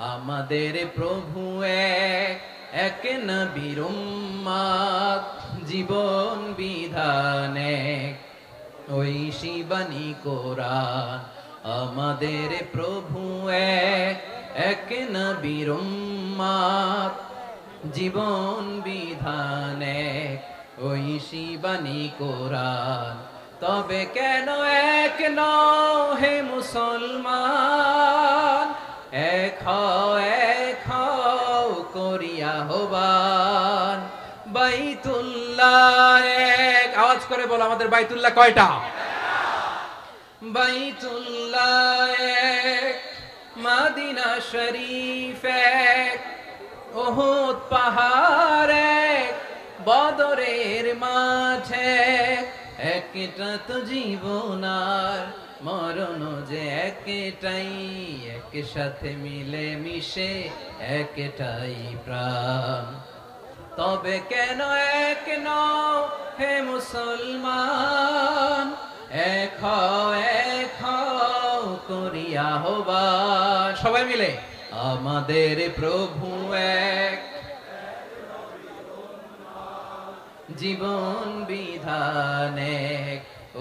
আমাদের প্রভু এক, এক নবীর উম্মত, জীবন বিধান এক, ঐশী বাণী কোরআন। আমাদের প্রভু এক, এক নবীর উম্মত, জীবন বিধান এক, ঐশী বাণী কোরআন। তবে কেন এক নও হে মুসলমান, এক হও করিয়া আহ্বান। বাইতুল্লাহ এক, আওয়াজ করে বলো আমাদের বাইতুল্লাহ কয়টা? বাইতুল্লাহ এক, মদিনা শরীফ এক, উহুদ পাহাড় এক, বদরের মাঠে একটা তো জীবন আর মরণ যে একটাই, একসাথে মিলে মিশে একটাই প্রাণ। তবে কেন এক নও হে মুসলমান, এক হও করিয়া আহ্বান। সবাই মিলে আমাদের প্রভু এক, জীবন বিধান এক,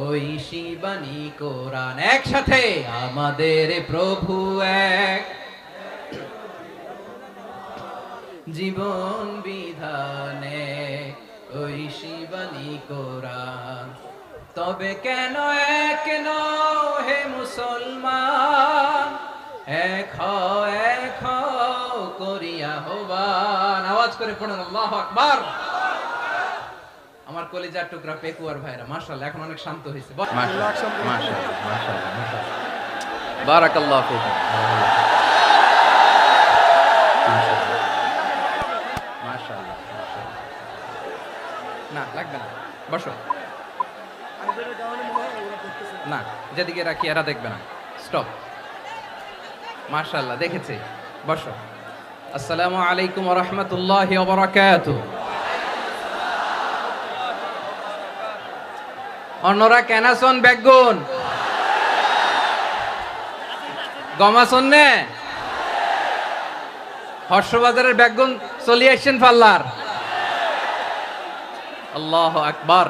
ঐশী বাণী কোরআন। একসাথে আমাদের প্রভু এক, জীবন বিধান এক, ঐশী বাণী কোরআন। তবে কেন এক নও হে মুসলমান, এক হও করিয়া আহ্বান। আওয়াজ করে পড়ুন আল্লাহু আকবার। আমার কলিজার টুকরা পেকুয়ার ভাইরা মাশাআল্লাহ এখন অনেক শান্ত হয়েছে। মাশাআল্লাহ মাশাআল্লাহ বারাকাল্লাহু ফিকুম। মাশাআল্লাহ না লাগবে না, বসো না, যেদিকে রাখি এরা দেখবে না, স্টপ। মাশাআল্লাহ দেখেছি, বসো। আসসালামু আলাইকুম ওয়া রাহমাতুল্লাহি ওয়া বারাকাতুহু। অন্যরা কেনাসন বেগুন গমাসন নে হর্ষবাজারের বেগুন চলি আসছেন পাল্লার। আল্লাহু আকবার,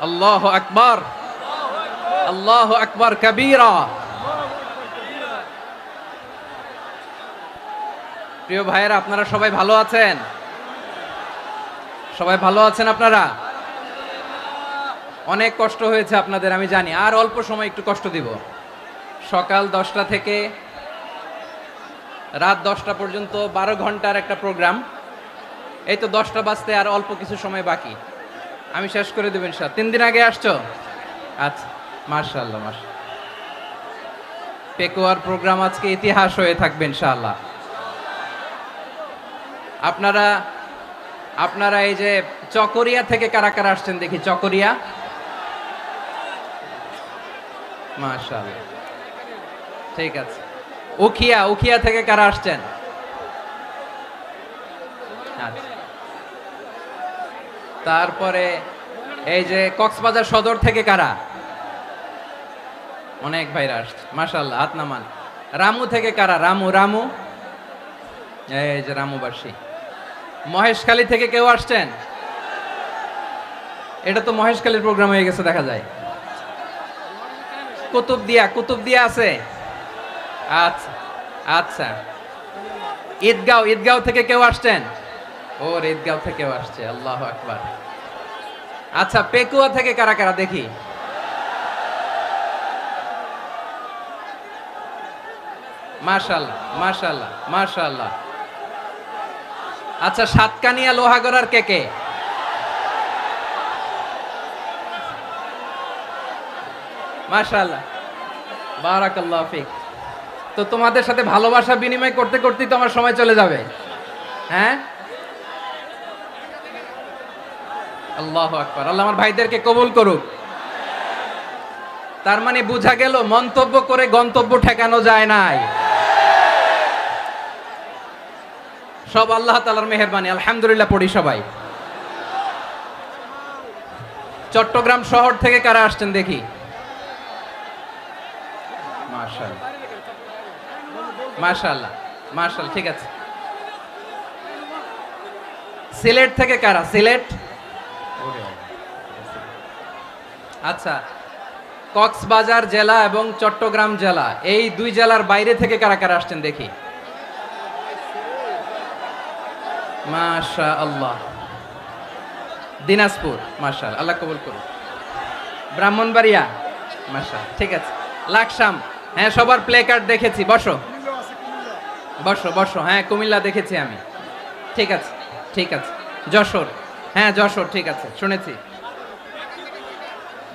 আল্লাহু আকবার, আল্লাহু আকবার কবীরা। প্রিয় ভাইয়েরা, আপনারা সবাই ভালো আছেন? সবাই ভালো আছেন আপনারা? অনেক কষ্ট হয়েছে আপনাদের আমি জানি, আর অল্প সময় একটু কষ্ট দিব। সকাল 10টা থেকে রাত 10টা পর্যন্ত 12 ঘন্টার একটা প্রোগ্রাম। এই তো 10টা বাজতে আর অল্প কিছু সময় বাকি, আমি শেষ করে দেব ইনশাআল্লাহ। 3 দিন আগে আসছো? আচ্ছা মাশাআল্লাহ মাশাআল্লাহ। পেকুয়ার প্রোগ্রাম আজকে ইতিহাস হয়ে থাকবে ইনশাআল্লাহ। আপনারা এই যে চকরিয়া থেকে কারা কারা আসছেন দেখি? চকরিয়া, মাশাআল্লাহ, ঠিক আছে। উখিয়া থেকে কারা আসছেন? আচ্ছা। তারপরে এই যে কক্সবাজার সদর থেকে কারা? অনেক ভাইরা আসছে মাশাআল্লাহ, হাত নামান। রামু থেকে কারা? রামু, এই যে রামুবাসী। মহেশখালী থেকে কেউ আসছেন? এটা তো মহেশখালীর প্রোগ্রাম হয়ে গেছে দেখা যায়। কুতুবদিয়া আছে? আচ্ছা আচ্ছা। ঈদগাঁও থেকে কেউ আসছেন? ওর ঈদগাঁও থেকেও আসছে, আল্লাহু আকবার। আচ্ছা, পেকুয়া থেকে কারা কারা দেখি? মাশাআল্লাহ মাশাআল্লাহ মাশাআল্লাহ। আচ্ছা, সাতকানিয়া লোহাগড়ার কে? মাশাআল্লাহ বারাকাল্লাহু ফিক। তো তোমাদের সাথে ভালোবাসা বিনিময় করতে করতেই তো আমার সময় চলে যাবে। হ্যাঁ, আল্লাহু আকবার। আল্লাহ আমার ভাইদেরকে কবুল করুক। তার মানে বোঝা গেল মন্তব্য করে গন্তব্য ঠেকানো যায় নাই, সব আল্লাহ তাআলার মেহেরবানি। আলহামদুলিল্লাহ পড়ি সবাই। চট্টগ্রাম শহর থেকে কারা আসছেন দেখি? মাশাআল্লাহ মাশাআল্লাহ। মার্শাল, ঠিক আছে। সিলেট থেকে কারা? সিলেট, আচ্ছা। কক্সবাজার জেলা এবং চট্টগ্রাম জেলা, এই দুই জেলার বাইরে থেকে কারা কারা আসছেন দেখি। মাশা আল্লাহ। দিনাজপুর, মাশাল, আল্লাহ কবুল করুন। ব্রাহ্মণবাড়িয়া, মাশাল, ঠিক আছে। লাকসাম, হ্যাঁ সবার প্লে কার্ড দেখেছি, বসো বসো বসো। হ্যাঁ কুমিল্লা দেখেছি আমি, ঠিক আছে ঠিক আছে। যশোর, হ্যাঁ যশোর, ঠিক আছে, শুনেছি।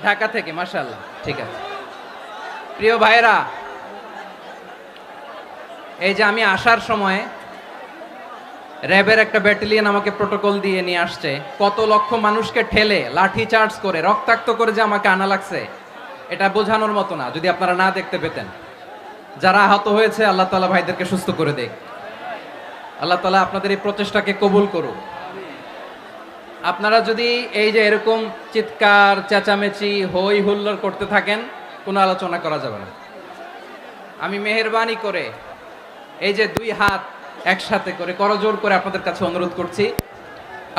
ঢাকা থেকে, মাশাআল্লাহ, ঠিক আছে। প্রিয় ভাইরা, এই যে আমি আসার সময় র্যাবের একটা ব্যাটালিয়ন আমাকে প্রোটোকল দিয়ে নিয়ে আসছে, কত লক্ষ মানুষকে ঠেলে লাঠি চার্জ করে রক্তাক্ত করে যে আমাকে আনা লাগছে, এটা বোঝানোর মতো না যদি আপনারা না দেখতে পেতেন। যারা আহত হয়েছে আল্লাহ তাআলা ভাইদেরকে সুস্থ করে দেখ। আল্লাহ তাআলা আপনাদের এই প্রচেষ্টাকে কবুল করুক। আপনারা যদি এই যে এরকম চিৎকার চেঁচামেচি হই হুল্লোড় করতে থাকেন, কোনো আলোচনা করা যাবে না। আমি মেহেরবানি করে এই যে দুই হাত একসাথে করে করজোড় করে আপনাদের কাছে অনুরোধ করছি,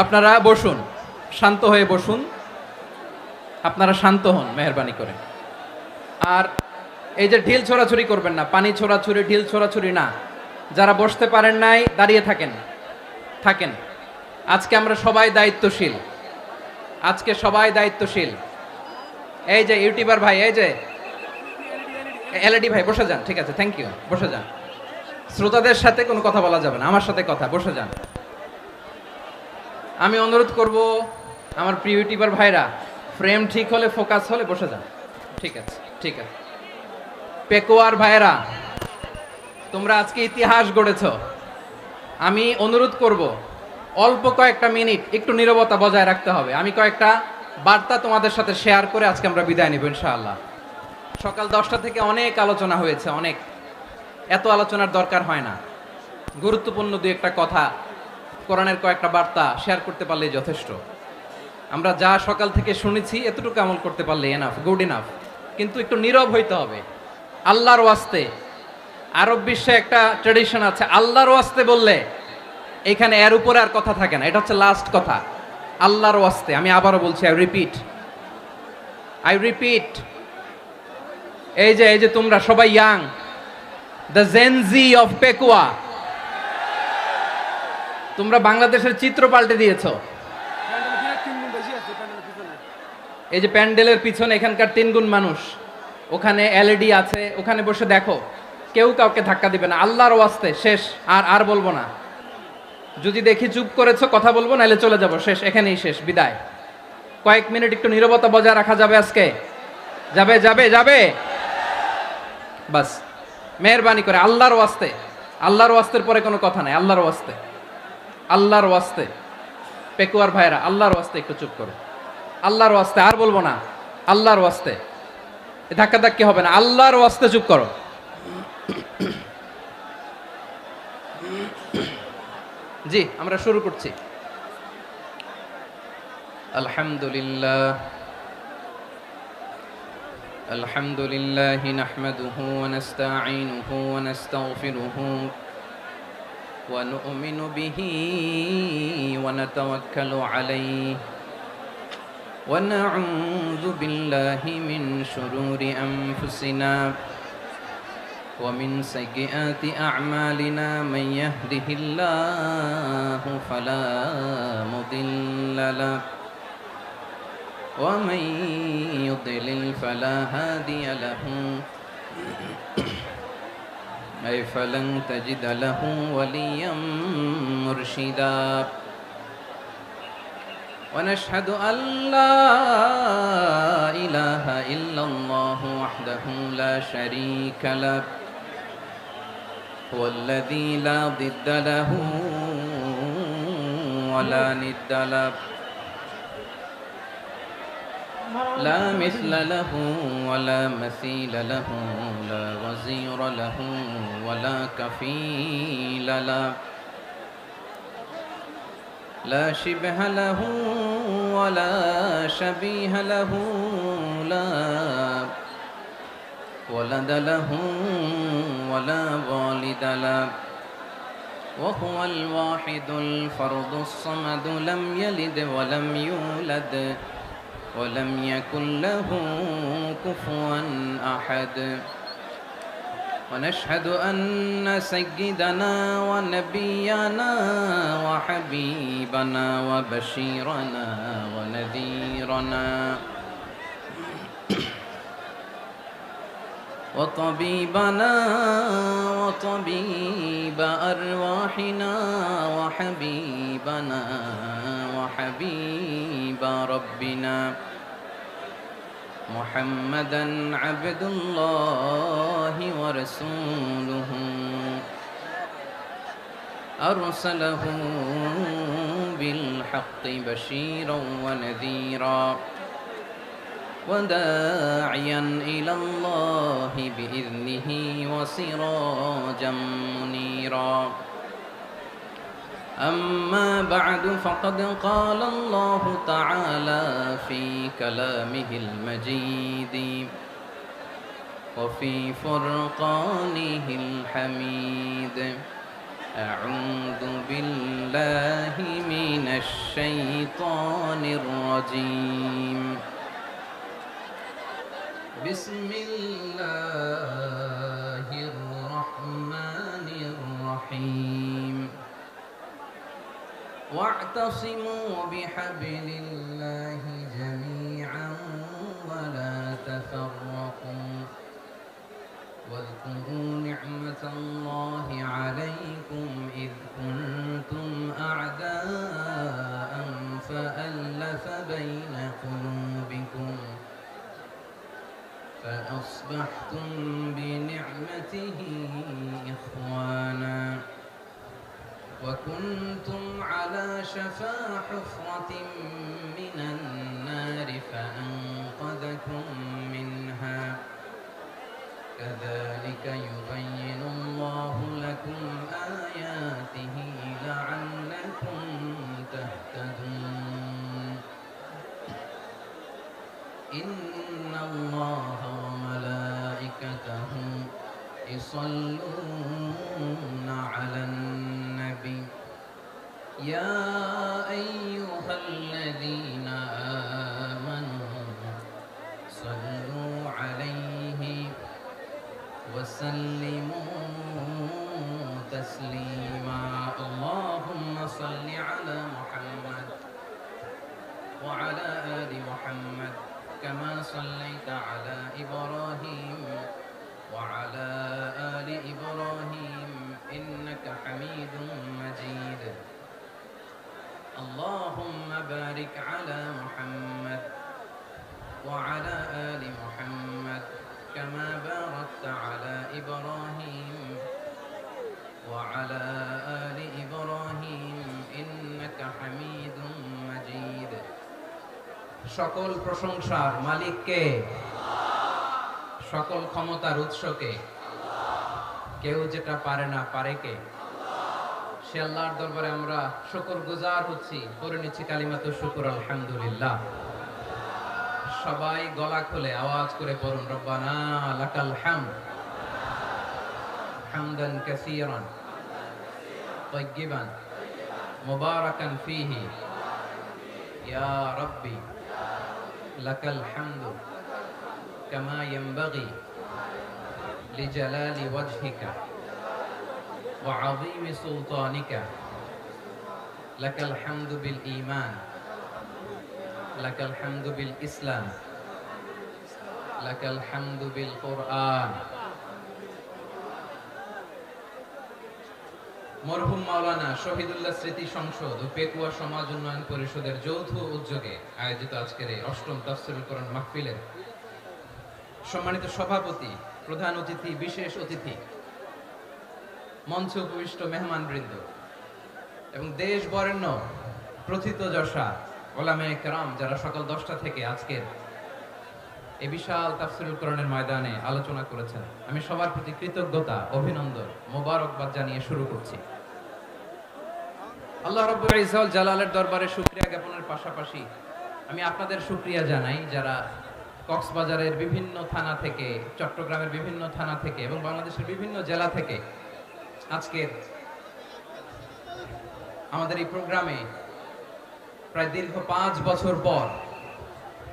আপনারা বসুন, শান্ত হয়ে বসুন, আপনারা শান্ত হন মেহেরবানি করে। আর এই যে ঢিল ছোড়াছুরি করবেন না, পানি ছোড়াছুরি ঢিল ছোড়াছুরি না। যারা বসতে পারেন নাই দাঁড়িয়ে থাকেন থাকেন। আজকে আমরা সবাই দায়িত্বশীল, আজকে সবাই দায়িত্বশীল। এই যে ইউটিউবার ভাই, এই যে এলইডি ভাই, বসে যান, ঠিক আছে, থ্যাংক ইউ, বসে যান। শ্রোতাদের সাথে কোনো কথা বলা যাবে না, আমার সাথে কথা, বসে যান। আমি অনুরোধ করব আমার প্রিয় ইউটিউবার ভাইরা, ফ্রেম ঠিক হলে, ফোকাস হলে বসে যান, ঠিক আছে ঠিক আছে। পেকোয়ার ভাইরা, তোমরা আজকে ইতিহাস গড়েছ। আমি অনুরোধ করব অল্প কয়েকটা মিনিট একটু নীরবতা বজায় রাখতে হবে। আমি কয়েকটা বার্তা তোমাদের সাথে শেয়ার করে আজকে আমরা বিদায় নিব ইনশাআল্লাহ। সকাল 10টা থেকে অনেক আলোচনা হয়েছে, অনেক, এত আলোচনার দরকার হয় না। গুরুত্বপূর্ণ দুই একটা কথা, কোরআনের কয়েকটা বার্তা শেয়ার করতে পারলেই যথেষ্ট। আমরা যা সকাল থেকে শুনেছি এতটুকু আমল করতে পারলে এনাফ, গুড ইনাফ। কিন্তু একটু নীরব হইতে হবে আল্লাহর ওয়াস্তে। আরব বিশ্বে একটা ট্র্যাডিশন আছে, আল্লাহর ওয়াস্তে বললে এখানে এর উপরে আর কথা থাকে না, এটা হচ্ছে লাস্ট কথা। আল্লাহর ওয়াস্তে, আমি আবারও বলছি, আই রিপিট। এই যে তোমরা সবাই young, the Gen Z of Pekua, তোমরা বাংলাদেশের চিত্র পাল্টে দিয়েছো। এই যে প্যান্ডেলের পিছনে এখানকার 3 গুণ মানুষ, ওখানে এলইডি আছে, ওখানে বসে দেখো, কেউ কাউকে ধাক্কা দিবে না। আল্লাহর ওয়াস্তে, শেষ, আর বলবো না। যদি দেখি চুপ করেছো, কথা বলবো, নাহলে চলে যাব, শেষ, এখানেই শেষ, বিদায়। কয়েক মিনিট একটু নীরবতা বজায় রাখা যাবে আজকে? যাবে যাবে যাবে, বাস। মেহেরবানি করে আল্লাহর ওয়াস্তে, আল্লাহর ওয়াস্তের পরে কোনো কথা নাই, আল্লাহর ওয়াস্তে, আল্লাহর ওয়াস্তে। পেকুয়ার ভাইরা, আল্লাহর ওয়াস্তে একটু চুপ করো, আল্লাহর ওয়াস্তে, আর বলবো না, আল্লাহর ওয়াস্তে। ধাক্কা ধাক্কি হবে না, আল্লাহর ওয়াস্তে চুপ করো। জি, আমরা শুরু করছি। আলহামদুলিল্লাহ, আলহামদুলিল্লাহি নাহমাদুহু ওয়া নাস্তাঈনুহু ওয়া নাস্তাগফিরুহু ওয়া নু'মিনু বিহি ওয়া নাতাওয়াক্কালু আলাইহি ওয়া না'উযু বিল্লাহি মিন শুরুরি আনফুসিনা ومن سيئات أعمالنا من يهده الله فلا مضل له ومن يضلل فلا هادي له أي فلن تجد له وليا مرشدا ونشهد أن لا إله إلا الله وحده لا شريك له هو الذي لا ضد له ولا ند له لا مثل له ولا مثيل له لا وزير له ولا كفيل له لا شبه له ولا شبيه له لا ولد له ولا والد له وهو الواحد الفرد الصمد لم يلد ولم يولد ولم يكن له كفوا أحد ونشهد أن سيدنا ونبينا وحبيبنا وبشيرنا ونذيرنا وطبيبنا وطبيب أرواحنا وحبيبنا وحبيب ربنا محمدا عبد الله ورسوله أرسله بالحق بشيرا ونذيرا وداعيا إلى الله بإذنه وسراجا منيرا أما بعد فقد قال الله تعالى في كلامه المجيد وفي فرقانه الحميد أعوذ بالله من الشيطان الرجيم بسم الله الرحمن الرحيم واعتصموا بحبل الله جميعا ولا تفرقوا واذكروا نعمة الله عليكم إذ كنتم أعداء فألف بين قلوبكم فأصبحتم بنعمته إخوانا وكنتم على شفا حفرة من النار فأنقذكم منها كذلك يبين الله لكم آياته لعلكم تهتدون إن الله وملائكته يصلون على النبي يا أيها الذين آمنوا صلوا عليه وسلموا تسليما اللهم صل على محمد وعلى آل محمد كما صليت على إبراهيم وعلى آل إبراهيم إنك حميد مجيد اللهم بارك على محمد وعلى آل محمد كما باركت على إبراهيم وعلى آل إبراهيم إنك حميد مجيد সকল প্রশংসার মালিক কে? সকল ক্ষমতার উৎস কে? কেউ যেটা পারে না পারে কে? সে আল্লাহর দরবারে আমরা শুকরগুজার হচ্ছি, করে নিচ্ছি কালিমাতু শুকর আলহামদুলিল্লাহ। সবাই গলা খুলে আওয়াজ করে পড়ুন রব্বানা লাকাল হামদ হামদান কাসীরান তাইয়্যিবান মুবারাকান ফীহি ইয়া রাব্বি লাকাল হামদু কামা ইয়ানবাগি লিজালালি ওয়াজহিকা ওয়া আযীমি সুলতানিকা লাকাল হামদু বিল ঈমান লাকাল হামদু বিল ইসলাম লাকাল হামদু বিল কুরআন। মরহুম মাওলানা শহীদুল্লাহ স্মৃতি সংসদ ও পেকুয়া সমাজ উন্নয়ন পরিষদের যৌথ উদ্যোগে আয়োজিত আজকের এই অষ্টম তাফসীরুল কোরআন মাহফিলের সম্মানিত সভাপতি, প্রধান অতিথি, বিশেষ অতিথি, মঞ্চে উপবিষ্ট মেহমানবৃন্দ এবং দেশ বরেণ্য প্রথিতযশা ওলামায়ে কেরাম যারা সকাল 10টা থেকে আজকের এই বিশাল তাফসীরুল কোরআনের ময়দানে আলোচনা করেছেন, আমি সবার প্রতি কৃতজ্ঞতা, অভিনন্দন, মোবারকবাদ জানিয়ে শুরু করছি। আল্লাহ রাব্বুল ইজ্জত জালালের দরবারে শুকরিয়া জ্ঞাপনের পাশাপাশি আমি আপনাদের শুকরিয়া জানাই যারা কক্সবাজারের বিভিন্ন থানা থেকে, চট্টগ্রামের বিভিন্ন থানা থেকে এবং বাংলাদেশের বিভিন্ন জেলা থেকে আজকের আমাদের এই প্রোগ্রামে প্রায় দীর্ঘ 5 বছর পর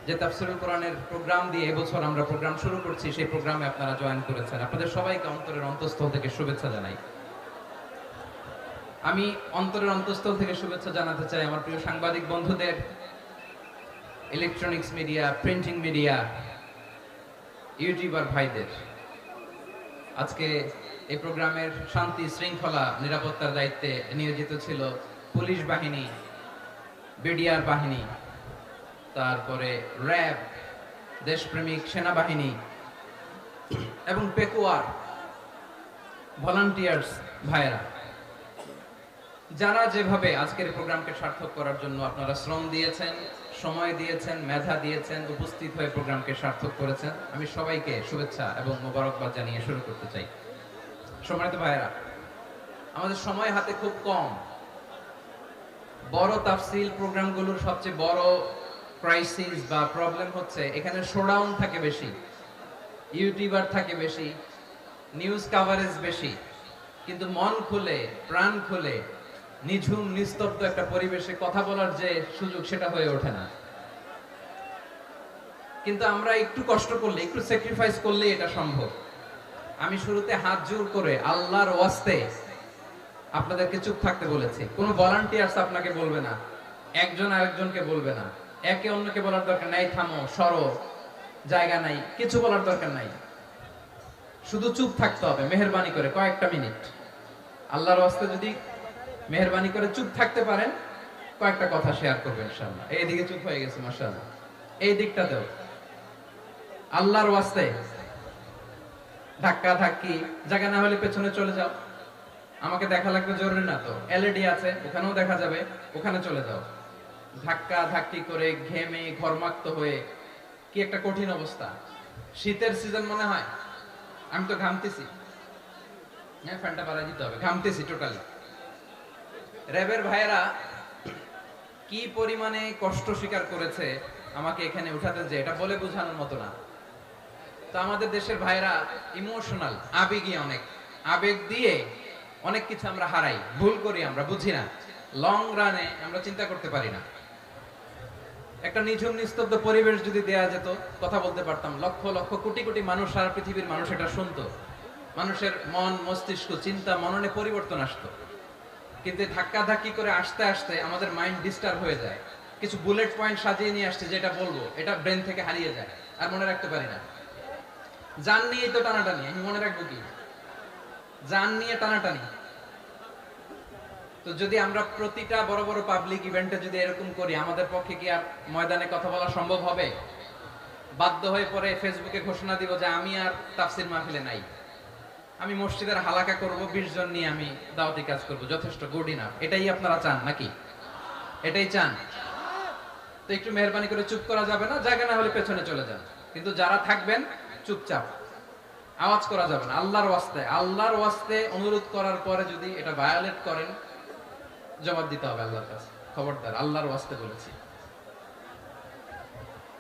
যে তাফসীরুল কোরআনের প্রোগ্রাম দিয়ে এবছর আমরা প্রোগ্রাম শুরু করছি, সেই প্রোগ্রামে আপনারা জয়েন করেছেন। আপনাদের সবাইকে অন্তরের অন্তঃস্থল থেকে শুভেচ্ছা জানাই। আমি অন্তরের অন্তঃস্থল থেকে শুভেচ্ছা জানাতে চাই আমার প্রিয় সাংবাদিক বন্ধুদের, electronics media, printing media, YouTuber ভাইদের। আজকে এই প্রোগ্রামের শান্তি শৃঙ্খলা নিরাপত্তার দায়িত্বে নিয়োজিত ছিল পুলিশ বাহিনী, বিডিআর বাহিনী, তারপরে র্যাব, দেশপ্রেমিক সেনাবাহিনী এবং পেকুয়ার ভলান্টিয়ার্স ভাইয়েরা, যারা যেভাবে আজকের প্রোগ্রামকে সার্থক করার জন্য আপনারা শ্রম দিয়েছেন, সময় দিয়েছেন, মেধা দিয়েছেন, উপস্থিত হয়ে প্রোগ্রামকে সার্থক করেছেন, আমি সবাইকে শুভেচ্ছা এবং মোবারকবাদ জানিয়ে শুরু করতে চাই। সম্মানিত ভাইয়েরা, আমাদের সময় হাতে খুব কম। বড় তাফসীল প্রোগ্রামগুলোর সবচেয়ে বড় ক্রাইসিস বা প্রবলেম হচ্ছে এখানে শোডাউন থাকে বেশি, ইউটিউবার থাকে বেশি, নিউজ কাভারেজ বেশি, কিন্তু মন খুলে, প্রাণ খুলে, নিঝুম নিস্তব্ধ একটা পরিবেশে কথা বলার যে সুযোগ, সেটা হয়ে ওঠে না। কিন্তু আমরা একটু কষ্ট করলে, একটু স্যাক্রিফাইস করলে এটা সম্ভব। আমি শুরুতে হাত জোর করে আল্লাহর ওয়াস্তে আপনাদেরকে চুপ থাকতে বলেছি। কোনো ভলান্টিয়ার্স আপনাকে বলবে না, একজন আরেকজনকে বলবে না, একে অন্যকে বলার দরকার নাই, থামো, সরো, জায়গা নাই, কিছু বলার দরকার নাই। শুধু চুপ থাকতে হবে মেহেরবানি করে কয়েকটা মিনিট। আল্লাহর ওয়াস্তে যদি মেহেরবানি করে চুপ থাকতে পারেন, কয়েকটা কথা শেয়ার করবেন ইনশাআল্লাহ। এইদিকে চুপ হয়ে গেছে মাশাআল্লাহ, এই দিকটাতেও আল্লাহর ওয়াস্তে ধাক্কা ধাক্কি জায়গা না হলে পেছনে চলে যাও। আমাকে দেখা লাগবে জরুরি না তো, এলইডি আছে, ওখানেও দেখা যাবে, ওখানে চলে যাও। ধাক্কা ধাক্কি করে ঘেমে ঘরমাক্ত হয়ে কি একটা কঠিন অবস্থা। শীতের সিজন মনে হয়, আমি তো ঘামতেছি, হ্যাঁ ফ্যানটা বাড়াই দিতে হবে, ঘামতেছি টোটালি। র্যাবের ভাইয়েরা কি পরিমাণে কষ্ট স্বীকার করেছে আমাকে এখানে উঠাতে, যে এটা বলে বোঝানোর মতো না। তো আমাদের দেশের ভাইরা ইমোশনাল, আবেগী, অনেক আবেগ দিয়ে অনেক কিছু আমরা হারাই, ভুল করি, আমরা বুঝি না, লং রানে আমরা চিন্তা করতে পারি না। একটা নিঝুম নিস্তব্ধ পরিবেশ যদি দেয়া যেত, কথা বলতে পারতাম, লক্ষ লক্ষ কোটি কোটি মানুষ, সারা পৃথিবীর মানুষ এটা শুনতো, মানুষের মন, মস্তিষ্ক, চিন্তা, মননে পরিবর্তন আসতো। কিন্তু ধাক্কা ধাক্কি করে আসতে আসতে আমাদের মাইন্ড ডিস্টার্ব হয়ে যায়। কিছু বুলেট পয়েন্ট সাজিয়ে নিয়ে আসছে, যেটা বলবো এটা ব্রেন থেকে হারিয়ে যায়, আর মনে রাখতে পারি না। জান নিয়ে তো টানাটানি, আমি মনে রাখবো কি? জান নিয়ে টানাটানি। তো যদি আমরা প্রতিটা বড় বড় পাবলিক ইভেন্টে যদি এরকম করি, আমাদের পক্ষে কি আর ময়দানে কথা বলা সম্ভব হবে? বাধ্য হয়ে পরে ফেসবুকে ঘোষণা দিব যে আমি আর তাফসীর মাহফিলে নাই, আমি মসজিদের হালাকা করব, 20 জন নিয়ে আমি দাওয়াতি কাজ করব, যথেষ্ট, গুড ইনাফ। এটাই আপনারা চান নাকি? এটাই চান? তো একটু মেহেরবানি করে চুপ করা যাবে না? জায়গা না হলে পেছনে চলে যান, কিন্তু যারা থাকবেন চুপচাপ, আওয়াজ করা যাবে না। আল্লাহর ওয়াস্তে, আল্লাহর ওয়াস্তে অনুরোধ করার পরে যদি এটা ভায়োলেট করেন, জবাব দিতে হবে আল্লাহর কাছে। খবরদার, আল্লাহর ওয়াস্তে বলেছি,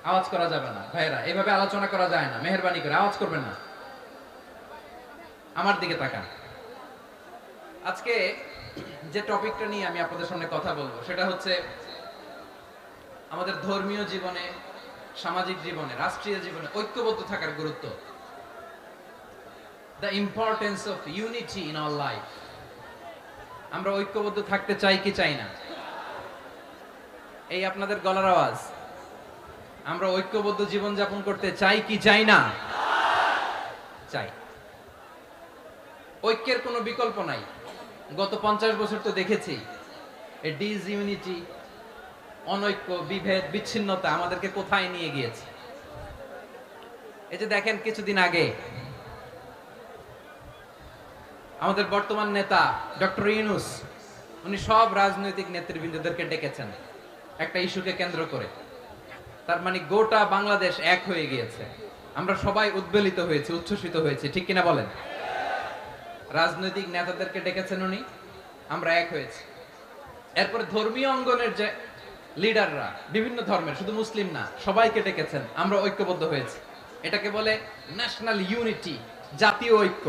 আওয়াজ করা যাবে না। ভাইরা, এইভাবে আলোচনা করা যায় না, মেহেরবানি করে আওয়াজ করবেন না। আমার দিকে তাকান। আজকে যে টপিকটা নিয়ে আমি আপনাদের সামনে কথা বলবো, সেটা হচ্ছে আমাদের ধর্মীয় জীবনে, সামাজিক জীবনে, রাষ্ট্রীয় জীবনে ঐক্যবদ্ধ থাকার গুরুত্ব। The importance of unity in our life. আমরা ঐক্যবদ্ধ থাকতে চাই কি চাই না? এই আপনাদের গলার আওয়াজ। আমরা ঐক্যবদ্ধ জীবন যাপন করতে চাই কি চাই না? চাই। ঐক্যের কোনো বিকল্প নাই। গত 50 বছর তো দেখেছি এই ডিসইউনিটি, অনৈক্য, বিভেদ, বিচ্ছিন্নতা আমাদেরকে কোথায় নিয়ে গিয়েছে। এই যে দেখেন, কিছুদিন আগে আমাদের বর্তমান নেতা ডক্টর ইউনূস, উনি সব রাজনৈতিক নেতৃবৃন্দদেরকে ডেকেছেন একটা ইস্যুকে কেন্দ্র করে। তার মানে গোটা বাংলাদেশ এক হয়ে গিয়েছে। আমরা সবাই উদ্বেলিত হয়েছি, উচ্ছ্বসিত হয়েছি, ঠিক কিনা বলেন? রাজনৈতিক নেতাদেরকে ডেকেছেন উনি, আমরা এক হয়েছি। এরপরে ধর্মীয় অঙ্গনের যে লিডাররা, বিভিন্ন ধর্মের, শুধু মুসলিম না, সবাইকে ডেকেছেন, আমরা ঐক্যবদ্ধ হয়েছি। এটাকে বলে ন্যাশনাল ইউনিটি, জাতীয় ঐক্য।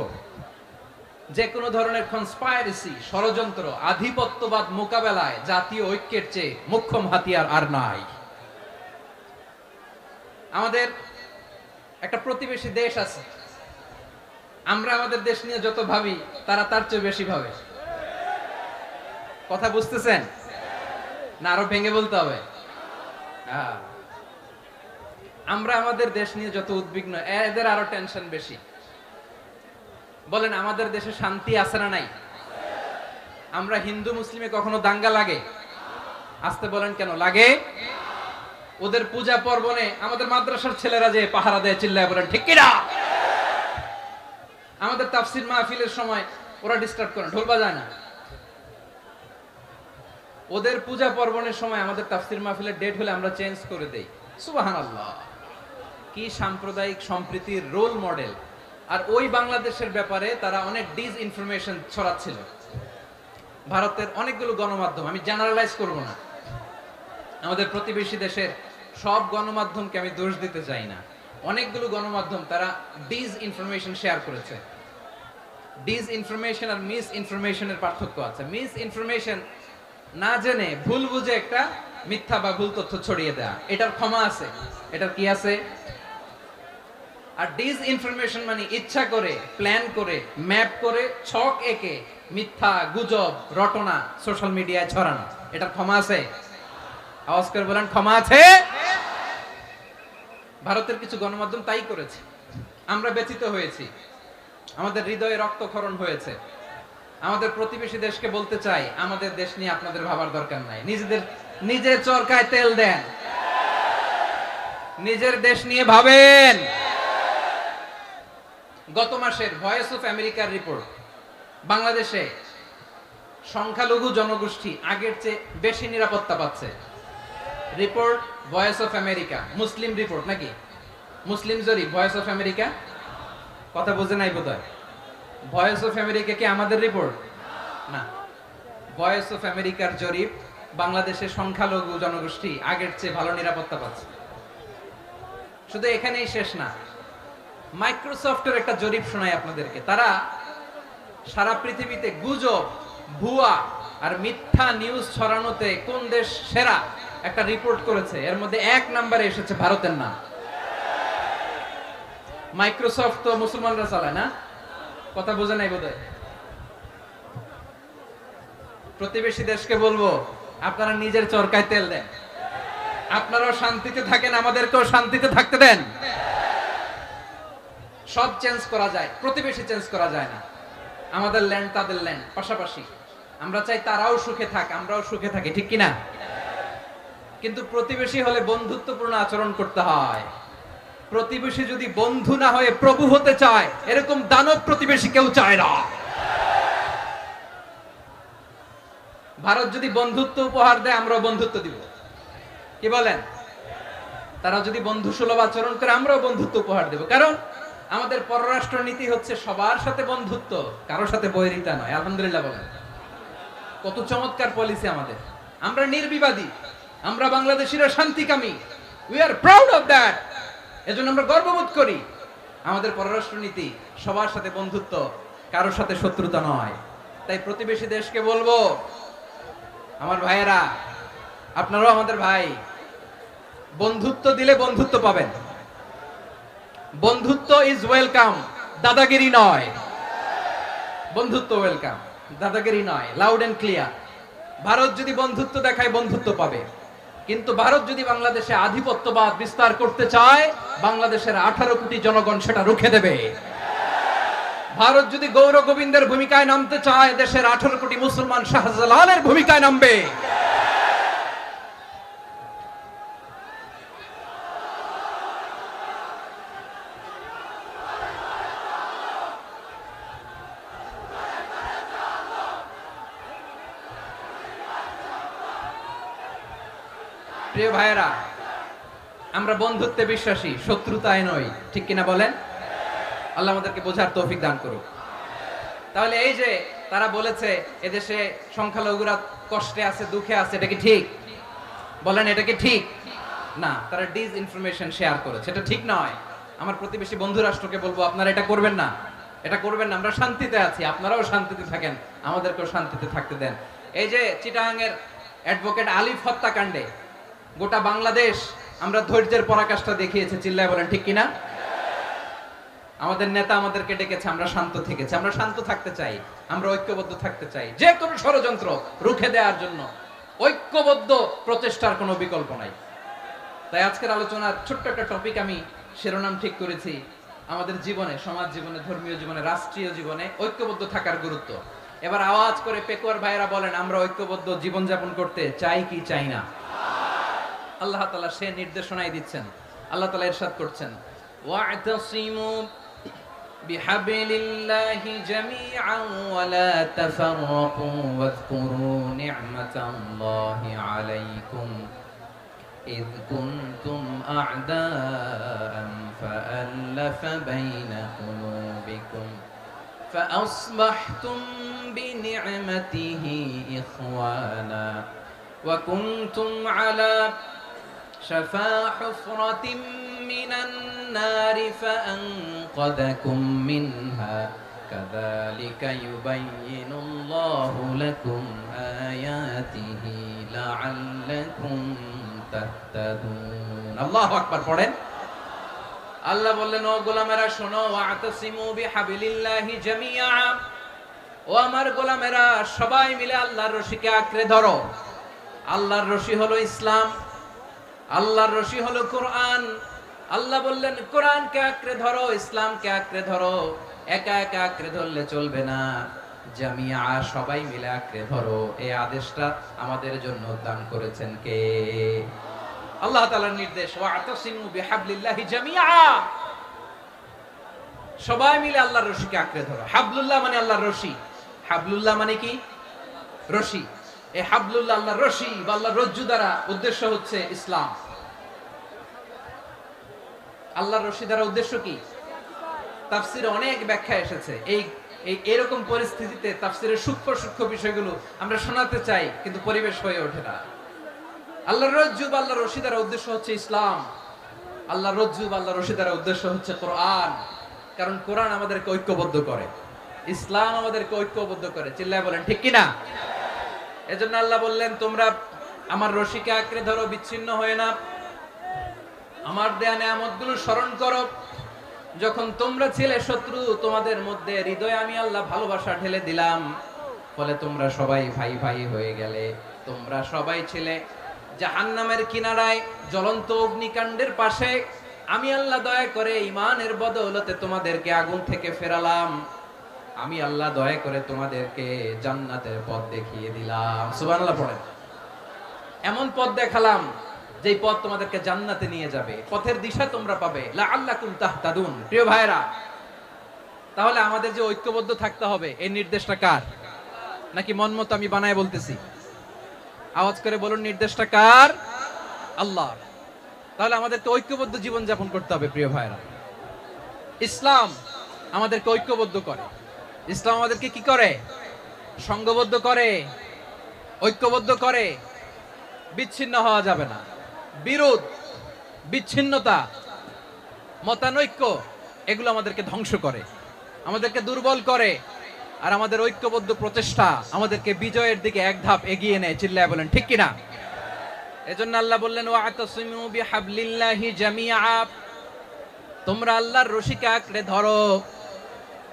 যে কোনো ধরনের কনস্পাইরেসি, ষড়যন্ত্র, আধিপত্যবাদ মোকাবেলায় জাতীয় ঐক্যের চেয়ে মোক্ষম হাতিয়ার আর নাই। আমাদের একটা প্রতিবেশী দেশ আছে, আমরা আমাদের দেশ নিয়ে যত ভাবি তারা তার চেয়ে বেশি ভাবে। কথা বুঝতেছেন না? আরো ভেঙে বলতে হবে। আমরা আমাদের দেশ নিয়ে যত উদ্বিগ্ন, এদের আরো টেনশন বেশি। বলেন আমাদের দেশে শান্তি আছে না নাই? আমরা হিন্দু মুসলিমে কখনো দাঙ্গা লাগে? আসতে বলেন কেন লাগে? ওদের পূজা পার্বণে আমাদের মাদ্রাসার ছেলেরা যে পাহারা দেয়, চিল্লায় বলেন ঠিক কিনা? আমাদের তাফসির মাহফিলের সময় ওরা ডিস্টার্ব করে, ঢোল বাজায় না। ওদের পূজা পার্বণের সময় আমাদের তাফসির মাহফিলের ডেট হলে আমরা চেঞ্জ করে দেই। সুবহানাল্লাহ, কি সাম্প্রদায়িক সম্প্রীতির রোল মডেল। আর ওই বাংলাদেশের ব্যাপারে তারা অনেক ডিস ইনফরমেশন ছড়াচ্ছিল। ভারতের অনেকগুলো গণমাধ্যম, আমি জেনারেলাইজ করব না, আমাদের প্রতিবেশী দেশের সব গণমাধ্যমকে আমি দোষ দিতে চাই না, অনেকগুলো গণমাধ্যম তারা ডিস ইনফরমেশন শেয়ার করেছে। ডিস ইনফরমেশন আর মিস ইনফরমেশনের পার্থক্য আছে। মিস ইনফরমেশন না জেনে ভুল বুঝে একটা মিথ্যা বা ভুল তথ্য ছড়িয়ে দেয়া, এটার ক্ষমা আছে, এটার কি আছে। আর ডিস ইনফরমেশন মানে ইচ্ছা করে, প্ল্যান করে, ম্যাপ করে, ছক এঁকে মিথ্যা, গুজব, রটনা সোশ্যাল মিডিয়ায় ছড়ানো, এটার ক্ষমা আছে? আওয়াজ করে বলেন ক্ষমা আছে? ভারতের কিছু গণমাধ্যম তাই করেছে, আমরা ব্যথিত হয়েছি, আমাদের হৃদয়ে রক্তক্ষরণ হয়েছে। আমাদের প্রতিবেশী দেশকে বলতে চাই, আমাদের দেশ নিয়ে আপনাদের ভাবার দরকার নাই, নিজের চরকায় তেল দেন, নিজের দেশ নিয়ে ভাবেন। গত মাসের ভয়েস অফ আমেরিকার রিপোর্ট, বাংলাদেশে সংখ্যালঘু জনগোষ্ঠী আগের চেয়ে বেশি নিরাপত্তা পাচ্ছে। Report voice of America, Muslim report নাকি? মুসলিম জরিপ, ভয়েস অফ আমেরিকা। কথা বুঝে নাই বোধহয়। ভয়েস অফ আমেরিকা কি আমাদের রিপোর্ট না? ভয়েস অফ আমেরিকার জরিপ, বাংলাদেশের সংখ্যালঘু জনগোষ্ঠী আগের চেয়ে ভালো নিরাপত্তা পাচ্ছে। শুধু এখানেই শেষ না, মাইক্রোসফটের একটা জরিপ শোনাই আপনাদেরকে। তারা সারা পৃথিবীতে গুজব, ভুয়া আর মিথ্যা নিউজ ছড়ানোতে কোন দেশ সেরা একটা রিপোর্ট করেছে। এর মধ্যে 1 নম্বরে এসেছে ভারতের নাম। মাইক্রোসফট তো মুসলমানরা চালায় না? কথা বোঝে নাই বোধহয়। প্রতিবেশী দেশকে বলবো, আপনারা নিজের চরকায় তেল দেন, আপনারাও শান্তিতে থাকেন, আমাদেরকেও শান্তিতে থাকতে দেন। সব চেঞ্জ করা যায়, প্রতিবেশী চেঞ্জ করা যায় না। আমাদের ল্যান্ড তাদের ল্যান্ড, পাশাপাশি। আমরা চাই তারাও সুখে থাক, আমরাও সুখে থাকি, ঠিক কিনা? কিন্তু প্রতিবেশী হলে বন্ধুত্বপূর্ণ আচরণ করতে হয়। প্রতিবেশী যদি বন্ধু না হয়ে প্রভু হতে চায়, এরকম দানব প্রতিবেশী কেউ চায় না। ভারত যদি বন্ধুত্ব উপহার দেয়, আমরাও বন্ধুত্ব দিব, কি বলেন? তারা যদি বন্ধু সুলভ আচরণ করে, আমরাও বন্ধুত্ব উপহার দেব। কারণ আমাদের পররাষ্ট্র নীতি হচ্ছে সবার সাথে বন্ধুত্ব, কারোর সাথে বৈরিতা নয়। আলহামদুলিল্লাহ বলেন, কত চমৎকার পলিসি আমাদের। আমরা নির্বিবাদী, আমরা বাংলাদেশিরা শান্তিকামী, we are proud of that. এজন্য আমরা গর্ববোধ করি। আমাদের পররাষ্ট্র নীতি সবার সাথে বন্ধুত্ব, কারোর সাথে শত্রুতা নয়। তাই প্রতিবেশী দেশকে বলবো, আমার ভাইয়েরা, আপনারাও আমাদের ভাই, বন্ধুত্ব দিলে বন্ধুত্ব পাবেন। বন্ধুত্ব ইজ ওয়েলকাম, দাদাগিরি নয়। বন্ধুত্ব ওয়েলকাম, দাদাগিরি নয়, লাউড এন্ড ক্লিয়ার। ভারত যদি বন্ধুত্ব দেখায়, বন্ধুত্ব পাবে। কিন্তু ভারত যদি বাংলাদেশে আধিপত্যবাদ বিস্তার করতে চায়, বাংলাদেশের 18 কোটি জনগণ সেটা রুখে দেবে। ভারত যদি গৌর গোবিন্দের ভূমিকায় নামতে চায়, দেশের 18 কোটি মুসলমান শাহজালালের ভূমিকায় নামবে। প্রিয় ভাইয়েরা, আমরা বন্ধুত্বে বিশ্বাসী, শত্রুতায় নই, ঠিক কিনা বলেন? আল্লাহ আমাদেরকে বোঝার তৌফিক দান করুক। তাহলে এই যে তারা বলেছে এদেশে সংখ্যালঘুরা কষ্টে আছে, দুঃখে আছে, এটা কি ঠিক? বলেন, এটা কি ঠিক? না, তারা ডিস ইনফরমেশন শেয়ার করেছে, এটা ঠিক নয়। আমার প্রতিবেশী বন্ধু রাষ্ট্রকে বলবো, আপনারা এটা করবেন না। এটা করবেন না। আমরা শান্তিতে আছি, আপনারাও শান্তিতে থাকেন, আমাদেরকেও শান্তিতে থাকতে দেন। এই যে চিটাগাংয়ের অ্যাডভোকেট আলিফ হত্যাকাণ্ডে গোটা বাংলাদেশ আমরা ধৈর্যের পরাকাষ্ঠা দেখিয়েছে, চিল্লায় বলেন ঠিক কিনা? আমাদের নেতা আমাদেরকে ডেকেছে, আমরা শান্ত থেকেছি। আমরা শান্ত থাকতে চাই, আমরা ঐক্যবদ্ধ থাকতে চাই। যে কোনো ষড়যন্ত্র রুখে দেওয়ার জন্য ঐক্যবদ্ধ প্রচেষ্টার কোনো বিকল্প নাই। তাই আজকের আলোচনার ছোট্ট একটা টপিক আমি শিরোনাম ঠিক করেছি, আমাদের জীবনে, সমাজ জীবনে, ধর্মীয় জীবনে, রাষ্ট্রীয় জীবনে ঐক্যবদ্ধ থাকার গুরুত্ব। এবার আওয়াজ করে পেকুয়ার ভাইয়েরা বলেন, আমরা ঐক্যবদ্ধ জীবনযাপন করতে চাই কি চাই না? আল্লাহ তাআলা সে নির্দেশনাই দিচ্ছেন। আল্লাহ তাআলা ইরশাদ করছেন, ওয়া'তাসিমু বিহাবলিল্লাহি জামিআন ওয়া লা তাফাররাকু ওয়াযকুরু নি'মাতাল্লাহি আলাইকুম إذ كنتم أعداء فألف بين قلوبكم فأصبحتم بنعمته إخوانا وكنتم على شفا حفرة من النار فأنقذكم منها كذلك يبين الله لكم آياته لعلكم তাহতাদুন। আল্লাহু আকবার পড়েন। আল্লাহ বললেন, ও গোলামেরা শোনো, ওয়া'তাসিমু বিহাবলিল্লাহি জামিআ, ও আমার গোলামেরা সবাই মিলে আল্লাহর রশিকে আঁকড়ে ধরো। আল্লাহর রশি হলো ইসলাম, আল্লাহর রশি হলো কোরআন। আল্লাহ বললেন কোরআনকে আঁকড়ে ধরো, ইসলামকে আঁকড়ে ধরো। একা একা আঁকড়ে ধরলে চলবে না, জামিআ সবাই মিলে আঁকড়ে ধরো। এই আদেশটা আমাদের জন্য দান করেছেন কে? আল্লাহ তাআলার নির্দেশ, ওয়া'তাসিমু বিহাবলিল্লাহি জামিআ, সবাই মিলে আল্লাহর রশিকে আঁকড়ে ধরো। হাবলুল্লাহ মানে আল্লাহর রশি। হাবলুল্লাহ মানে কি? রশি। এই হাবলুল্লাহ আল্লাহর রশি বা আল্লাহর রজ্জু দ্বারা উদ্দেশ্য হচ্ছে ইসলাম। আল্লাহর রশি দ্বারা উদ্দেশ্য কি? তাফসীরে অনেক ব্যাখ্যা এসেছে। এরকম পরিস্থিতিতে তাফসীরের সূক্ষ্ম সূক্ষ্ম বিষয়গুলো আমরা শোনাতে চাই, কিন্তু পরিবেশ হয়ে ওঠে না। আল্লাহর রজ্জু বা আল্লাহর রশি দ্বারা উদ্দেশ্য হচ্ছে ইসলাম। আল্লাহর রজ্জু বা আল্লাহর রশি দ্বারা উদ্দেশ্য হচ্ছে কোরআন। কারণ কোরআন আমাদেরকে ঐক্যবদ্ধ করে, ইসলাম আমাদেরকে ঐক্যবদ্ধ করে। চিল্লায় বলেন ঠিক কিনা? এজন্য আল্লাহ বললেন, তোমরা আমার রশিকে আঁকড়ে ধরো, বিচ্ছিন্ন হয়ে না। আমার দেয়া নেয়ামতগুলো স্মরণ করো। যখন তোমরা ছিলে শত্রু, তোমাদের মধ্যে হৃদয়ে আমি আল্লাহ ভালোবাসা ঢেলে দিলাম, ফলে তোমরা সবাই ভাই ভাই হয়ে গেলে। তোমরা সবাই ছিলে জাহান্নামের কিনারায়, জ্বলন্ত অগ্নিকাণ্ডের পাশে। আমি আল্লাহ দয়া করে ঈমানের বদৌলতে তোমাদেরকে আগুন থেকে ফেরালাম। আমি আল্লাহ দয়া করে তোমাদেরকে জান্নাতের পথ দেখিয়ে দিলাম। সুবহানাল্লাহ পড়েন। এমন পথ দেখালাম যেই পথ তোমাদেরকে জান্নাতে নিয়ে যাবে, পথের দিশা তোমরা পাবে। লাআল্লাকুম তাহতাদুন। প্রিয় ভাইরা, তাহলে আমাদের যে ঐক্যবদ্ধ থাকতে হবে, এই নির্দেশটা কার? নাকি মন মতো আমি বানায় বলতেছি? আওয়াজ করে বলুন, নির্দেশটা কার? আল্লাহর। তাহলে আমাদেরকে ঐক্যবদ্ধ জীবন যাপন করতে হবে। প্রিয় ভাইরা, ইসলাম আমাদেরকে ঐক্যবদ্ধ করে। ইসলাম আমাদেরকে কি করে? সংঘবদ্ধ করে, ঐক্যবদ্ধ করে। বিচ্ছিন্ন হওয়া যাবে না। বিরোধ, বিচ্ছিন্নতা, মতানৈক্য, এগুলো আমাদেরকে ধ্বংস করে, আমাদেরকে দুর্বল করে। আর আমাদের ঐক্যবদ্ধ প্রচেষ্টা আমাদেরকে বিজয়ের দিকে এক ধাপ এগিয়ে নেয়। চিল্লায় বলেন ঠিক কিনা? এজন্য আল্লাহ বললেন, ওয়া'তাসিমু বিহাবলিল্লাহি জামিআ, তোমরা আল্লাহর রশিকে আঁকড়ে ধরো,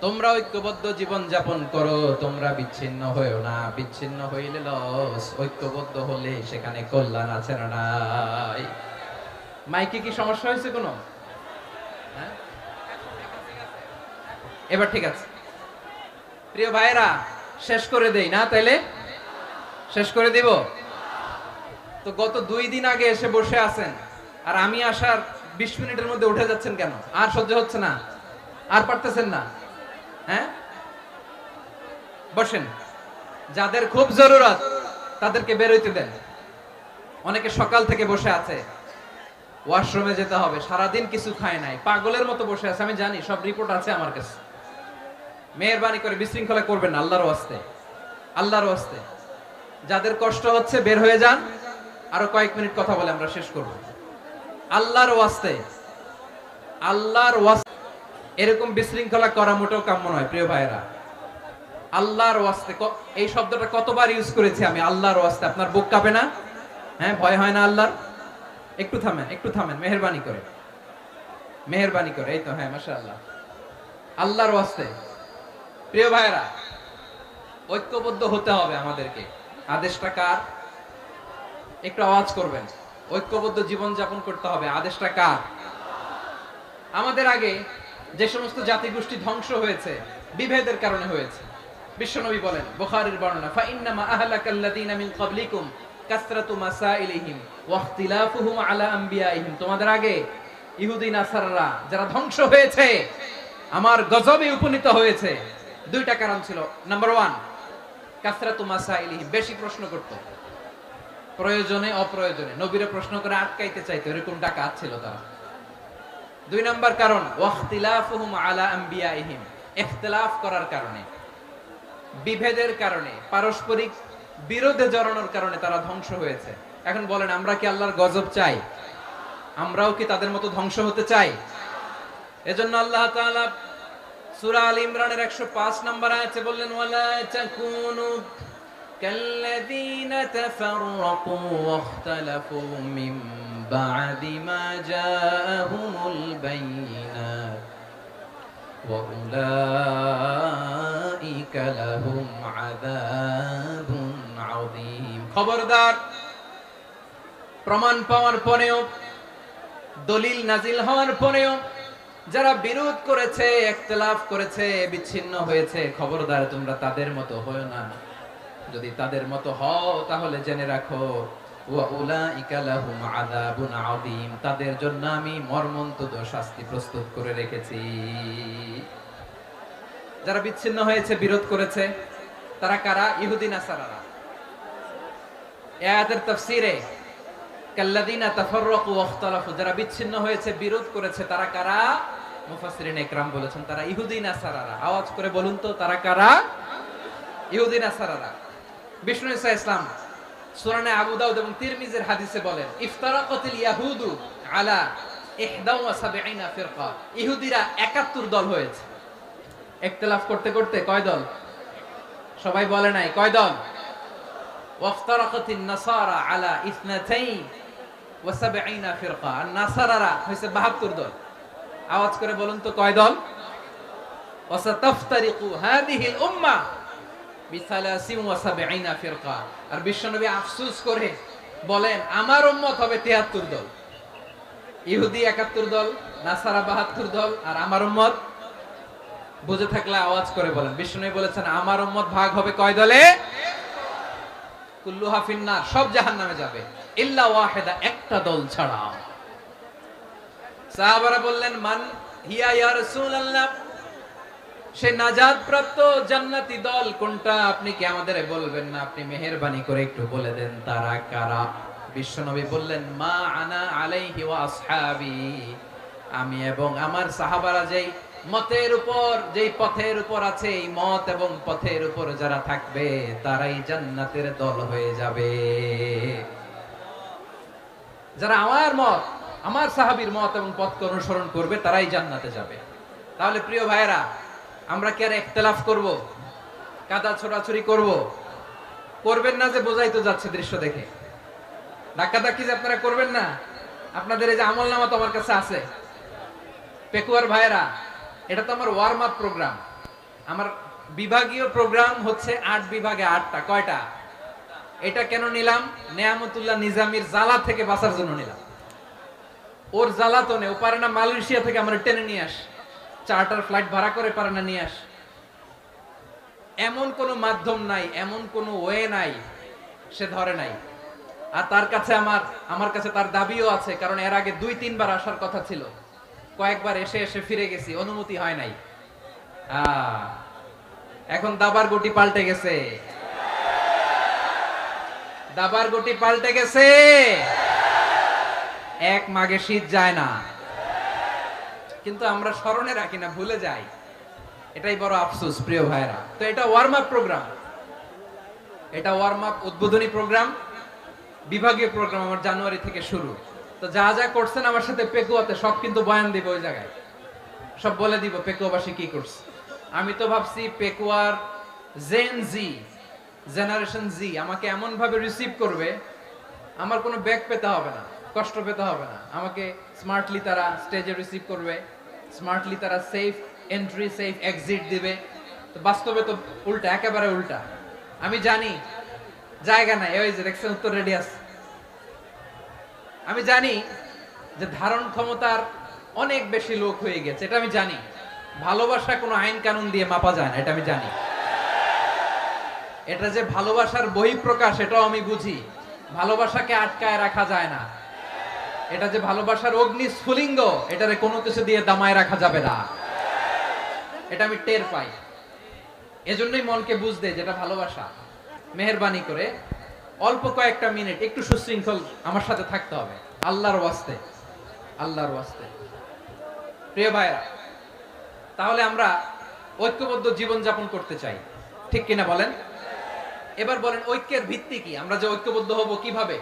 তোমরা ঐক্যবদ্ধ জীবন যাপন করো, তোমরা বিচ্ছিন্ন হয়েও না। বিচ্ছিন্ন হইলে লস, ঐক্যবদ্ধ হলে সেখানে কল্যাণ আছে না নাই? মাইকে কি সমস্যা হয়েছে কোনো? হ্যাঁ, এবার ঠিক আছে। প্রিয় ভাইরা, শেষ করে দেই না? তাইলে শেষ করে দিব তো। গত 2 দিন আগে এসে বসে আছেন, আর আমি আসার 20 মিনিটের মধ্যে উঠে যাচ্ছেন কেন? আর সহ্য হচ্ছে না? আর পারতেছেন না? হ্যাঁ, বসেন। যাদের খুব জরুরত তাদেরকে বের হইতে দেন। অনেকে সকাল থেকে বসে আছে, ওয়াশরুমে যেতে হবে, সারাদিন কিছু খায় নাই, পাগলের মতো বসে আছে। আমি জানি, সব রিপোর্ট আছে আমার কাছে। মেহেরবানি করে বিশৃঙ্খলা করবেন না, আল্লাহর ওয়াস্তে, আল্লাহর ওয়াস্তে। যাদের কষ্ট হচ্ছে বের হয়ে যান। আরো কয়েক মিনিট কথা বলে আমরা শেষ করব। আল্লাহর ওয়াস্তে, আল্লাহর ওয়াস্তে। এরকম বিশৃঙ্খলা করা মোটেও কাম্য নয় প্রিয় ভাইরা। আল্লাহর ওয়াস্তে, এই শব্দটা কতবার ইউজ করেছি আমি, আল্লাহর ওয়াস্তে। আপনার বুক কাঁপে না? হ্যাঁ, ভয় হয় না আল্লাহর? একটু থামেন, একটু থামেন, মেহেরবানি করে, মেহেরবানি করে। এই তো, হ্যাঁ, মাশাআল্লাহ। আল্লাহর ওয়াস্তে প্রিয় ভাইরা, ঐক্যবদ্ধ হতে হবে আমাদেরকে। আদেশটা কার? একটু আওয়াজ করবেন। ঐক্যবদ্ধ জীবন যাপন করতে হবে। আদেশটা কার? আমাদের আগে যে সমস্ত জাতিগোষ্ঠী ধ্বংস হয়েছে বিভেদের কারণে হয়েছে। বিশ্বনবী বলেন, বুখারীর বর্ণনা, ফা ইন্নামা আহলাকাল্লাযীনা মিন ক্বাবলিকুম কাসরাতু মাসাইলিহিম ওয়া ইখতিলাফুহুম আলা আমবিয়াইহিম। তোমাদের আগে ইহুদি নাসারারা যারা ধ্বংস হয়েছে, আমার গজবে উপনীত হয়েছে, দুইটা কারণ ছিল। নাম্বার 1, কাসরাতু মাসাইলিহিম, বেশি প্রশ্ন করত, প্রয়োজনে অপ্রয়োজনে নবীরে প্রশ্ন করে আটকাইতে চাইতো, এরকম ডাকাত ছিল তারা। 2 নাম্বার কারণ, ওয়াখতিলাফুহুম আলা আমবিয়াইহিম, ইখতিলাফ করার কারণে, বিভেদের কারণে, পারস্পরিক বিরোধে জড়ানোর কারণে তারা ধ্বংস হয়েছে। এখন বলেন, আমরা কি আল্লাহর গজব চাই? আমরাও কি তাদের মতো ধ্বংস হতে চাই? এজন্য আল্লাহ তাআলা সূরা আল ইমরানের 105 নম্বর আয়াতে বললেন, ওয়ালা তাকুনু কাল্লাযীনা তাফাররাকু ওয়াখতালাফু মিন বা'দি মা জাআহুমুল বাইয়িনাত ওয়া উলাইকা লাহুম আযাবুন আযীম। খবরদার, প্রমাণ পাওয়ার পরেও, দলিল নাজিল হওয়ার পরেও যারা বিরোধ করেছে, ইখতিলাফ করেছে, বিচ্ছিন্ন হয়েছে, খবরদার তোমরা তাদের মতো হয়ো না। যদি তাদের মতো হও তাহলে জেনে রাখো, ওয়া উলাইকা লাহুম আযাবুন আযীম, তাদের জন্য আমি মর্মন্তুদ শাস্তি প্রস্তুত করে রেখেছি। যারা বিচ্ছিন্ন হয়েছে, বিরোধ করেছে, তারা কারা? ইহুদি নাসারারা। এই আয়াতের তাফসীরে কাল্লাযীনা তাফাররাকু ওয়াখতালাফু, যারা বিচ্ছিন্ন হয়েছে, বিরোধ করেছে, তারা কারা? মুফাসসিরিন ইকরাম বলেছেন তারা ইহুদি নাসারারা। আওয়াজ করে বলুন তো, তারা কারা? ইহুদি নাসারারা। বিষ্ণু ঈসা ইসলাম সুনানে আবু দাউদ এবং তিরমিজির হাদিসে বলেন, ইফতারাকাতিল ইয়াহুদু আলা 71 ফিরকা, ইহুদিরা 71 দল হয়েছে। ইখতিলাফ করতে করতে কয় দল? সবাই বলে নাই, কয় দল? ওয়াফতারাকাতিন নাসারা আলা 72 ফিরকা, আর নাসারারা হইছে 72 দল। আওয়াজ করে বলুন তো, কয় দল? ওয়াসাতাফতারিকু হাদিহিল উম্মাহ বি73 ফিরকা। আর বিশ্বনবী আফসোস করে বলেন, আমার উম্মত হবে 73 দল। ইহুদি 71 দল, নাসারা 72 দল, আর আমার উম্মত, বুঝে থাকলে আওয়াজ করে বলেন। বিশ্বনবী বলেছেন, আমার উম্মত ভাগ হবে কয় দলে? কুল্লুহা ফিন্নার, সব জাহান্নামে যাবে, ইল্লা ওয়াহিদা, একটা দল ছাড়া। সাহাবারা বললেন, মান হিয়া ইয়া রাসূলুল্লাহ, সে নাজাত প্রাপ্ত জান্নাতি দল কোনটা? আপনি কি আমাদের বলবেন না? আপনি মেহেরবানি করে একটু বলে দেন তারা কারা। বিশ্বনবী বললেন, মা আনা আলাইহি ওয়া আসহাবি, আমি এবং আমার সাহাবারা যেই মতের উপর, যেই পথের উপর আছে, এই মত এবং পথের উপর যারা থাকবে তারাই জান্নাতের দল হয়ে যাবে। যারা আমার মত, আমার সাহাবীর মত এবং পথকে অনুসরণ করবে তারাই জান্নাতে যাবে। তাহলে প্রিয় ভাইয়েরা, আমরা কি আর ইখতিলাফ করব? কাদা ছোড়াছুরি করব? করবেন না যে বোঝাই তো যাচ্ছে দৃশ্য দেখে। ধাক্কাধাক্কি যে আপনারা করবেন না। আপনাদের এই যে আমলনামা তো আমার কাছে আছে। পেকুয়ার ভাইয়েরা, এটা তো আমার ওয়ার্ম আপ প্রোগ্রাম। আমার বিভাগীয় প্রোগ্রাম হচ্ছে 8 বিভাগে 8টা। কয়টা? এটা কেন নিলাম? নেয়ামতুল্লাহ নিজামীর জ্বালা থেকে বাঁচার জন্য নিলাম। ওর জ্বালাতনে ও পারে না মালয়েশিয়া থেকে আমরা টেনে নিয়ে আস, চার্টার ফ্লাইট ভাড়া করে পারে না নিয়ে আস। এমন কোন মাধ্যম নাই, এমন কোন ওয়ে নাই সে ধরে নাই। আর তার কাছে আমার কাছে তার দাবিও আছে, কারণ এর আগে 2-3 বার আসার কথা ছিল। কয়েকবার এসে এসে ফিরে গেছি, অনুমতি হয় নাই। এখন দাবার গুটি পাল্টে গেছে, দাবার গুটি পাল্টে গেছে। এক মাঘে শীত যায় না, কিন্তু আমরা স্মরণে রাখি না, ভুলে যাই। এটাই বড় আফসোস প্রিয় ভাইরা। তো এটা ওয়ার্ম আপ প্রোগ্রাম, এটা ওয়ার্ম আপ উদ্বোধনী প্রোগ্রাম, বিভাগীয় প্রোগ্রাম আমার জানুয়ারি থেকে শুরু। তো যা যা করছেন আমার সাথে পেকুয়াতে সব কিন্তু বয়ান দিব ওই জায়গায়। সব বলে দিব পেকুয়াবাসী কি করছে। আমি তো ভাবছি পেকুয়ার জেন জি, জেনারেশন জি আমাকে এমন ভাবে রিসিভ করবে, আমার কোনো ব্যাক পেতে হবে না, কষ্ট পেতে হবে না, আমাকে স্মার্টলি তারা স্টেজে রিসিভ করবে, স্মার্টলি তারা সেফ এন্ট্রি সেফ এক্সিট দিবে। তো বাস্তবে তো উল্টা, একেবারে উল্টা। আমি জানি জায়গা নাই, ওই যে দেখছেন উত্তর রেডি আছে। আমি জানি যে ধারণ ক্ষমতার অনেক বেশি লোক হয়ে গেছে, এটা আমি জানি। ভালোবাসা কোনো আইন কানুন দিয়ে মাপা যায় না, এটা আমি জানি। এটা যে ভালোবাসার বহিঃপ্রকাশ এটাও আমি বুঝি। ভালোবাসাকে আটকায় রাখা যায় না। এটা যে ভালোবাসার অগ্নি স্ফুলিঙ্গ, এটারে কোনো কিছু দিয়ে দামায় রাখা যাবে না, এটা আমি টের পাই। এজন্যই মনকে বুঝতে যেটা ভালোবাসা। মেহেরবানি করে অল্প কয়েকটা মিনিট একটু সুশৃঙ্খল আমার সাথে থাকতে হবে, আল্লাহর ওয়াস্তে, আল্লাহর ওয়াস্তে। প্রিয় ভাইরা, তাহলে আমরা ঐক্যবদ্ধ জীবন যাপন করতে চাই, ঠিক কিনা বলেন? এবার বলেন ঐক্যের ভিত্তি কি? আমরা যে ঐক্যবদ্ধ হব কিভাবে?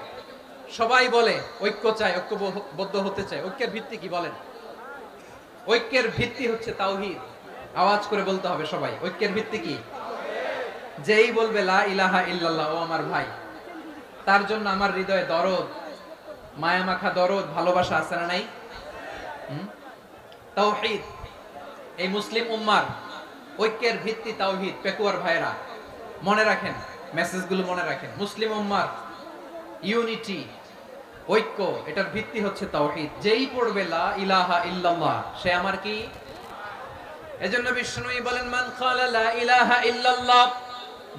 সবাই বলে ঐক্য চাই, ঐক্যবদ্ধ হতে চাই। ঐক্যের ভিত্তি কি বলেন? ঐক্যের ভিত্তি হচ্ছে তাওহীদ। আওয়াজ করে বলতে হবে সবাই, ঐক্যের ভিত্তি কি? যেই বলবে লা ইলাহা ইল্লাল্লাহ, ও আমার ভাই, তার জন্য আমার হৃদয়ে দরদ, মায়া মাখা দরদ, ভালোবাসা আছে না নাই? তাওহীদ। এই মুসলিম উম্মার ঐক্যের ভিত্তি তাওহীদ। পেকুয়ার ভাইরা মনে রাখেন, মেসেজগুলো মনে রাখেন। মুসলিম উম্মার ইউনিটি, ঐক্য, এটার ভিত্তি হচ্ছে তাওহীদ। যেই পড়বে লা ইলাহা ইল্লাল্লাহ, সে আমার কি? এজন্য বিষ্ণুই বলেন মান ক্বালা লা ইলাহা ইল্লাল্লাহ,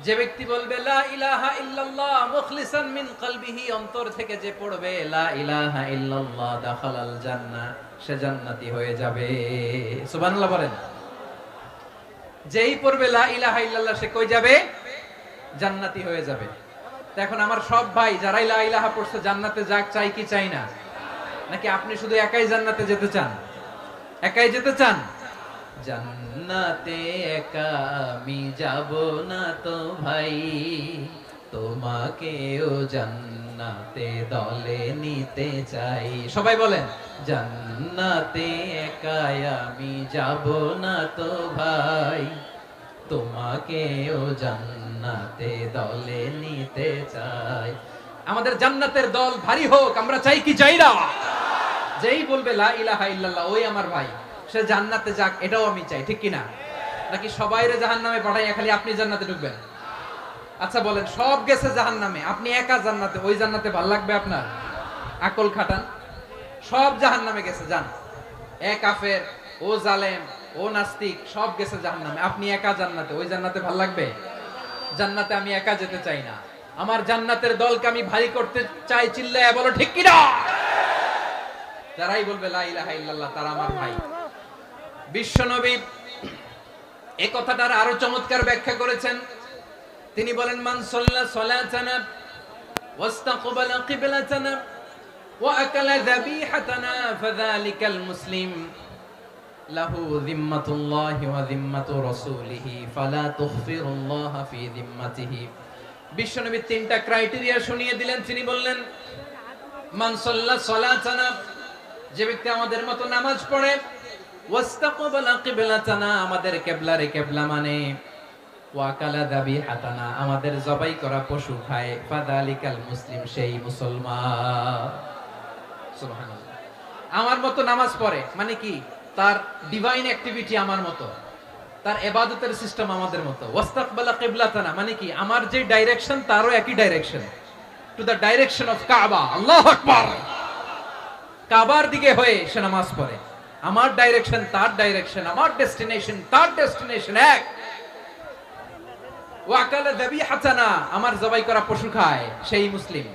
যে ব্যক্তি বলবে লা ইলাহা ইল্লাল্লাহ মুখলিসান মিন কলবিহি, অন্তর থেকে যে পড়বে লা ইলাহা ইল্লাল্লাহ, দাখালাল জান্নাহ, সে জান্নাতি হয়ে যাবে। সুবহানাল্লাহ বলেন। যেই পড়বে লা ইলাহা ইল্লাল্লাহ, সে কই যাবে? জান্নাতি হয়ে যাবে। তো এখন আমার সব ভাই যারাই লা ইলাহা পড়ছে জান্নাতে যাক, চাই কি চাই না? নাকি আপনি শুধু একাই জান্নাতে যেতে চান? একাই যেতে চান? জান্নাতে একা আমি যাব না তো ভাই, তোমাকেও জান্নাতে দলে নিতে চাই। সবাই বলেন জান্নাতে একা আমি যাব না তো ভাই, তোমাকেও জান্নাতে দলে নিতে চাই। আমাদের জান্নাতের দল ভারী হোক, আমরা চাই কি চাই না? যেই বলবে লা ইলাহা ইল্লাল্লাহ, ওই আমার ভাই, সে জান্নাতে যাক, এটাও আমি চাই, ঠিক কিনা? নাকি সবাইরে জাহান্নামে পাঠাইয়া খালি আপনি জান্নাতে ঢুকবেন? আচ্ছা বলেন, সব গেছে জাহান্নামে, আপনি একা জান্নাতে, ওই জান্নাতে ভালো লাগবে আপনার? আকল খাটান। সব জাহান্নামে গেছে, যান। এ কাফের, ও জালেম, ও নাস্তিক, সব গেছে জাহান্নামে, আপনি একা জান্নাতে, ওই জান্নাতে ভালো লাগবে? জান্নাতে আমি একা যেতে চাই না, আমার জান্নাতের দলকে আমি ভারী করতে চাই। চিল্লায়া বলো ঠিক কিনা? যারাই বলবে লা ইলাহা ইল্লাল্লাহ, তারা আমার ভাই। বিশ্বনবী এই কথাটার আরো চমৎকার ব্যাখ্যা করেছেন। তিনি বলেন মান সাল্লা সালাতানা ওয়াস্তাকবালা কিবলাতানা ওয়া আকালা যাবিহাতানা ফাযালিকাল মুসলিম লাহু যিম্মাতুল্লাহি ওয়া যিম্মাতু রাসূলিহি ফালা তুখফিরুল্লাহা ফি যিম্মাতিহি। বিশ্বনবী তিনটা ক্রাইটেরিয়া শুনিয়ে দিলেন। তিনি বললেন মান সাল্লা সালাতানা, যে ব্যক্তি আমাদের মতো নামাজ পড়ে, ওয়াস্তাকবালা কিবলাতানা, আমাদের কিবলারে কিবলা মানে, ওয়া কালা যাবিহাতানা, আমাদের জবাই করা পশু খায়, ফাযালিকাল মুসলিম, সেই মুসলমান। সুবহানাল্লাহ। আমার মতো নামাজ পড়ে মানে কি? তার ডিভাইন অ্যাক্টিভিটি আমার মতো, তার ইবাদতের সিস্টেম আমাদের মতো। ওয়াস্তাকবালা কিবলাতানা মানে কি? আমার যে ডাইরেকশন তারও একই direction, to the direction of কাবা। আল্লাহু আকবার। কাবার দিকে হয়ে সে নামাজ পড়ে। আমার ডাইরেকশন তার ডাইরেকশন, আমার ডেস্টিনেশন তার ডেস্টিনেশন এক। ওয়াকালা যাবিহাতানা, আমার জবাই করা পশু খায়, সেই মুসলিম।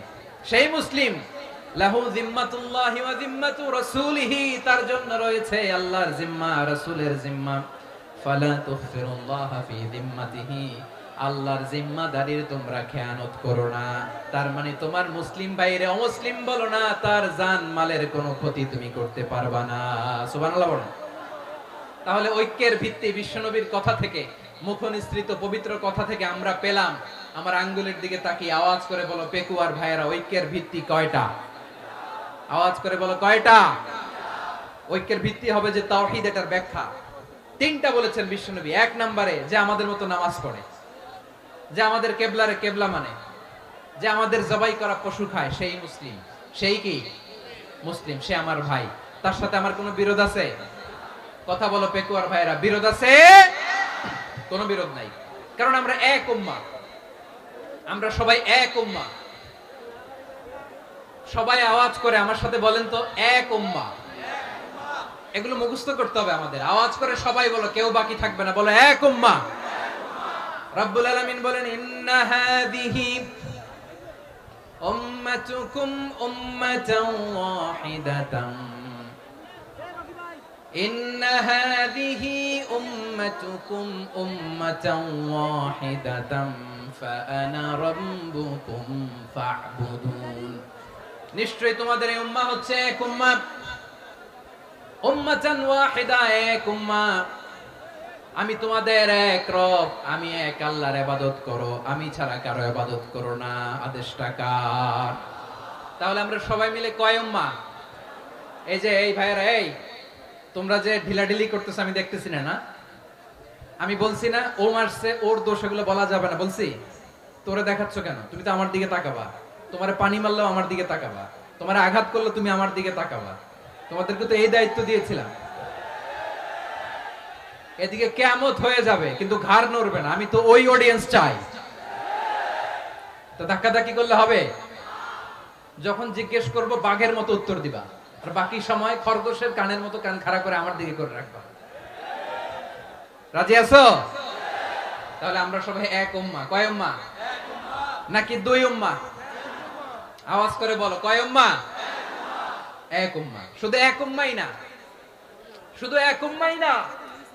সেই মুসলিম লাহু যিম্মাতুল্লাহি ওয়া যিম্মাতু রাসূলিহি, তার জন্য রয়েছে আল্লাহর জিম্মা, রাসূলের জিম্মা। ফালা তুখফিরুল্লাহা ফি যিম্মাতিহি, আল্লাহর জিম্মাদারির তোমরা খেয়ানত করো না। তার মানে তোমার মুসলিম ভাইরে অমুসলিম বলো না, তার জান মালের কোনো ক্ষতি তুমি করতে পারবা না। সুবহানাল্লাহ বলেন। তাহলে ঐক্যের ভিত্তি বিশ্বনবীর কথা থেকে, মুখনিসৃত পবিত্র কথা থেকে আমরা পেলাম। আমার আঙ্গুলের দিকে তাকিয়ে আওয়াজ করে বলো পেকুয়ার ভাইয়েরা, ঐক্যের ভিত্তি কয়টা? আওয়াজ করে বলো কয়টা? ঐক্যের ভিত্তি হবে যে তাওহীদ, এটার ব্যাখ্যা। তিনটা বলেছেন বিশ্বনবী। এক নম্বরে যে আমাদের মতো নামাজ পড়ে, যে আমাদের কেবলারে কেবলা মানে, যে আমাদের জবাই করা পশু খায়, সেই মুসলিম। সেই কি মুসলিম? সে আমার ভাই। তার সাথে আমার কোনো বিরোধ আছে? কথা বলো পেকুয়ার ভাইরা, বিরোধ আছে? কোনো বিরোধ নাই, কারণ আমরা এক উম্মাহ, আমরা সবাই এক উম্মাহ। সবাই আওয়াজ করে আমার সাথে বলেন তো, এক উম্মাহ। এগুলো মুখস্থ করতে হবে আমাদের। আওয়াজ করে সবাই বলো, কেউ বাকি থাকবে না, বলো এক উম্মাহ। রব্বুল আলামিন বলেন, ইন্না হাযিহি উম্মাতুকুম উম্মাতান ওয়াহিদাতান, ইন্না হাযিহি উম্মাতুকুম উম্মাতান ওয়াহিদাতান ফাআনা রাব্বুকুম ফা'বুদুন। নিশ্চয়ই তোমাদের এই উম্মাহ হচ্ছে এক উম্মাহ, উম্মাতান ওয়াহিদা, এক উম্মাহ। আমি তোমাদের এক রব, আমি এক আল্লাহর ইবাদত করো, আমি ছাড়া কারো ইবাদত করো না। আদেশটা কার? তাহলে আমরা সবাই মিলে কয় উম্মাহ? এই যে এই ভাইরা, এই তোমরা যে ঢিলাঢিলি করতেছ আমি দেখতেছি না, না আমি বলছি না ও মারছে, ওর দোষ, এগুলো বলা যাবে না। বলছি তোরে দেখাচ্ছ কেন? তুমি তো আমার দিকে তাকাবা। তোমারে পানি মারলেও আমার দিকে তাকাবা, তোমারে আঘাত করলে তুমি আমার দিকে তাকাবা। তোমাদেরকে তো এই দায়িত্ব দিয়েছিলাম। এদিকে কিয়ামত হয়ে যাবে কিন্তু ঘাড় নড়বে না। আমি তো ওই অডিয়েন্স চাই। তো ধাক্কাধাক্কি করলে হবে? যখন জিজ্ঞেস করব বাঘের মতো উত্তর দিবা, আর বাকি সময় খরগোশের কানের মতো কান খাড়া করে আমার দিকে করে রাখবা। রাজি আছো? তাহলে আমরা সবাই এক উম্মাহ। কয় উম্মাহ? নাকি দুই উম্মাহ? আওয়াজ করে বলো, কয় উম্মাহ? এক উম্মাহ। শুধু এক উম্মাহই না, শুধু এক উম্মাহই না,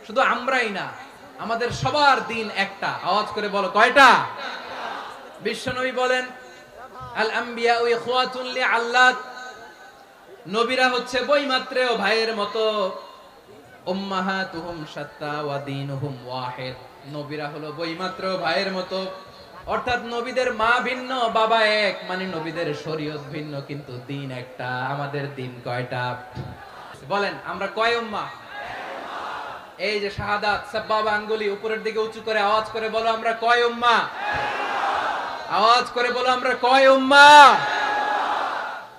শুধু আমরাই না, আমাদের সবার দিন একটা। আওয়াজ করে বলো, কয়টা? বিশ্বনবী বলেন, আল আম্বিয়া ইখওয়াতুন লিআল্লাত, নবীরা হচ্ছে বৈমাত্রেয় ভাইয়ের মতো। উম্মাহাতুহুম শাত্তা ওয়া দীনুহুম ওয়াহিদ, নবীরা হলো বৈমাত্রেয় ভাইয়ের মতো। অর্থাৎ নবীদের মা ভিন্ন, বাবা এক, মানে নবীদের শরীয়ত ভিন্ন, কিন্তু দিন একটা। আমাদের দিন কয়টা? বলেন আমরা কয় উম্মাহ? এই যে শাহাদাত, সাব্বাবা আঙ্গুলি উপরের দিকে উঁচু করে আওয়াজ করে বলো, আমরা কয় উম্মাহ? আওয়াজ করে বলো, আমরা কয় উম্মাহ?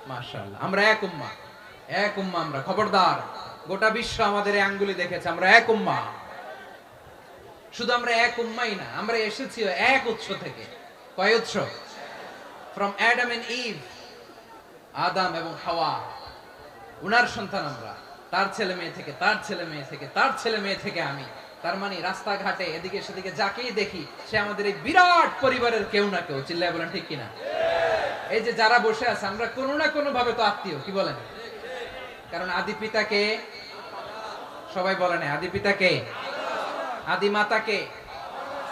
মাশাআল্লাহ, আমরা এক উম্মাহ। এক উম্মাহ আমরা। খবরদার, গোটা বিশ্ব আমাদের এই আঙ্গুলি দেখেছে, আমরা এক উম্মাহ। শুধু আমরা এক উম্মাই না, আমরা এসেছি এক উৎস থেকে। কয় উৎস? ফ্রম অ্যাডাম এন্ড ইভ, আদম এবং হাওয়া, উনার সন্তান আমরা। তার ছেলে মেয়ে থেকে, তার ছেলে মেয়ে থেকে, তার ছেলে মেয়ে থেকে আমি। তার মানে রাস্তাঘাটে এদিকে সেদিকে যাকেই দেখি সে আমাদের এই বিরাট পরিবারের কেউ না কেউ। চিল্লায় বলেন ঠিক কিনা? এই যে যারা বসে আছে, আমরা কোনো না কোনো ভাবে তো আত্মীয়। কি বলেন? কারণ আদি পিতাকে সবাই বলে না, আদি পিতাকে, আদি মাতাকে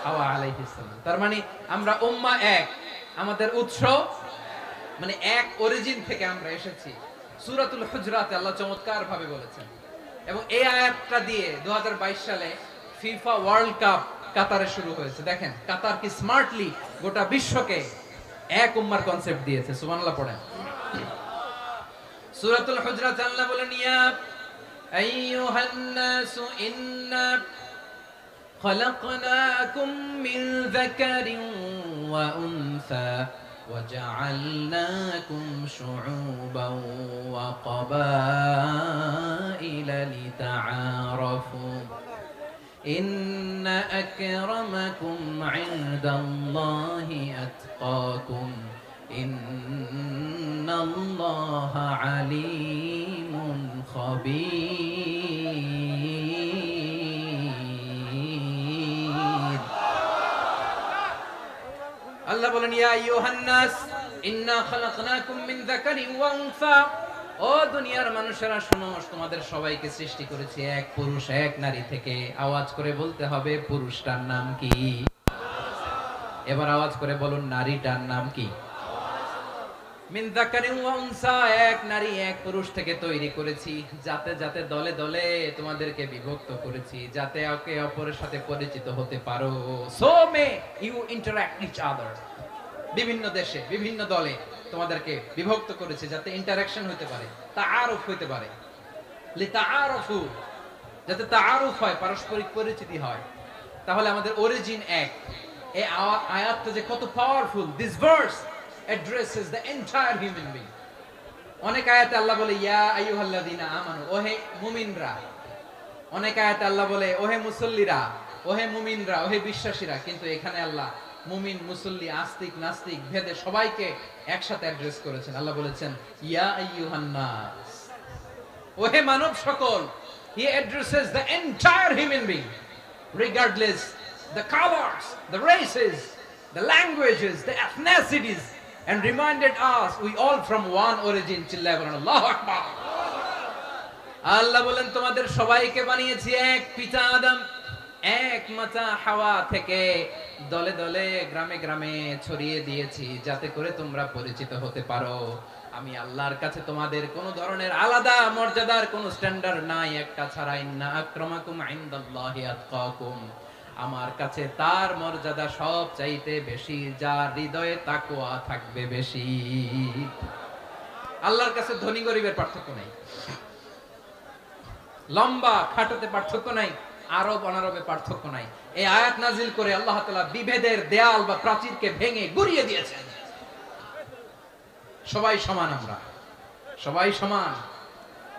হাওয়া আলাইহিস সালাম। তার মানে আমরা উম্মাহ এক, আমাদের উৎস মানে এক অরিজিন থেকে আমরা এসেছি। সূরাতুল হুজরাতে আল্লাহ চমৎকার ভাবে বলেছেন, এবং এই আয়াতটা দিয়ে 2022 সালে ফিফা ওয়ার্ল্ড কাপ কাতারে শুরু হয়েছে। দেখেন কাতার কি স্মার্টলি গোটা বিশ্বকে এক উম্মার কনসেপ্ট দিয়েছে। সুবহানাল্লাহ পড়েন। সূরাতুল হুজরাত আল্লাহ বলেন, ইয়া আইয়ুহান নাসু ইন্না খলাকনাকুম মিন যাকারিন ওয়া উনসা وجعلناكم شعوبا وقبائل لتعارفوا إن أكرمكم عند الله أتقاكم إن الله عليم خبير. আল্লাহ বলেন, ইয়া আইয়ুহান নাস ইন্না খালাকনাকুম মিন যাকারিন ওয়া উনসা, ও দুনিয়ার মানুষেরা শোনো, তোমাদের সবাইকে সৃষ্টি করেছি এক পুরুষ এক নারী থেকে। আওয়াজ করে বলতে হবে, পুরুষটার নাম কি? এবার আওয়াজ করে বলুন, নারীটার নাম কি? মিন যাকারিন ওয়া উনসা, এক নারী এক পুরুষ থেকে তৈরি করেছি। যাতে যাতে দলে দলে তোমাদেরকে বিভক্ত করেছি, যাতে একে অপরের সাথে পরিচিত হতে পারো। So may you interact each other. বিভিন্ন দেশে বিভিন্ন দলে তোমাদেরকে বিভক্ত করেছে যাতে ইন্টারঅ্যাকশন হতে পারে, তাআরুফ হতে পারে। লিতাআরাফু, যাতে তাআরুফ হয়, পারস্পরিক পরিচিতি হয়। তাহলে আমাদের অরিজিন এক। এই আয়াতটা যে কত powerful. This verse addresses the entire human being. অনেক আয়াতে আল্লাহ বলে ইয়া আইয়ুহাল্লাযীনা আমানু, ওহে মুমিনরা। অনেক আয়াতে আল্লাহ বলে ওহে মুসল্লিরা, ওহে মুমিনরা, ওহে বিশ্বাসীরা। কিন্তু এখানে আল্লাহ মুমিন, মুসল্লি, আস্তিক, নাস্তিক ভেদে সবাইকে একসাথে অ্যাড্রেস করেছেন। আল্লাহ বলেছেন ইয়া আইয়ুহান নাস, ওহে মানব সকল। He addresses the entire human being, regardless the colors, the races, the languages, the ethnicities, and reminded us we all from one origin. Allahu Akbar. আল্লাহ বলেন তোমাদের সবাইকে বানিয়েছি এক পিতা আদম, এক মাতা হাওয়া থেকে, দলে দলে গ্রামে গ্রামে ছড়িয়ে দিয়েছি যাতে করে তোমরা পরিচিত হতে পারো। আমি আল্লাহর কাছে তোমাদের কোনো ধরনের আলাদা মর্যাদার কোনো স্ট্যান্ডার্ড নাই একটা ছাড়া। ইন্না আক্রামাকুম ইনদাল্লাহি আতকাকুম, আমার কাছে তার মর্যাদা সব চাইতে বেশি যার হৃদয়ে তাকওয়া থাকবে বেশি। আল্লাহর কাছে ধনী গরিবের পার্থক্য নাই, লম্বা খাটোতে পার্থক্য নাই, আরব অনারবে পার্থক্য নাই। এই আয়াত নাজিল করে আল্লাহ তাআলা বিভেদের দেয়াল বা প্রাচীরকে ভেঙে গুড়িয়ে দিয়েছেন। সবাই সমান, আমরা সবাই সমান,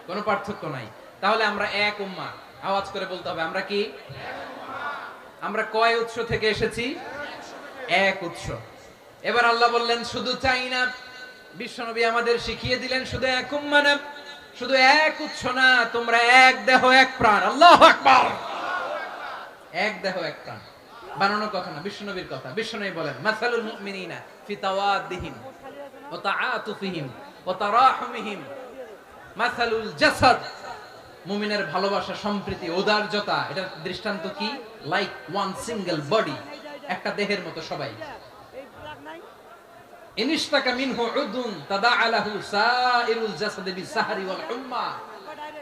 কোনো পার্থক্য নাই। তাহলে আমরা এক উম্মাহ। আওয়াজ করে বলতে হবে আমরা কি? আমরা কয় উৎস থেকে এসেছি? এক উৎস। এবার আল্লাহ বললেন শুধু চাই না, বিশ্বনবী আমাদের শিখিয়ে দিলেন শুধু এক উম্মাহ না, শুধু এক উৎস না, তোমরা এক দেহ এক প্রাণ। আল্লাহু আকবার। এক দেহ এক প্রাণ বানানো কথা না, বিশ্বনবীর কথা। বিশ্বনবী বলেন মাসালুল মুমিনিনা ফি তাওয়াদ্দিহিম ওয়া তাআতুফিহিম ওয়া তারাহুমিহিম মাসালুল জাসাদ। মুমিনের ভালোবাসা, সম্প্রীতি, ঔদার্যতা, এটার দৃষ্টান্ত কি? লাইক ওয়ান সিঙ্গেল বডি, একটা দেহের মতো সবাই। ইনিশতাকা মিনহু উদুন তাদাআলাহু সাইরুল জাসাদি বিসাহরি ওয়াল হুম্মা।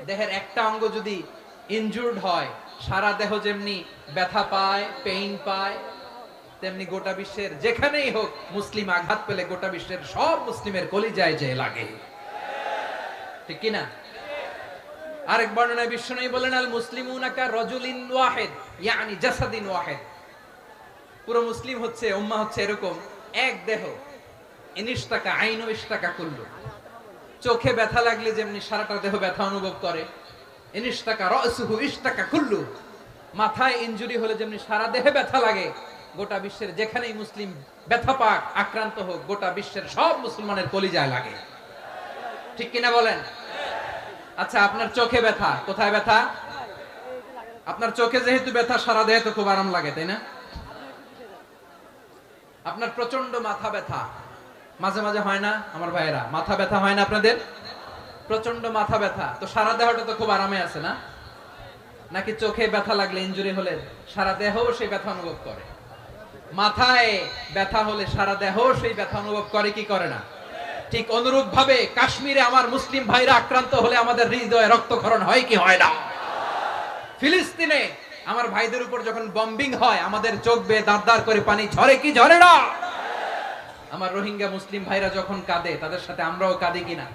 দেহের একটা অঙ্গ যদি ইনজুরড হয়, সারা দেহ যেমনি ব্যথা পায়, পেইন পায়, তেমনি গোটা বিশ্বের যেখানেই হোক মুসলিম আঘাত পেলে গোটা বিশ্বের সব মুসলিমের কলিজায় যে লাগে, ঠিক কি না? আরেক বর্ণনায় বিশ্বনবী বলেন আল মুসলিমুনা কা রাজুলিন ওয়াহিদ ইয়ানি জাসাদিন ওয়াহিদ। পুরো মুসলিম হচ্ছে, উম্মাহ হচ্ছে এরকম এক দেহ। ইনিশতাকা আইনু ইশতাকা কুল্লু। চোখে ব্যথা লাগলে যেমনি সারাটা দেহ ব্যথা অনুভব করে, ইনিশতাকা রাসুহু ইশতাকা কুল্লু। মাথায় ইনজুরি হলে যেমনি সারা দেহে ব্যথা লাগে, গোটা বিশ্বের যেখানেই মুসলিম ব্যথা পাক, আক্রান্ত হোক, গোটা বিশ্বের সব মুসলমানের কলিজায় লাগে, ঠিক কিনা বলেন? আচ্ছা, আপনার চোখে ব্যথা, কোথায় ব্যথা? আপনার চোখে যেহেতু ব্যথা, সারা দেহে তো খুব আরাম লাগে, তাই না? আপনার প্রচন্ড মাথা ব্যথা মাঝে মাঝে হয় না আমার ভাইয়েরা? মাথা ব্যথা হয় না আপনাদের? প্রচন্ড মাথা ব্যথা, তো সারা দেহটা তো খুব আরামে আছে না? নাকি চোখে ব্যথা লাগলে, ইনজুরি হলে সারা দেহ সেই ব্যথা অনুভব করে? মাথায় ব্যথা হলে সারা দেহ সেই ব্যথা অনুভব করে কি করে না? ঠিক অনুরূপ ভাবে কাশ্মীরে আমার মুসলিম ভাইরা আক্রান্ত হলে আমাদের হৃদয়ে রক্তক্ষরণ হয় কি হয় না? ফিলিস্তিনে আমার ভাইদের উপর যখন বম্বিং হয়, আমাদের চোখ বেয়ে দাঁড় দাঁড় করে পানি ঝরে কি ঝরে না? আমার রোহিঙ্গা মুসলিম ভাইরা যখন কাঁদে, তাদের সাথে আমরাও কাঁদি কিনা?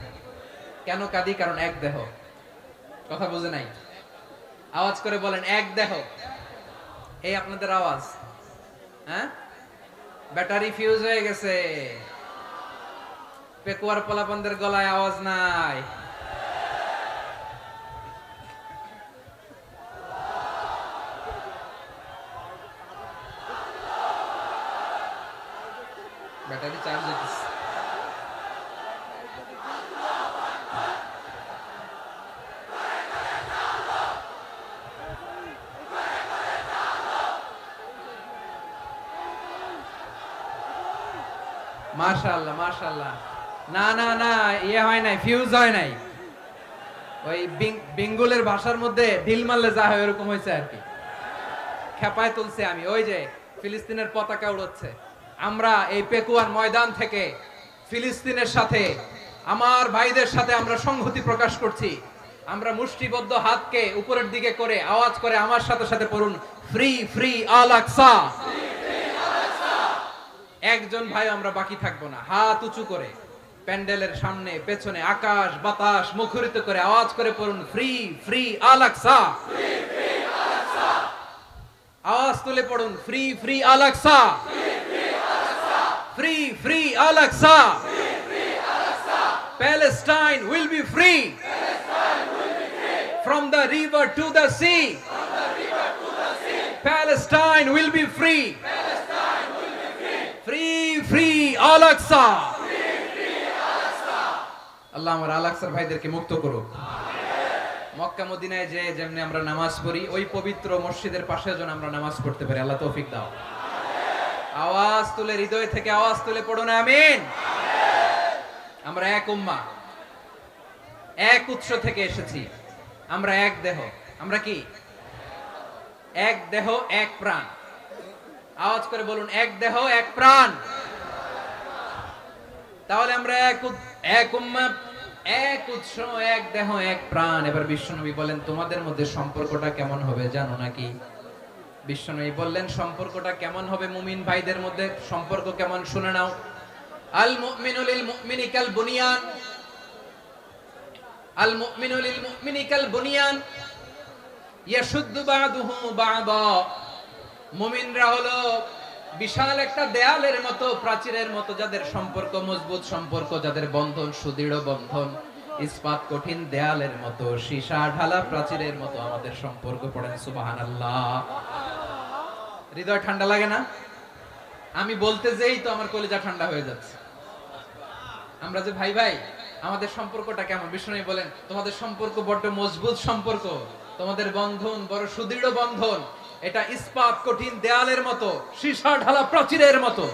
কেন কাঁদি? কারণ এক দেহ। কথা বুঝে নাই? আওয়াজ করে বলেন এক দেহ। এই আপনাদের আওয়াজ, হ্যাঁ? ব্যাটারি ফিউজ হয়ে গেছে, পেকুয়ার পোলাপানদের গলায় আওয়াজ নাই। ব্যাটারি চার্জ হইতেছে। মাশাআল্লাহ মাশাআল্লাহ। না না না, ইয়ে হয় নাই, ফিউজ হয় নাই। ওই বেঙ্গলের ভাষার মধ্যে ঢিল মারলে যা হয় এরকম হয়েছে আর কি। খেপায় তুলছে আমি। ওই যে ফিলিস্তিনের পতাকা উড়াচ্ছে। আমরা এই পেকুয়ার ময়দান থেকে ফিলিস্তিনের সাথে, আমার ভাইদের সাথে আমরা সংহতি প্রকাশ করছি। আমরা মুষ্টিবদ্ধ হাতকে উপরের দিকে করে আওয়াজ করে আমার সাথে সাথে পড়ুন, ফ্রি ফ্রি আল আকসা। একজন ভাই আমরা বাকি থাকবো না। হাত উঁচু করে প্যান্ডেলের সামনে পেছনে আকাশ বাতাস মুখরিত করে আওয়াজ করে পড়ুন, ফ্রি ফ্রি আল আকসা। আওয়াজ তুলে পড়ুন, free free Al Aqsa, free free Al Aqsa. Palestine will be free from the river to the sea. Palestine will be free. Free free Al Aqsa. আল্লাহ আমার আল আকসার ভাইদেরকে মুক্ত করুক। মক্কা মদিনায় যে যেমনি আমরা নামাজ পড়ি, ওই পবিত্র মসজিদের পাশে যেন আমরা নামাজ পড়তে পারি। আল্লাহ তৌফিক দাও। আওয়াজ তুলে, হৃদয় থেকে আওয়াজ তুলে পড়ুন আমিন। আমরা এক উম্মাহ, এক উৎস থেকে এসেছি। আমরা এক দেহ। আমরা কি? এক দেহ এক প্রাণ। আওয়াজ করে বলুন, এক দেহ এক প্রাণ। তাহলে আমরা এক উম্মাহ, এক উৎস, এক দেহ এক প্রাণ। এবার বিশ্বনবী বলেন, তোমাদের মধ্যে সম্পর্কটা কেমন হবে জানো নাকি? বিশ্বনবী বললেন, সম্পর্কটা কেমন হবে মুমিন ভাইদের মধ্যে? সম্পর্ক কেমন শুনে নাও। আল মুমিনু লিল মুমিনি কাল বুনিয়ান, আল মুমিনু লিল মুমিনি কাল বুনিয়ান ইয়াশুদ্দু বা'দুহু বা'দা। মুমিনরা হলো বিশাল একটা দেয়ালের মতো, প্রাচীরের মতো, যাদের সম্পর্ক মজবুত সম্পর্ক, যাদের বন্ধন সুদৃঢ় বন্ধন, ইস্পাত কঠিন দেয়ালের মতো, সীসা ঢালা প্রাচীরের মতো আমাদের সম্পর্ক। পড়েন সুবহানাল্লাহ। হৃদয় ঠান্ডা লাগে না? আমি বলতে যেই তো আমার কলিজা ঠান্ডা হয়ে যাচ্ছে। আমরা যে ভাই ভাই, আমাদের সম্পর্কটা কেমন? বিষ্ণু বলেন, তোমাদের সম্পর্ক বড় মজবুত সম্পর্ক, তোমাদের বন্ধন বড় সুদৃঢ় বন্ধন। এটা ইস্পাত কঠিন দেয়ালের মতো, সীসা ঢালা প্রাচীরের মতো,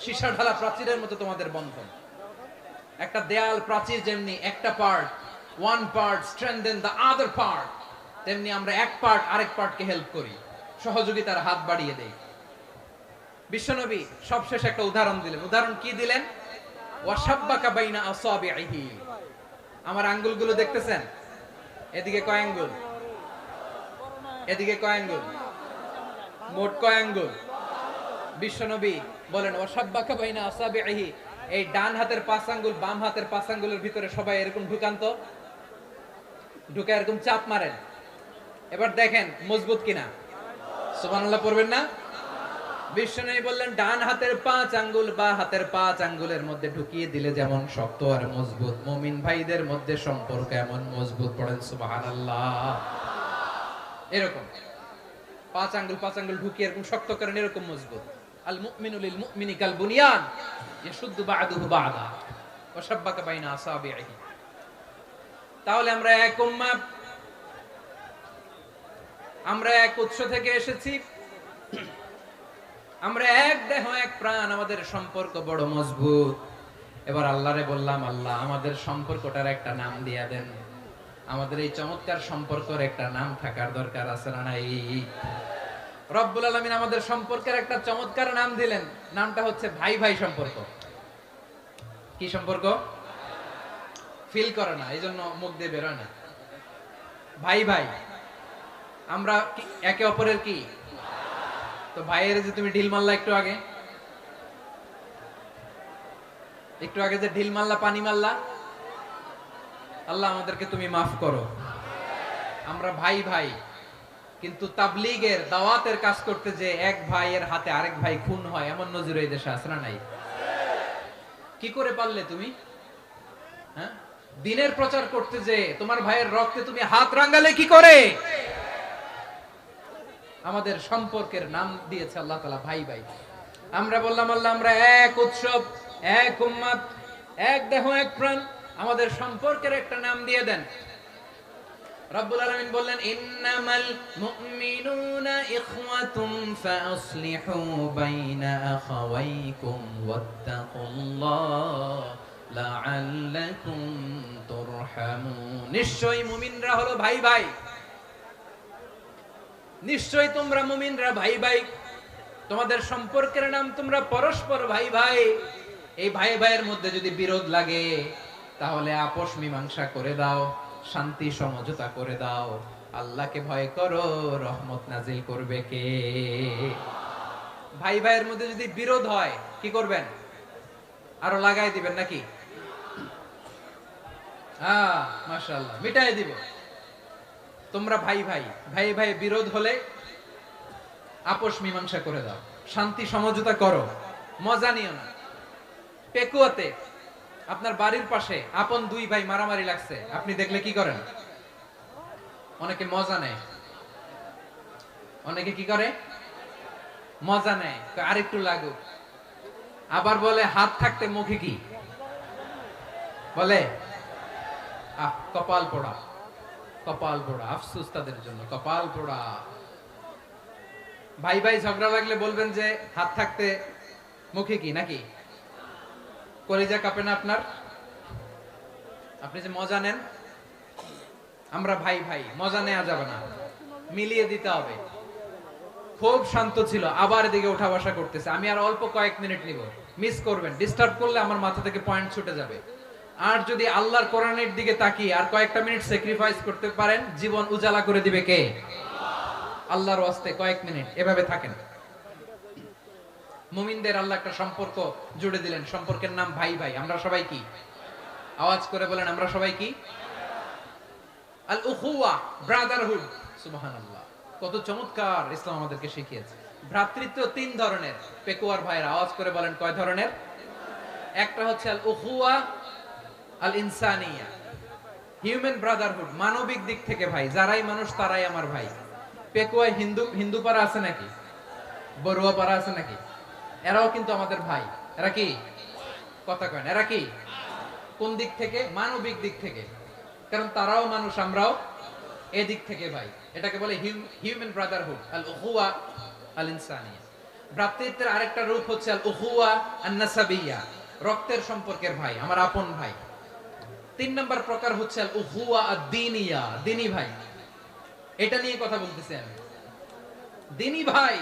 সীসা ঢালা প্রাচীরের মতো তোমাদের বন্ধন। একটা দেয়াল প্রাচীর যেমনি একটা part, one part strengthen the other part, তেমনি আমরা এক পার্ট আরেক পার্টকে হেল্প করি, সহযোগিতার হাত বাড়িয়ে দেই। বিশ্বনবী সবশেষ একটা উদাহরণ দিলেন। উদাহরণ কি দিলেন? ওয়াশাব্বাকা বাইনা আসাবিহি। আমার আঙ্গুলগুলো দেখতেছেন? এদিকে কয় আঙ্গুল? এদিকে কয় আঙ্গুল? মোট কয় আঙ্গুল? বিশ্বনবী বলেন, ওয়াশাব্বাকা বাইনা আসাবিহি। এই ডান হাতের 5 আঙ্গুল বাম হাতের 5 আঙ্গুলের ভিতরে সবাই এরকম ঢুকান তো, ঢুকে এরকম চাপ মারেন। এবার দেখেন মজবুত কিনা। সুবহানাল্লাহ পড়বেন না? বিশ্বনবী বললেন, ডান হাতের 5 আঙ্গুল বা হাতের 5 আঙ্গুলের মধ্যে ঢুকিয়ে দিলে যেমন শক্ত আর মজবুত, মুমিন ভাইদের মধ্যে সম্পর্ক এমন মজবুত। পড়েন সুবহানাল্লাহ। এরকম 5 আঙ্গুল ঢুকিয়ে এরকম শক্ত করেন, এরকম মজবুত। আল মুমিনু লিল মুমিনি কাল বুনিয়ান ইয়াশুদ্দু বা'দুহু বা'দা ওয়া শাব্বাকা বাইনা আসাবিহি। তাহলে আমরা এক উম্মাহ, আমরা এক উৎস থেকে এসেছি, আমরা এক দেহ এক প্রাণ, আমাদের সম্পর্ক বড় মজবুত। এবার আল্লাহরে বললাম, আল্লাহ আমাদের সম্পর্কটার একটা নাম দিয়া দেন। আমাদের এই চমৎকার সম্পর্কের একটা নাম থাকার দরকার আছে না নাই? রব্বুল আলামিন আমাদের সম্পর্কের একটা চমৎকার নাম দিলেন। নামটা হচ্ছে ভাই ভাই সম্পর্ক। কি সম্পর্ক? ফিল করে না, এইজন্য মুখ দিয়ে বেরোয় না। ভাই ভাই, আমরা একে অপরের কি? তো ভাইয়ের যে তুমি ঢিল মারলা একটু আগে, যে ঢিল মারলা, পানি মারলা, আল্লাহ আমাদেরকে তুমি মাফ করো। আমরা ভাই ভাই, কিন্তু তাবলীগের দাওয়াতের কাজ করতে যে এক ভাইয়ের হাতে আরেক ভাই খুন হয়, এমন নজির এই দেশে আছে না নাই? কি করে পারলে তুমি? হ্যাঁ, দিনের প্রচার করতে যে তোমার ভাইয়ের রক্তে তুমি হাত রাঙালে কি করে? আমাদের সম্পর্কের নাম দিয়েছে আল্লাহ তাআলা ভাই ভাই। আমরা বললাম, আল্লাহ আমরা এক উৎসব, এক উম্মাত, এক দেহ এক প্রাণ, আমাদের সম্পর্কের একটা নাম দিয়ে দেন। রব্বুল আলামিন বললেন, ইন্নামাল মুমিনুনা ইখওয়াতুন ফাসলিহু বাইনা আখাওয়াইকুম ওয়াত্তাকুল্লাহ লাআল্লাকুম তুরহামুন। নিশ্চয়ই মুমিনরা হলো ভাই ভাই, নিশ্চয়ই তোমরা মুমিনরা ভাই ভাই, তোমাদের সম্পর্কের নাম তোমরা পরস্পর ভাই ভাই। এই ভাই ভাইয়ের মধ্যে যদি বিরোধ লাগে তাহলে আপোষ মীমাংসা করে দাও, শান্তি সমঝোতা করে দাও। আল্লাহকে ভয় করো, রহমত নাজিল করবে কে? ভাই ভাইয়ের মধ্যে যদি বিরোধ হয় কি করবেন? আরো লাগাই দিবেন নাকি? হ্যাঁ, মাশাআল্লাহ, মিটাই দিব। তোমরা ভাই ভাই ভাই ভাই বিরোধ হলে আপোষ মীমাংসা করে দাও, শান্তি সমঝোতা করো, মজা নিও না। পেকুয়াতে আপনার বাড়ির পাশে আপন দুই ভাই মারামারি লাগছে, আপনি দেখলে কি করেন? অনেকে মজা নেয়। অনেকে কি করে? মজা নেয়, আরেকটু লাগুক। আবার বলে হাত থাকতে মুখে কি বলে? আহ, কপাল পোড়া, কপাল পোড়া, আফসোস তাদের জন্য, কপাল পোড়া। ভাই ভাই ঝগড়া লাগলে বলবেন যে হাত থাকতে মুখে কি, নাকি? কলিজা কাঁপে না আপনার? আপনি যে মজা নেন। আমরা ভাই ভাই, মজা নেওয়া যাবে না, মিলিয়ে দিতে হবে। খুব শান্ত ছিল, আবার এদিকে উঠা বসা করতেছে। আমি আর অল্প কয়েক মিনিট নিব, মিস করবেন। ডিস্টার্ব করলে আমার মাথা থেকে পয়েন্ট ছুটে যাবে। আর যদি আল্লাহর কোরআনের দিকে তাকিয়ে আর কয়েকটা মিনিট স্যাক্রিফাইস করতে পারেন, জীবন উজালা করে দিবে কে? আল্লাহর ওয়াস্তে কয়েক মিনিট এভাবে থাকেন। মুমিনদের আল্লাহ একটা সম্পর্ক জুড়ে দিলেন, সম্পর্কের নাম ভাই ভাই। আমরা সবাই কি? আওয়াজ করে বলেন, আমরা সবাই কি? আল উখুয়া, ব্রাদারহুড। সুবহানাল্লাহ, কত চমৎকার ইসলাম আমাদেরকে শিখিয়েছে। ভ্রাতৃত্ব তিন ধরনের। পেকুয়ার ভাইরা আওয়াজ করে বলেন, কয় ধরনের? একটা হচ্ছে আল উখুয়া আল ইনসানিয়া, হিউম্যান ব্রাদারহুড, মানবিক দিক থেকে ভাই, যারাই মানুষ তারাই আমার ভাই। পেকুয়ায় হিন্দু পাড়া আছে নাকি? বড়ুয়া পাড়া আছে নাকি? এরাও কিন্তু আমাদের ভাই। এরা কি? কথা কয় না, এরা কি? কোন দিক থেকে? মানবিক দিক থেকে। কারণ তারাও মানুষ, আমরাও এদিক থেকে ভাই। এটাকে বলে হিউম্যান ব্রাদারহুড, আল উখুয়া আল ইনসানিয়া। ভ্রাতৃত্বের আরেকটা রূপ হচ্ছে আল উখুয়া আন নাসাবিয়া, রক্তের সম্পর্কের ভাই, আমার আপন ভাই। তিন নম্বর প্রকার হচ্ছে আল উখুয়া আদ-দীনিয়া, দ্বীনি ভাই। এটা নিয়ে কথা বলতেছি আমি। দ্বীনি ভাই,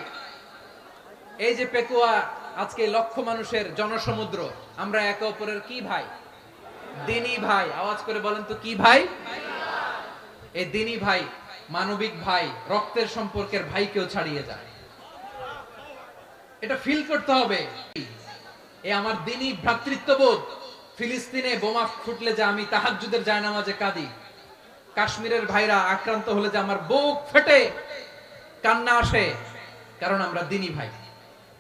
এই যে পেকুয়া আজকে লক্ষ মানুষের জনসমুদ্র, আমরা একে অপরের কি ভাই? দ্বীনি ভাই। আওয়াজ করে বলেন তো, কি ভাই? এই দ্বীনি ভাই, মানবিক ভাই, রক্তের সম্পর্কের ভাইকেও ছাড়িয়ে যায়। এটা ফিল করতে হবে। এই আমার দ্বীনি ভ্রাতৃত্ববোধ। ফিলিস্তিনে বোমা ফুটলে যে আমি তাহাজ্জুদের জায়নামাজে কাঁদি, কাশ্মীরের ভাইরা আক্রান্ত হলে যে আমার বুক ফেটে কান্না আসে, কারণ আমরা দ্বীনি ভাই।